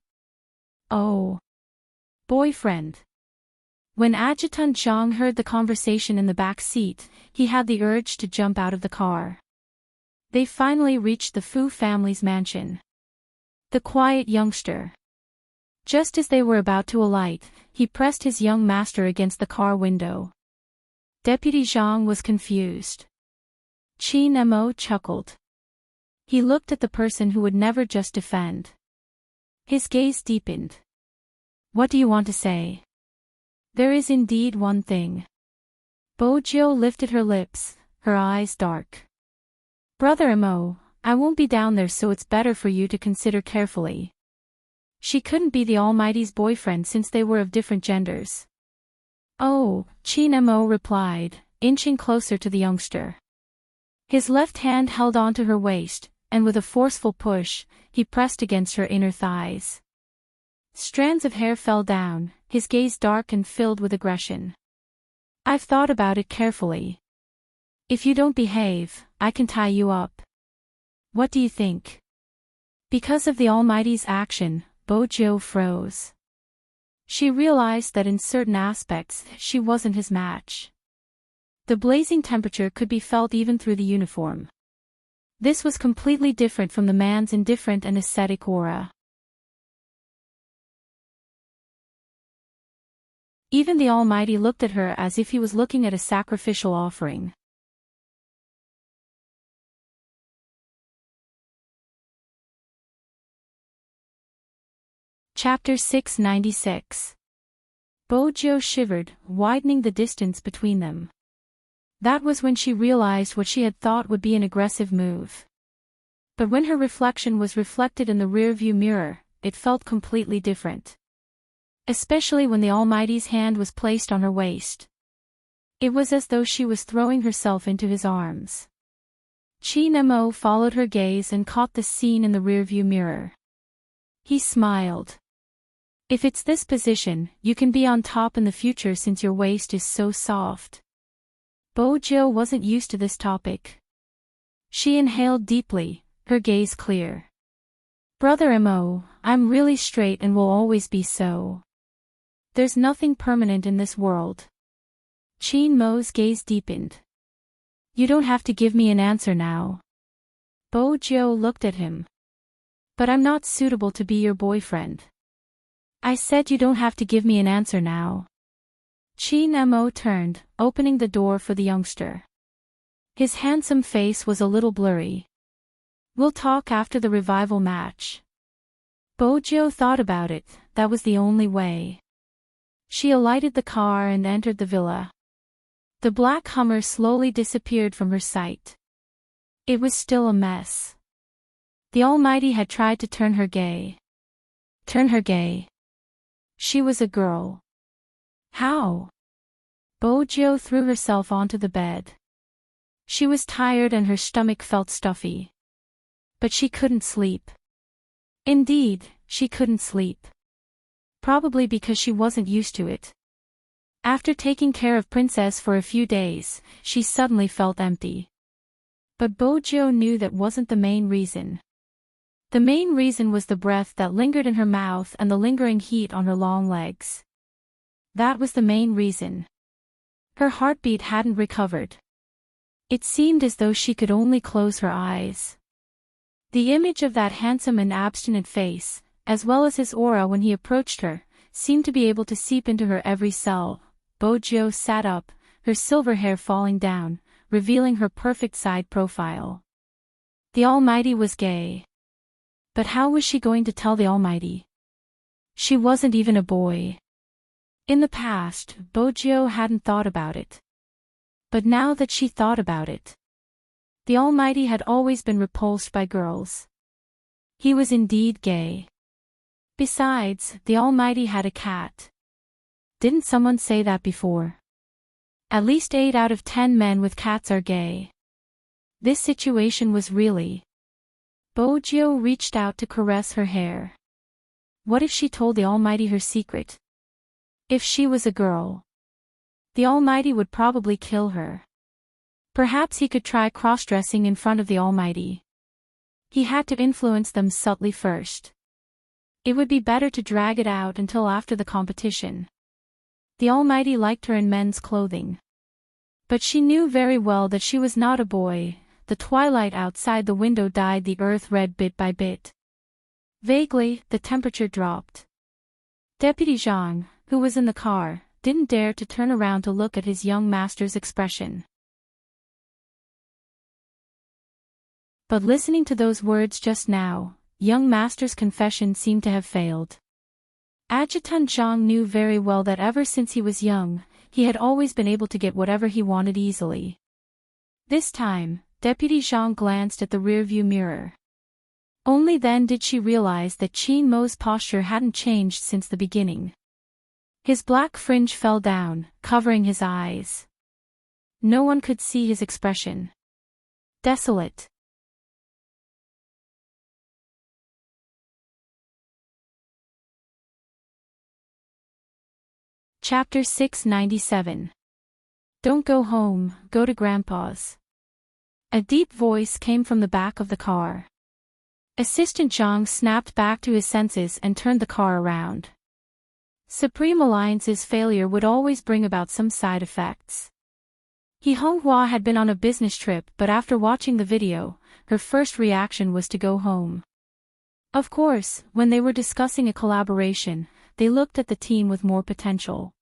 Oh. Boyfriend. When Adjutant Zhang heard the conversation in the back seat, he had the urge to jump out of the car. They finally reached the Fu family's mansion. The quiet youngster. Just as they were about to alight, he pressed his young master against the car window. Deputy Zhang was confused. Mo chuckled. He looked at the person who would never just defend. His gaze deepened. What do you want to say? There is indeed one thing. Bojo lifted her lips, her eyes dark. Brother Mo, I won't be down there, so it's better for you to consider carefully. She couldn't be the Almighty's boyfriend since they were of different genders. Oh, Mo replied, inching closer to the youngster. His left hand held onto her waist, and with a forceful push, he pressed against her inner thighs. Strands of hair fell down, his gaze dark and filled with aggression. I've thought about it carefully. If you don't behave, I can tie you up. What do you think? Because of the Almighty's action, Bojo froze. She realized that in certain aspects, she wasn't his match. The blazing temperature could be felt even through the uniform. This was completely different from the man's indifferent and ascetic aura. Even the Almighty looked at her as if he was looking at a sacrificial offering. Chapter 696. Bojo shivered, widening the distance between them. That was when she realized what she had thought would be an aggressive move. But when her reflection was reflected in the rearview mirror, it felt completely different. Especially when the Almighty's hand was placed on her waist. It was as though she was throwing herself into his arms. Mo followed her gaze and caught the scene in the rearview mirror. He smiled. If it's this position, you can be on top in the future since your waist is so soft. Bojo wasn't used to this topic. She inhaled deeply, her gaze clear. Brother Mo, I'm really straight and will always be so. There's nothing permanent in this world. Mo's gaze deepened. You don't have to give me an answer now. Bojo looked at him. But I'm not suitable to be your boyfriend. I said you don't have to give me an answer now. Mo turned, opening the door for the youngster. His handsome face was a little blurry. We'll talk after the revival match. Bojo thought about it, that was the only way. She alighted the car and entered the villa. The black Hummer slowly disappeared from her sight. It was still a mess. The Almighty had tried to turn her gay. Turn her gay. She was a girl. How? Bojo threw herself onto the bed. She was tired and her stomach felt stuffy. But she couldn't sleep. Indeed, she couldn't sleep. Probably because she wasn't used to it. After taking care of Princess for a few days, she suddenly felt empty. But Bojo knew that wasn't the main reason. The main reason was the breath that lingered in her mouth and the lingering heat on her long legs. That was the main reason. Her heartbeat hadn't recovered. It seemed as though she could only close her eyes. The image of that handsome and abstinent face, as well as his aura when he approached her, seemed to be able to seep into her every cell. Bojo sat up, her silver hair falling down, revealing her perfect side profile. The Almighty was gay. But how was she going to tell the Almighty? She wasn't even a boy. In the past, Bojo hadn't thought about it. But now that she thought about it, the Almighty had always been repulsed by girls. He was indeed gay. Besides, the Almighty had a cat. Didn't someone say that before? At least 8 out of 10 men with cats are gay. This situation was really. Bojo reached out to caress her hair. What if she told the Almighty her secret? If she was a girl, the Almighty would probably kill her. Perhaps he could try cross-dressing in front of the Almighty. He had to influence them subtly first. It would be better to drag it out until after the competition. The Almighty liked her in men's clothing. But she knew very well that she was not a boy. The twilight outside the window dyed the earth red bit by bit. Vaguely, the temperature dropped. Deputy Zhang, who was in the car, didn't dare to turn around to look at his young master's expression. But listening to those words just now, young master's confession seemed to have failed. Adjutant Zhang knew very well that ever since he was young, he had always been able to get whatever he wanted easily. This time, Deputy Zhang glanced at the rearview mirror. Only then did she realize that Qin Mo's posture hadn't changed since the beginning. His black fringe fell down, covering his eyes. No one could see his expression. Desolate. Chapter 697. Don't go home, go to Grandpa's. A deep voice came from the back of the car. Assistant Zhang snapped back to his senses and turned the car around. Supreme Alliance's failure would always bring about some side effects. He Honghua had been on a business trip, but after watching the video, her first reaction was to go home. Of course, when they were discussing a collaboration, they looked at the team with more potential.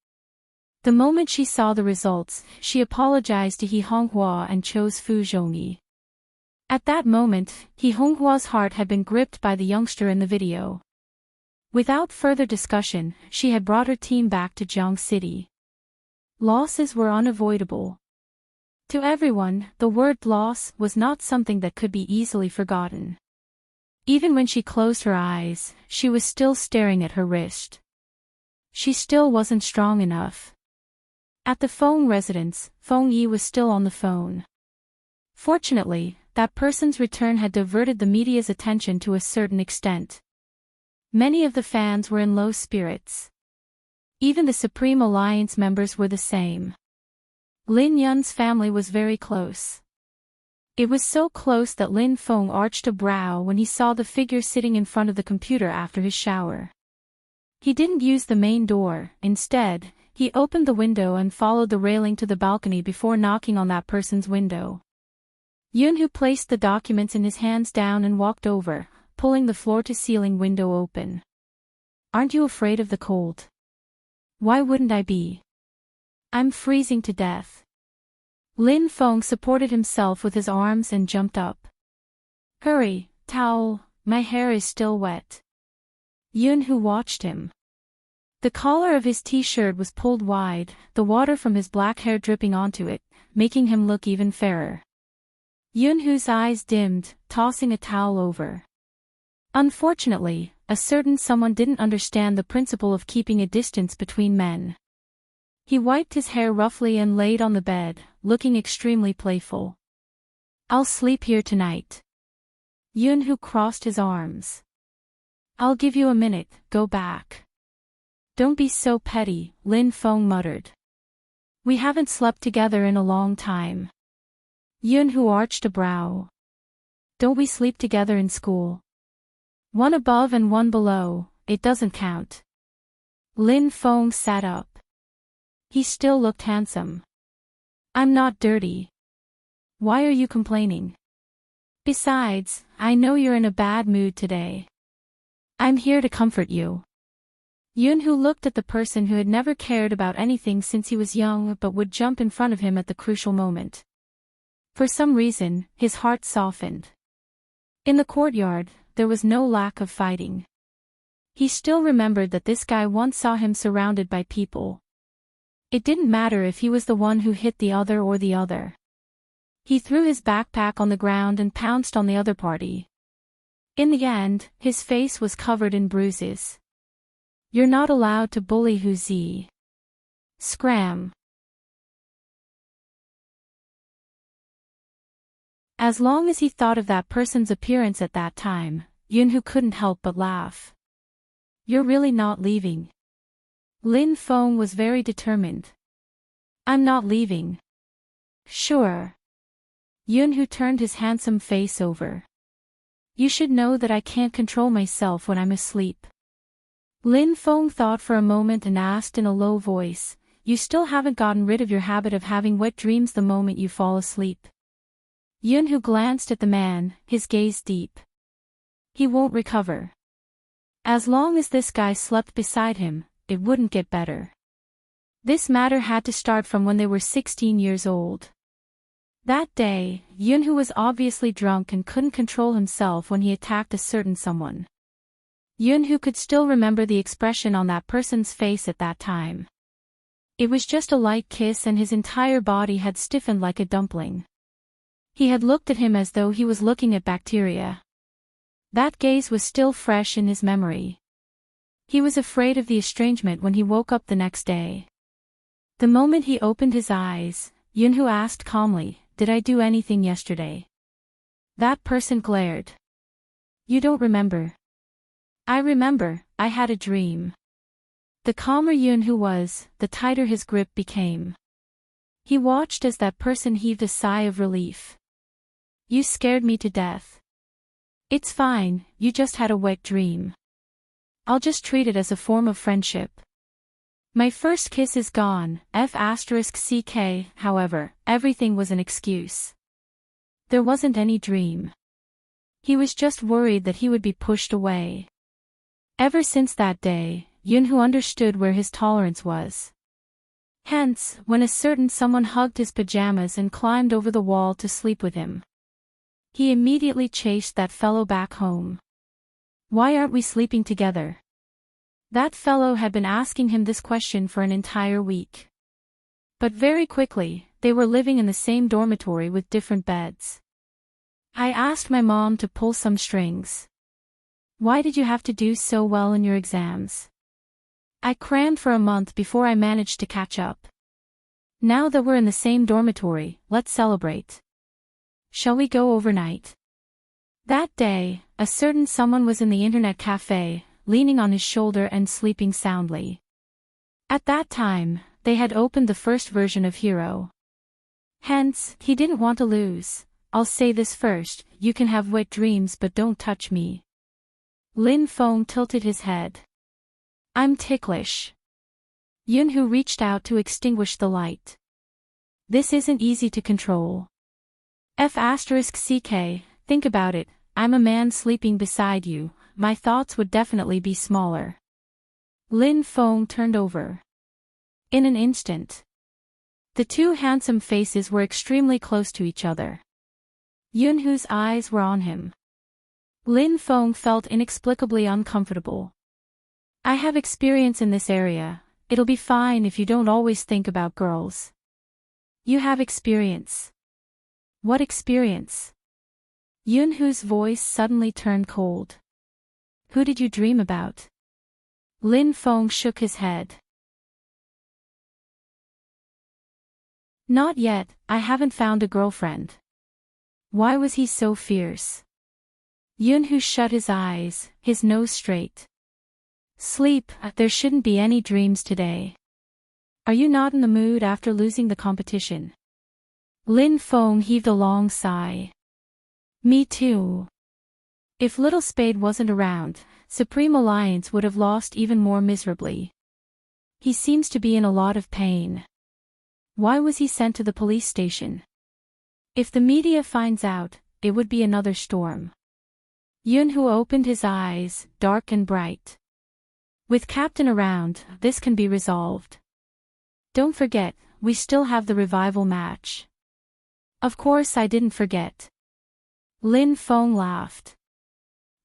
The moment she saw the results, she apologized to He Honghua and chose Fu Zhongyi. At that moment, He Honghua's heart had been gripped by the youngster in the video. Without further discussion, she had brought her team back to Jiang City. Losses were unavoidable. To everyone, the word loss was not something that could be easily forgotten. Even when she closed her eyes, she was still staring at her wrist. She still wasn't strong enough. At the Feng residence, Feng Yi was still on the phone. Fortunately, that person's return had diverted the media's attention to a certain extent. Many of the fans were in low spirits. Even the Supreme Alliance members were the same. Lin Yun's family was very close. It was so close that Lin Feng arched a brow when he saw the figure sitting in front of the computer after his shower. He didn't use the main door. Instead, he opened the window and followed the railing to the balcony before knocking on that person's window. Yunhu placed the documents in his hands down and walked over, pulling the floor-to-ceiling window open. Aren't you afraid of the cold? Why wouldn't I be? I'm freezing to death. Lin Feng supported himself with his arms and jumped up. Hurry, towel, my hair is still wet. Yunhu watched him. The collar of his t-shirt was pulled wide, the water from his black hair dripping onto it, making him look even fairer. Yunhu's eyes dimmed, tossing a towel over. Unfortunately, a certain someone didn't understand the principle of keeping a distance between men. He wiped his hair roughly and laid on the bed, looking extremely playful. I'll sleep here tonight. Yoon-hoo crossed his arms. I'll give you a minute, go back. Don't be so petty, Lin Feng muttered. We haven't slept together in a long time. Yoon-hoo arched a brow. Don't we sleep together in school? One above and one below, it doesn't count. Lin Feng sat up. He still looked handsome. I'm not dirty. Why are you complaining? Besides, I know you're in a bad mood today. I'm here to comfort you. Yoon-hoo looked at the person who had never cared about anything since he was young but would jump in front of him at the crucial moment. For some reason, his heart softened. In the courtyard, there was no lack of fighting. He still remembered that this guy once saw him surrounded by people. It didn't matter if he was the one who hit the other or the other. He threw his backpack on the ground and pounced on the other party. In the end, his face was covered in bruises. You're not allowed to bully Huzi. Scram. As long as he thought of that person's appearance at that time, Yoon-hoo couldn't help but laugh. You're really not leaving. Lin Feng was very determined. I'm not leaving. Sure. Yoon-hoo turned his handsome face over. You should know that I can't control myself when I'm asleep. Lin Feng thought for a moment and asked in a low voice, you still haven't gotten rid of your habit of having wet dreams the moment you fall asleep? Yoon-hoo glanced at the man, his gaze deep. He won't recover. As long as this guy slept beside him, it wouldn't get better. This matter had to start from when they were 16 years old. That day, Yoon-hoo was obviously drunk and couldn't control himself when he attacked a certain someone. Yoon-hoo could still remember the expression on that person's face at that time. It was just a light kiss and his entire body had stiffened like a dumpling. He had looked at him as though he was looking at bacteria. That gaze was still fresh in his memory. He was afraid of the estrangement when he woke up the next day. The moment he opened his eyes, Yoon-hoo asked calmly, did I do anything yesterday? That person glared. You don't remember. I remember, I had a dream. The calmer Yoon-hoo was, the tighter his grip became. He watched as that person heaved a sigh of relief. You scared me to death. It's fine, you just had a wet dream. I'll just treat it as a form of friendship. My first kiss is gone, f*ck, however, everything was an excuse. There wasn't any dream. He was just worried that he would be pushed away. Ever since that day, Yoon-hoo understood where his tolerance was. Hence, when a certain someone hugged his pajamas and climbed over the wall to sleep with him, he immediately chased that fellow back home. Why aren't we sleeping together? That fellow had been asking him this question for an entire week. But very quickly, they were living in the same dormitory with different beds. I asked my mom to pull some strings. Why did you have to do so well in your exams? I crammed for a month before I managed to catch up. Now that we're in the same dormitory, let's celebrate. Shall we go overnight? That day, a certain someone was in the internet cafe, leaning on his shoulder and sleeping soundly. At that time, they had opened the first version of Hero. Hence, he didn't want to lose. I'll say this first, you can have wet dreams but don't touch me. Lin Feng tilted his head. I'm ticklish. Yoon-hoo reached out to extinguish the light. This isn't easy to control. f*ck, think about it, I'm a man sleeping beside you, my thoughts would definitely be smaller. Lin Feng turned over. In an instant, the two handsome faces were extremely close to each other. Yoon-hoo's eyes were on him. Lin Feng felt inexplicably uncomfortable. I have experience in this area, it'll be fine if you don't always think about girls. You have experience. What experience? Yoon-hoo's voice suddenly turned cold. Who did you dream about? Lin Feng shook his head. Not yet, I haven't found a girlfriend. Why was he so fierce? Yunhu shut his eyes, his nose straight. Sleep, there shouldn't be any dreams today. Are you not in the mood after losing the competition? Lin Feng heaved a long sigh. Me too. If Little Spade wasn't around, Supreme Alliance would have lost even more miserably. He seems to be in a lot of pain. Why was he sent to the police station? If the media finds out, it would be another storm. Yunhu opened his eyes, dark and bright. With Captain around, this can be resolved. Don't forget, we still have the revival match. Of course I didn't forget. Lin Feng laughed.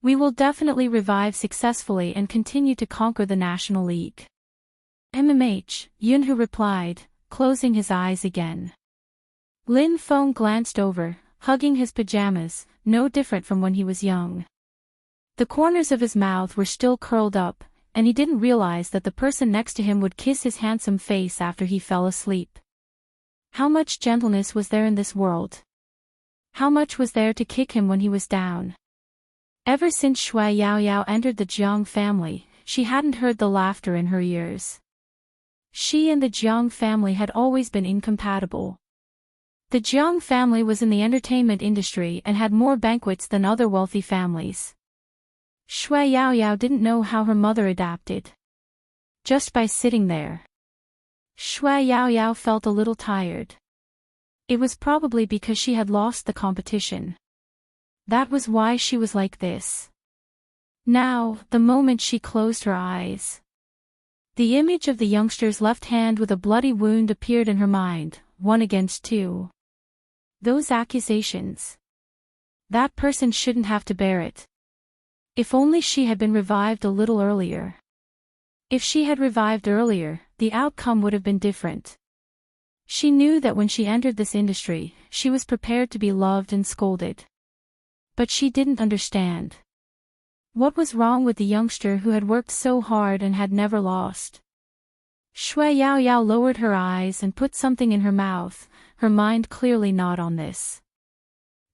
We will definitely revive successfully and continue to conquer the National League. Yunhu replied, closing his eyes again. Lin Feng glanced over, hugging his pajamas, no different from when he was young. The corners of his mouth were still curled up, and he didn't realize that the person next to him would kiss his handsome face after he fell asleep. How much gentleness was there in this world? How much was there to kick him when he was down? Ever since Shui Yaoyao entered the Jiang family, she hadn't heard the laughter in her ears. She and the Jiang family had always been incompatible. The Jiang family was in the entertainment industry and had more banquets than other wealthy families. Shui Yaoyao didn't know how her mother adapted. Just by sitting there. Shui Yaoyao felt a little tired. It was probably because she had lost the competition. That was why she was like this. Now, the moment she closed her eyes, the image of the youngster's left hand with a bloody wound appeared in her mind, 1 against 2. Those accusations. That person shouldn't have to bear it. If only she had been revived a little earlier. If she had revived earlier, the outcome would have been different. She knew that when she entered this industry, she was prepared to be loved and scolded. But she didn't understand. What was wrong with the youngster who had worked so hard and had never lost? Shui Yaoyao lowered her eyes and put something in her mouth, her mind clearly not on this.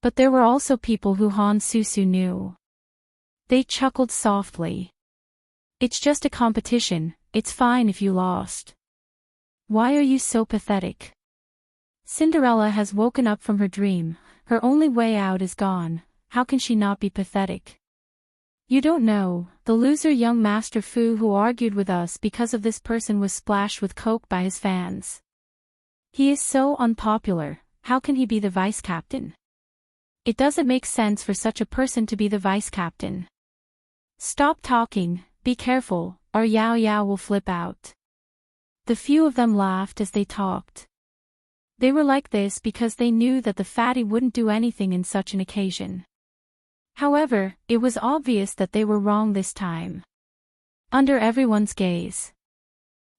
But there were also people who Han Susu knew. They chuckled softly. It's just a competition, it's fine if you lost. Why are you so pathetic? Cinderella has woken up from her dream, her only way out is gone, how can she not be pathetic? You don't know, the loser young Master Fu who argued with us because of this person was splashed with coke by his fans. He is so unpopular, how can he be the vice captain? It doesn't make sense for such a person to be the vice captain. Stop talking, be careful, or Yao Yao will flip out. The few of them laughed as they talked. They were like this because they knew that the fatty wouldn't do anything in such an occasion. However, it was obvious that they were wrong this time. Under everyone's gaze,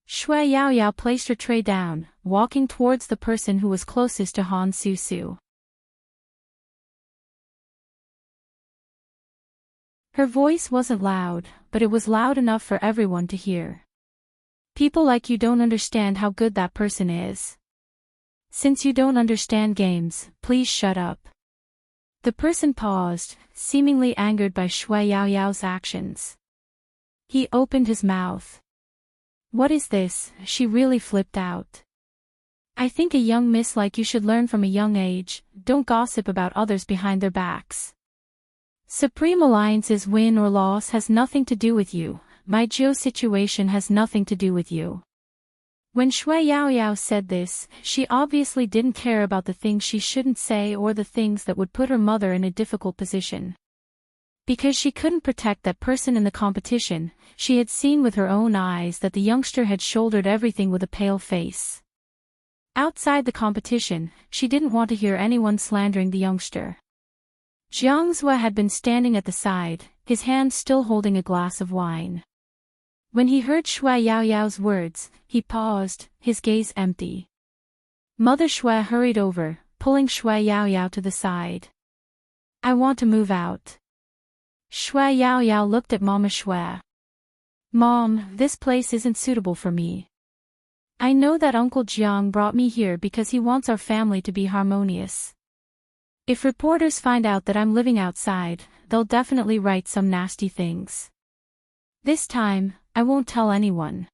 Shui Yaoyao placed her tray down, walking towards the person who was closest to Han Susu. Her voice wasn't loud, but it was loud enough for everyone to hear. People like you don't understand how good that person is. Since you don't understand games, please shut up. The person paused, seemingly angered by Shui Yaoyao's actions. He opened his mouth. What is this? She really flipped out. I think a young miss like you should learn from a young age, don't gossip about others behind their backs. Supreme Alliance's win or loss has nothing to do with you, my Jiu situation has nothing to do with you. When Shui Yaoyao said this, she obviously didn't care about the things she shouldn't say or the things that would put her mother in a difficult position. Because she couldn't protect that person in the competition, she had seen with her own eyes that the youngster had shouldered everything with a pale face. Outside the competition, she didn't want to hear anyone slandering the youngster. Jiang Zue had been standing at the side, his hand still holding a glass of wine. When he heard Shui Yaoyao's words, he paused, his gaze empty. Mother Shui hurried over, pulling Shui Yaoyao to the side. I want to move out. Shui Yaoyao looked at Mama Shui. Mom, this place isn't suitable for me. I know that Uncle Jiang brought me here because he wants our family to be harmonious. If reporters find out that I'm living outside, they'll definitely write some nasty things. This time, I won't tell anyone.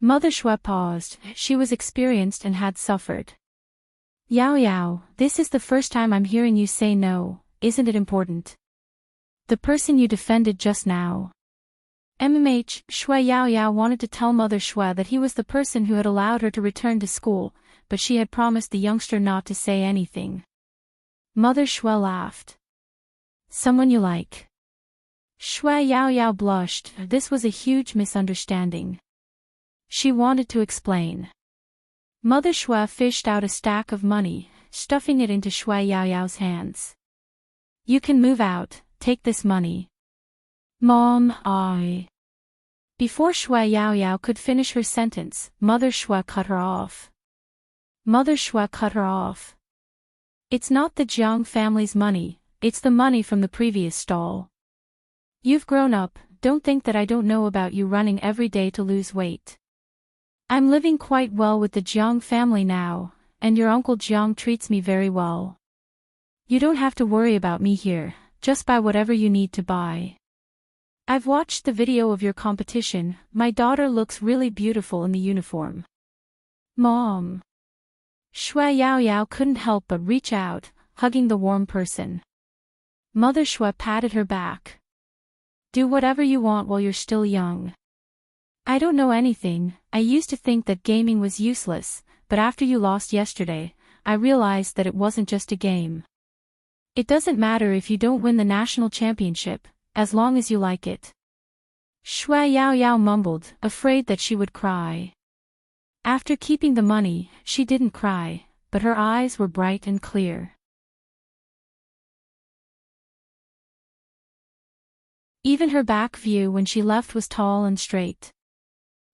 Mother Xue paused. She was experienced and had suffered. Yao Yao, this is the first time I'm hearing you say no, isn't it important? The person you defended just now. Xue Yao Yao wanted to tell Mother Xue that he was the person who had allowed her to return to school, but she had promised the youngster not to say anything. Mother Xue laughed. Someone you like. Xue Yao Yao blushed. This was a huge misunderstanding. She wanted to explain. Mother Xue fished out a stack of money, stuffing it into Xue Yao Yao's hands. You can move out, take this money. Mom, I. Before Xue Yao Yao could finish her sentence, Mother Xue cut her off. Mother Xue cut her off. It's not the Jiang family's money, it's the money from the previous stall. You've grown up, don't think that I don't know about you running every day to lose weight. I'm living quite well with the Jiang family now, and your Uncle Jiang treats me very well. You don't have to worry about me here, just buy whatever you need to buy. I've watched the video of your competition, my daughter looks really beautiful in the uniform. Mom. Xue Yao Yao couldn't help but reach out, hugging the warm person. Mother Xue patted her back. Do whatever you want while you're still young. I don't know anything, I used to think that gaming was useless, but after you lost yesterday, I realized that it wasn't just a game. It doesn't matter if you don't win the national championship, as long as you like it. Xue Yao Yao mumbled, afraid that she would cry. After keeping the money, she didn't cry, but her eyes were bright and clear. Even her back view when she left was tall and straight.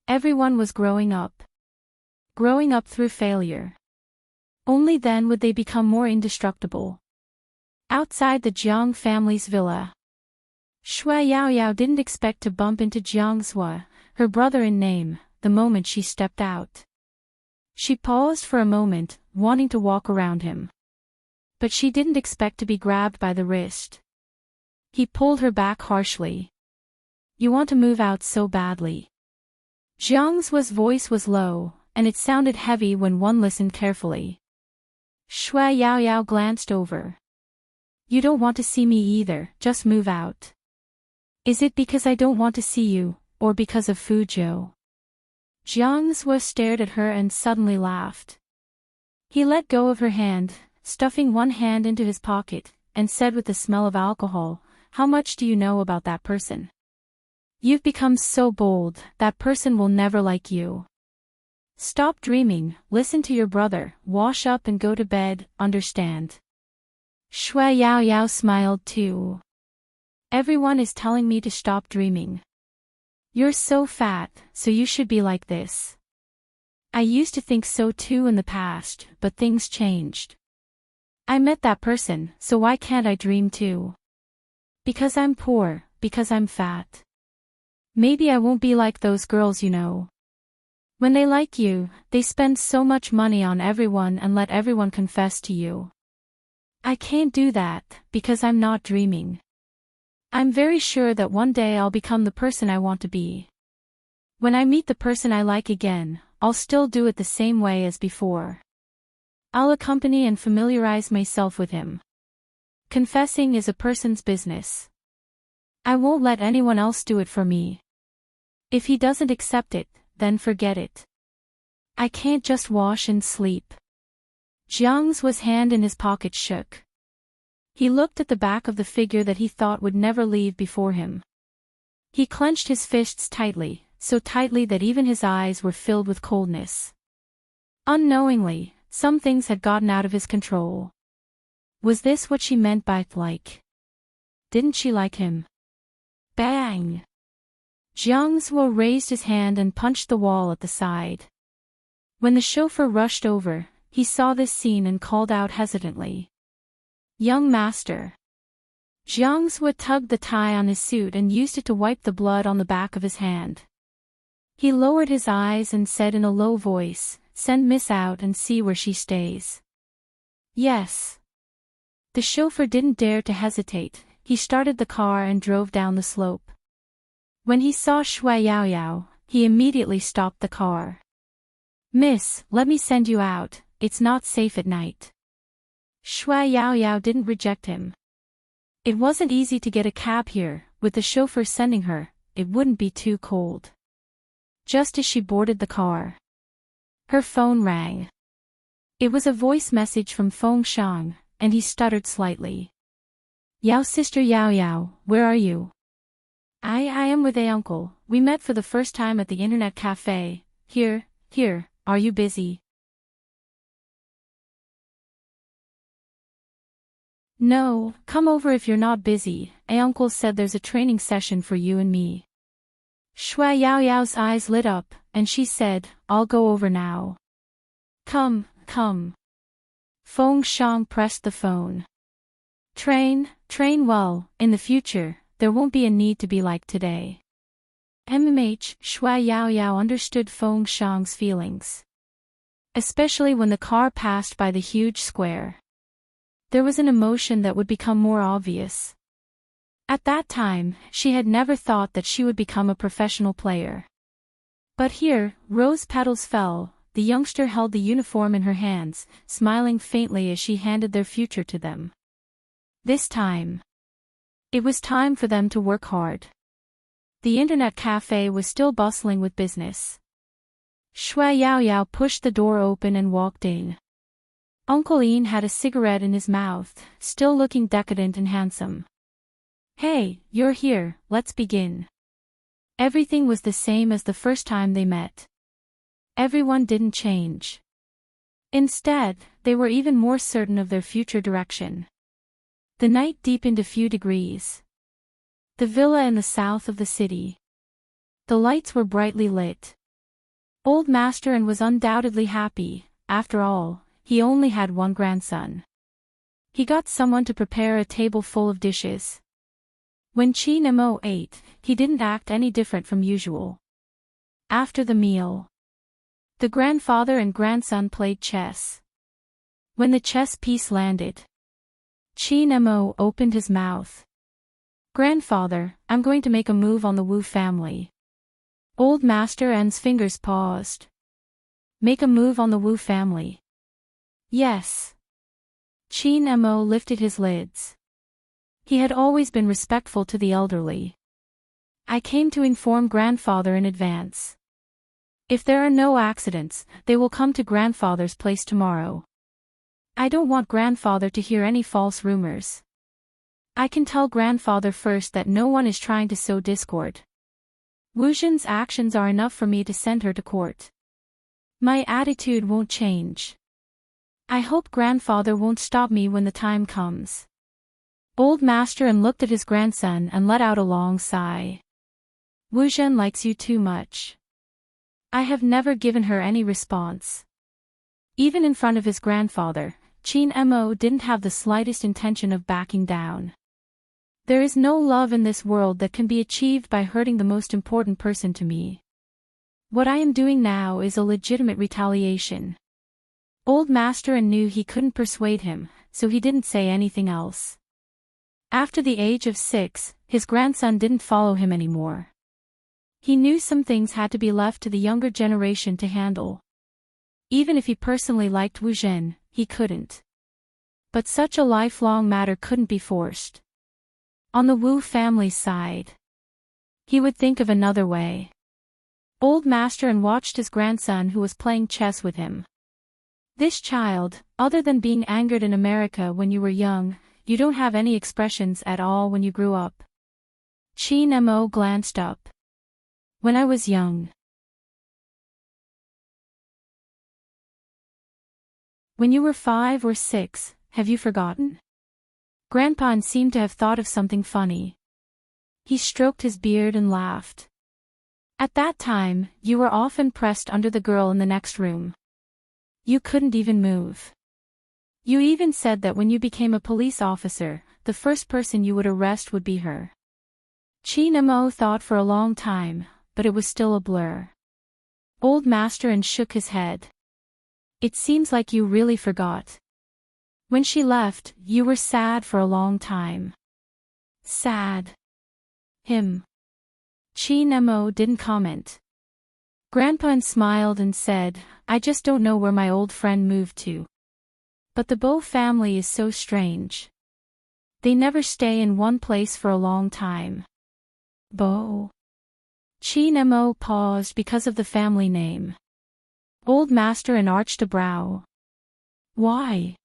Everyone was growing up. Growing up through failure. Only then would they become more indestructible. Outside the Jiang family's villa. Xue Yao Yao didn't expect to bump into Jiang Zhe, her brother in name, the moment she stepped out. She paused for a moment, wanting to walk around him. But she didn't expect to be grabbed by the wrist. He pulled her back harshly. You want to move out so badly. Jiang Zhe's voice was low, and it sounded heavy when one listened carefully. Xue Yao Yao glanced over. You don't want to see me either, just move out. Is it because I don't want to see you, or because of Fuzhou? Jiang Zhe stared at her and suddenly laughed. He let go of her hand, stuffing one hand into his pocket, and said with the smell of alcohol, How much do you know about that person? You've become so bold, that person will never like you. Stop dreaming, listen to your brother, wash up and go to bed, understand? Xue Yao Yao smiled too. Everyone is telling me to stop dreaming. You're so fat, so you should be like this. I used to think so too in the past, but things changed. I met that person, so why can't I dream too? Because I'm poor, because I'm fat. Maybe I won't be like those girls you know. When they like you, they spend so much money on everyone and let everyone confess to you. I can't do that, because I'm not dreaming. I'm very sure that one day I'll become the person I want to be. When I meet the person I like again, I'll still do it the same way as before. I'll accompany and familiarize myself with him. Confessing is a person's business. I won't let anyone else do it for me. If he doesn't accept it, then forget it. I can't just wash and sleep. Jiang Zhe's hand in his pocket shook. He looked at the back of the figure that he thought would never leave before him. He clenched his fists tightly, so tightly that even his eyes were filled with coldness. Unknowingly, some things had gotten out of his control. Was this what she meant by like? Didn't she like him? Bang! Jiang Zhe raised his hand and punched the wall at the side. When the chauffeur rushed over, he saw this scene and called out hesitantly. Young master. Jiang Zhe tugged the tie on his suit and used it to wipe the blood on the back of his hand. He lowered his eyes and said in a low voice, "Send Miss out and see where she stays." "Yes." The chauffeur didn't dare to hesitate. He started the car and drove down the slope. When he saw Shui Yao Yao, he immediately stopped the car. "Miss, let me send you out, it's not safe at night." Shui Yao Yao didn't reject him. It wasn't easy to get a cab here, with the chauffeur sending her, it wouldn't be too cold. Just as she boarded the car, her phone rang. It was a voice message from Feng Shang, and he stuttered slightly. "Yao sister Yao Yao, where are you?" I am with a uncle, we met for the first time at the internet cafe, here, are you busy?" "No, come over if you're not busy, a uncle said there's a training session for you and me." Shui Yao Yao's eyes lit up, and she said, "I'll go over now." Come. Feng Shang pressed the phone. Train well, in the future, there won't be a need to be like today." Shui Yao Yao understood Feng Shang's feelings. Especially when the car passed by the huge square. There was an emotion that would become more obvious. At that time, she had never thought that she would become a professional player. But here, rose petals fell, the youngster held the uniform in her hands, smiling faintly as she handed their future to them. This time, it was time for them to work hard. The internet cafe was still bustling with business. Shui Yao Yao pushed the door open and walked in. Uncle Ian had a cigarette in his mouth, still looking decadent and handsome. "Hey, you're here, let's begin." Everything was the same as the first time they met. Everyone didn't change. Instead, they were even more certain of their future direction. The night deepened a few degrees. The villa in the south of the city. The lights were brightly lit. Old Master was undoubtedly happy. After all, he only had one grandson. He got someone to prepare a table full of dishes. When Qin Mo ate, he didn't act any different from usual. After the meal, the grandfather and grandson played chess. When the chess piece landed, Qin Mo opened his mouth. "Grandfather, I'm going to make a move on the Wu family." Old Master N's fingers paused. "Make a move on the Wu family?" "Yes." Qin Mo lifted his lids. He had always been respectful to the elderly. "I came to inform grandfather in advance. If there are no accidents, they will come to grandfather's place tomorrow. I don't want grandfather to hear any false rumors. I can tell grandfather first that no one is trying to sow discord. Wu Zhen's actions are enough for me to send her to court. My attitude won't change. I hope grandfather won't stop me when the time comes." Old Master looked at his grandson and let out a long sigh. "Wu Zhen likes you too much. I have never given her any response." Even in front of his grandfather, Qin Mo didn't have the slightest intention of backing down. "There is no love in this world that can be achieved by hurting the most important person to me. What I am doing now is a legitimate retaliation." Old Master knew he couldn't persuade him, so he didn't say anything else. After the age of 6, his grandson didn't follow him anymore. He knew some things had to be left to the younger generation to handle. Even if he personally liked Wu Zhen, he couldn't. But such a lifelong matter couldn't be forced. On the Wu family's side, he would think of another way. Old Master watched his grandson who was playing chess with him. "This child, other than being angered in America when you were young, you don't have any expressions at all when you grew up." Qin Mo glanced up. "When I was young." "When you were 5 or 6, have you forgotten?" Grandpa seemed to have thought of something funny. He stroked his beard and laughed. "At that time, you were often pressed under the girl in the next room. You couldn't even move. You even said that when you became a police officer, the first person you would arrest would be her." Qin Mo thought for a long time, but it was still a blur. Old Master and shook his head. It seems like you really forgot. When she left, you were sad for a long time. Sad. Him. Chin Mo didn't comment. Grandpa smiled and said, I just don't know where my old friend moved to. But the Bo family is so strange. They never stay in one place for a long time. Bo. Chin Mo paused because of the family name. Old Master arched a brow. Why?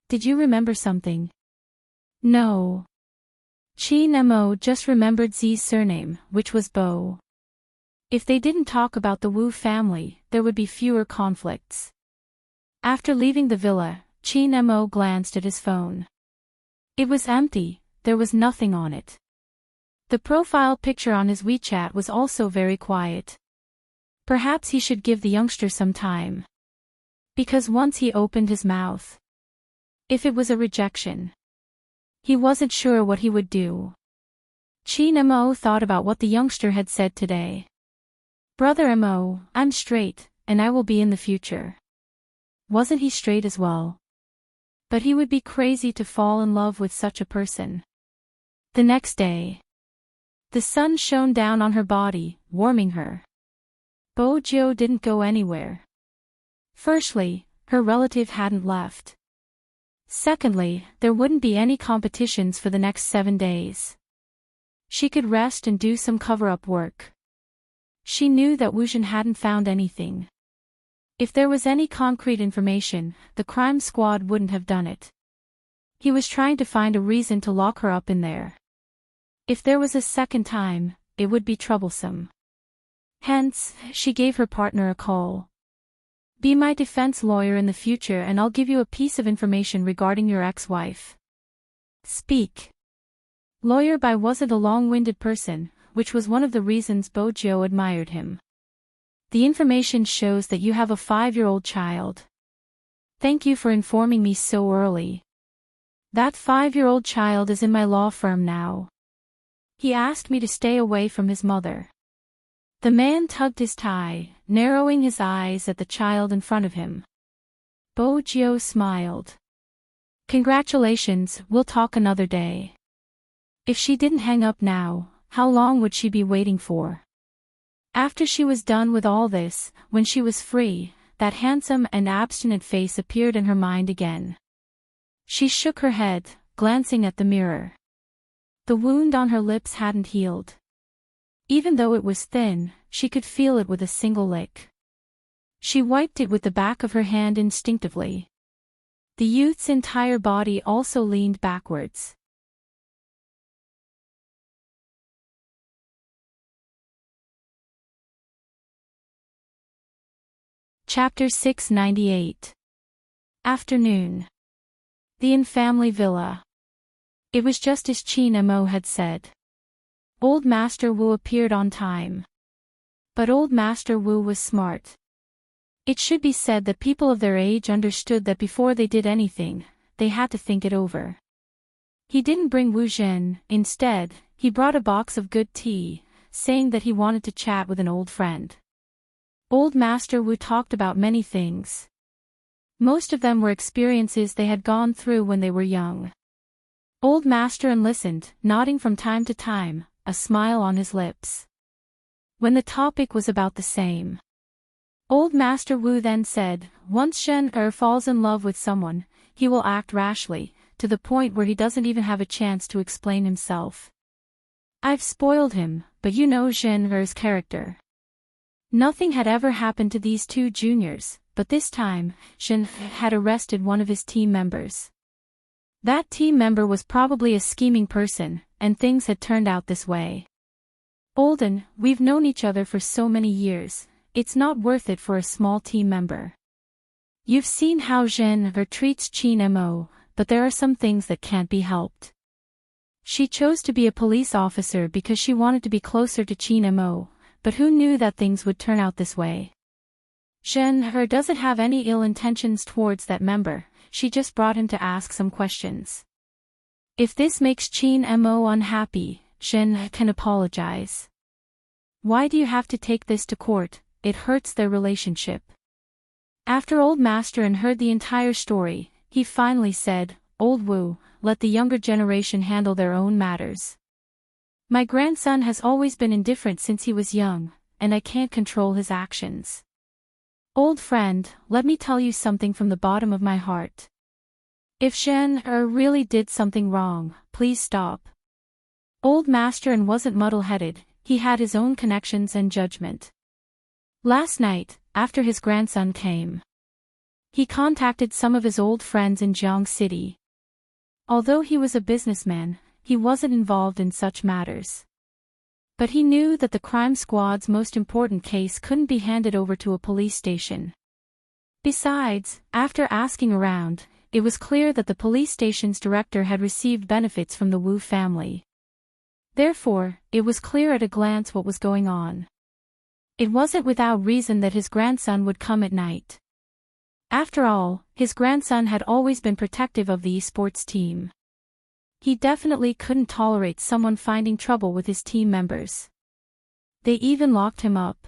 Did you remember something? No. Chin Mo just remembered Zi's surname, which was Bo. If they didn't talk about the Wu family, there would be fewer conflicts. After leaving the villa, Chin Mo glanced at his phone. It was empty, there was nothing on it. The profile picture on his WeChat was also very quiet. Perhaps he should give the youngster some time. Because once he opened his mouth, if it was a rejection, he wasn't sure what he would do. Chin Mo thought about what the youngster had said today. Brother Mo, I'm straight, and I will be in the future. Wasn't he straight as well? But he would be crazy to fall in love with such a person. The next day, the sun shone down on her body, warming her. Bojo didn't go anywhere. Firstly, her relative hadn't left. Secondly, there wouldn't be any competitions for the next 7 days. She could rest and do some cover-up work. She knew that Wuzhen hadn't found anything. If there was any concrete information, the crime squad wouldn't have done it. He was trying to find a reason to lock her up in there. If there was a second time, it would be troublesome. Hence, she gave her partner a call. Be my defense lawyer in the future and I'll give you a piece of information regarding your ex-wife. Speak. Lawyer Bai wasn't a long-winded person, which was one of the reasons Bojo admired him. The information shows that you have a 5-year-old child. Thank you for informing me so early. That 5-year-old child is in my law firm now. He asked me to stay away from his mother. The man tugged his tie, narrowing his eyes at the child in front of him. Bojo smiled. Congratulations, we'll talk another day. If she didn't hang up now, how long would she be waiting for? After she was done with all this, when she was free, that handsome and abstinent face appeared in her mind again. She shook her head, glancing at the mirror. The wound on her lips hadn't healed. Even though it was thin, she could feel it with a single lick. She wiped it with the back of her hand instinctively. The youth's entire body also leaned backwards. Chapter 698. Afternoon. The In family villa. It was just as Chin Mo had said. Old Master Wu appeared on time. But Old Master Wu was smart. It should be said that people of their age understood that before they did anything, they had to think it over. He didn't bring Wu Zhen, instead, he brought a box of good tea, saying that he wanted to chat with an old friend. Old Master Wu talked about many things. Most of them were experiences they had gone through when they were young. Old Master listened, nodding from time to time, a smile on his lips. When the topic was about the same, Old Master Wu then said, once Zhen falls in love with someone, he will act rashly, to the point where he doesn't even have a chance to explain himself. I've spoiled him, but you know Zhen character. Nothing had ever happened to these two juniors, but this time, Zhen had arrested one of his team members. That team member was probably a scheming person, and things had turned out this way. Olden, we've known each other for so many years, it's not worth it for a small team member. You've seen how Zhen treats Chin Mo, but there are some things that can't be helped. She chose to be a police officer because she wanted to be closer to Chin Mo, but who knew that things would turn out this way? Zhen doesn't have any ill intentions towards that member, she just brought him to ask some questions. If this makes Chin Mo unhappy, Zhen can apologize. Why do you have to take this to court? it hurts their relationship. After Old Master heard the entire story, he finally said, "Old Wu, let the younger generation handle their own matters. My grandson has always been indifferent since he was young, and I can't control his actions. Old friend, let me tell you something from the bottom of my heart. If Shen really did something wrong, please stop." Old Master wasn't muddle-headed, he had his own connections and judgment. Last night, after his grandson came, he contacted some of his old friends in Jiang City. Although he was a businessman, he wasn't involved in such matters. But he knew that the crime squad's most important case couldn't be handed over to a police station. Besides, after asking around, it was clear that the police station's director had received benefits from the Wu family. Therefore, it was clear at a glance what was going on. It wasn't without reason that his grandson would come at night. After all, his grandson had always been protective of the esports team. He definitely couldn't tolerate someone finding trouble with his team members. They even locked him up.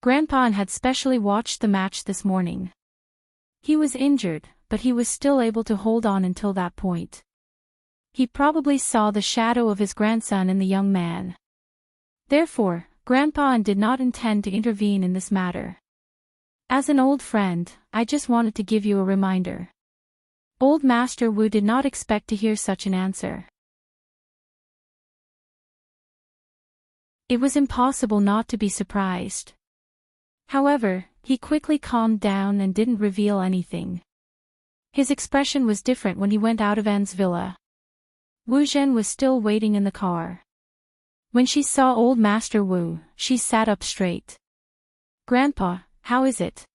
Grandpa had specially watched the match this morning. He was injured, but he was still able to hold on until that point. He probably saw the shadow of his grandson in the young man. Therefore, Grandpa did not intend to intervene in this matter. As an old friend, I just wanted to give you a reminder. Old Master Wu did not expect to hear such an answer. It was impossible not to be surprised. However, he quickly calmed down and didn't reveal anything. His expression was different when he went out of Anne's villa. Wu Zhen was still waiting in the car. When she saw Old Master Wu, she sat up straight. "Grandpa, how is it?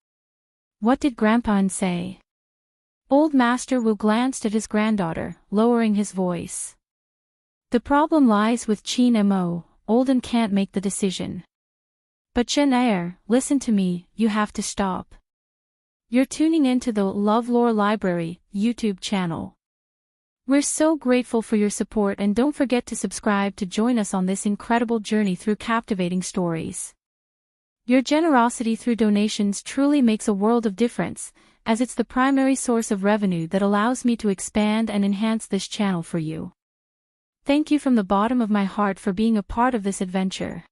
What did Grandpa say?" Old Master Wu glanced at his granddaughter, lowering his voice. "The problem lies with Qin Mo, Olden can't make the decision. But Chen Er, listen to me, you have to stop. You're tuning into the LoveLore Library YouTube channel. We're so grateful for your support and don't forget to subscribe to join us on this incredible journey through captivating stories. Your generosity through donations truly makes a world of difference, as it's the primary source of revenue that allows me to expand and enhance this channel for you. Thank you from the bottom of my heart for being a part of this adventure.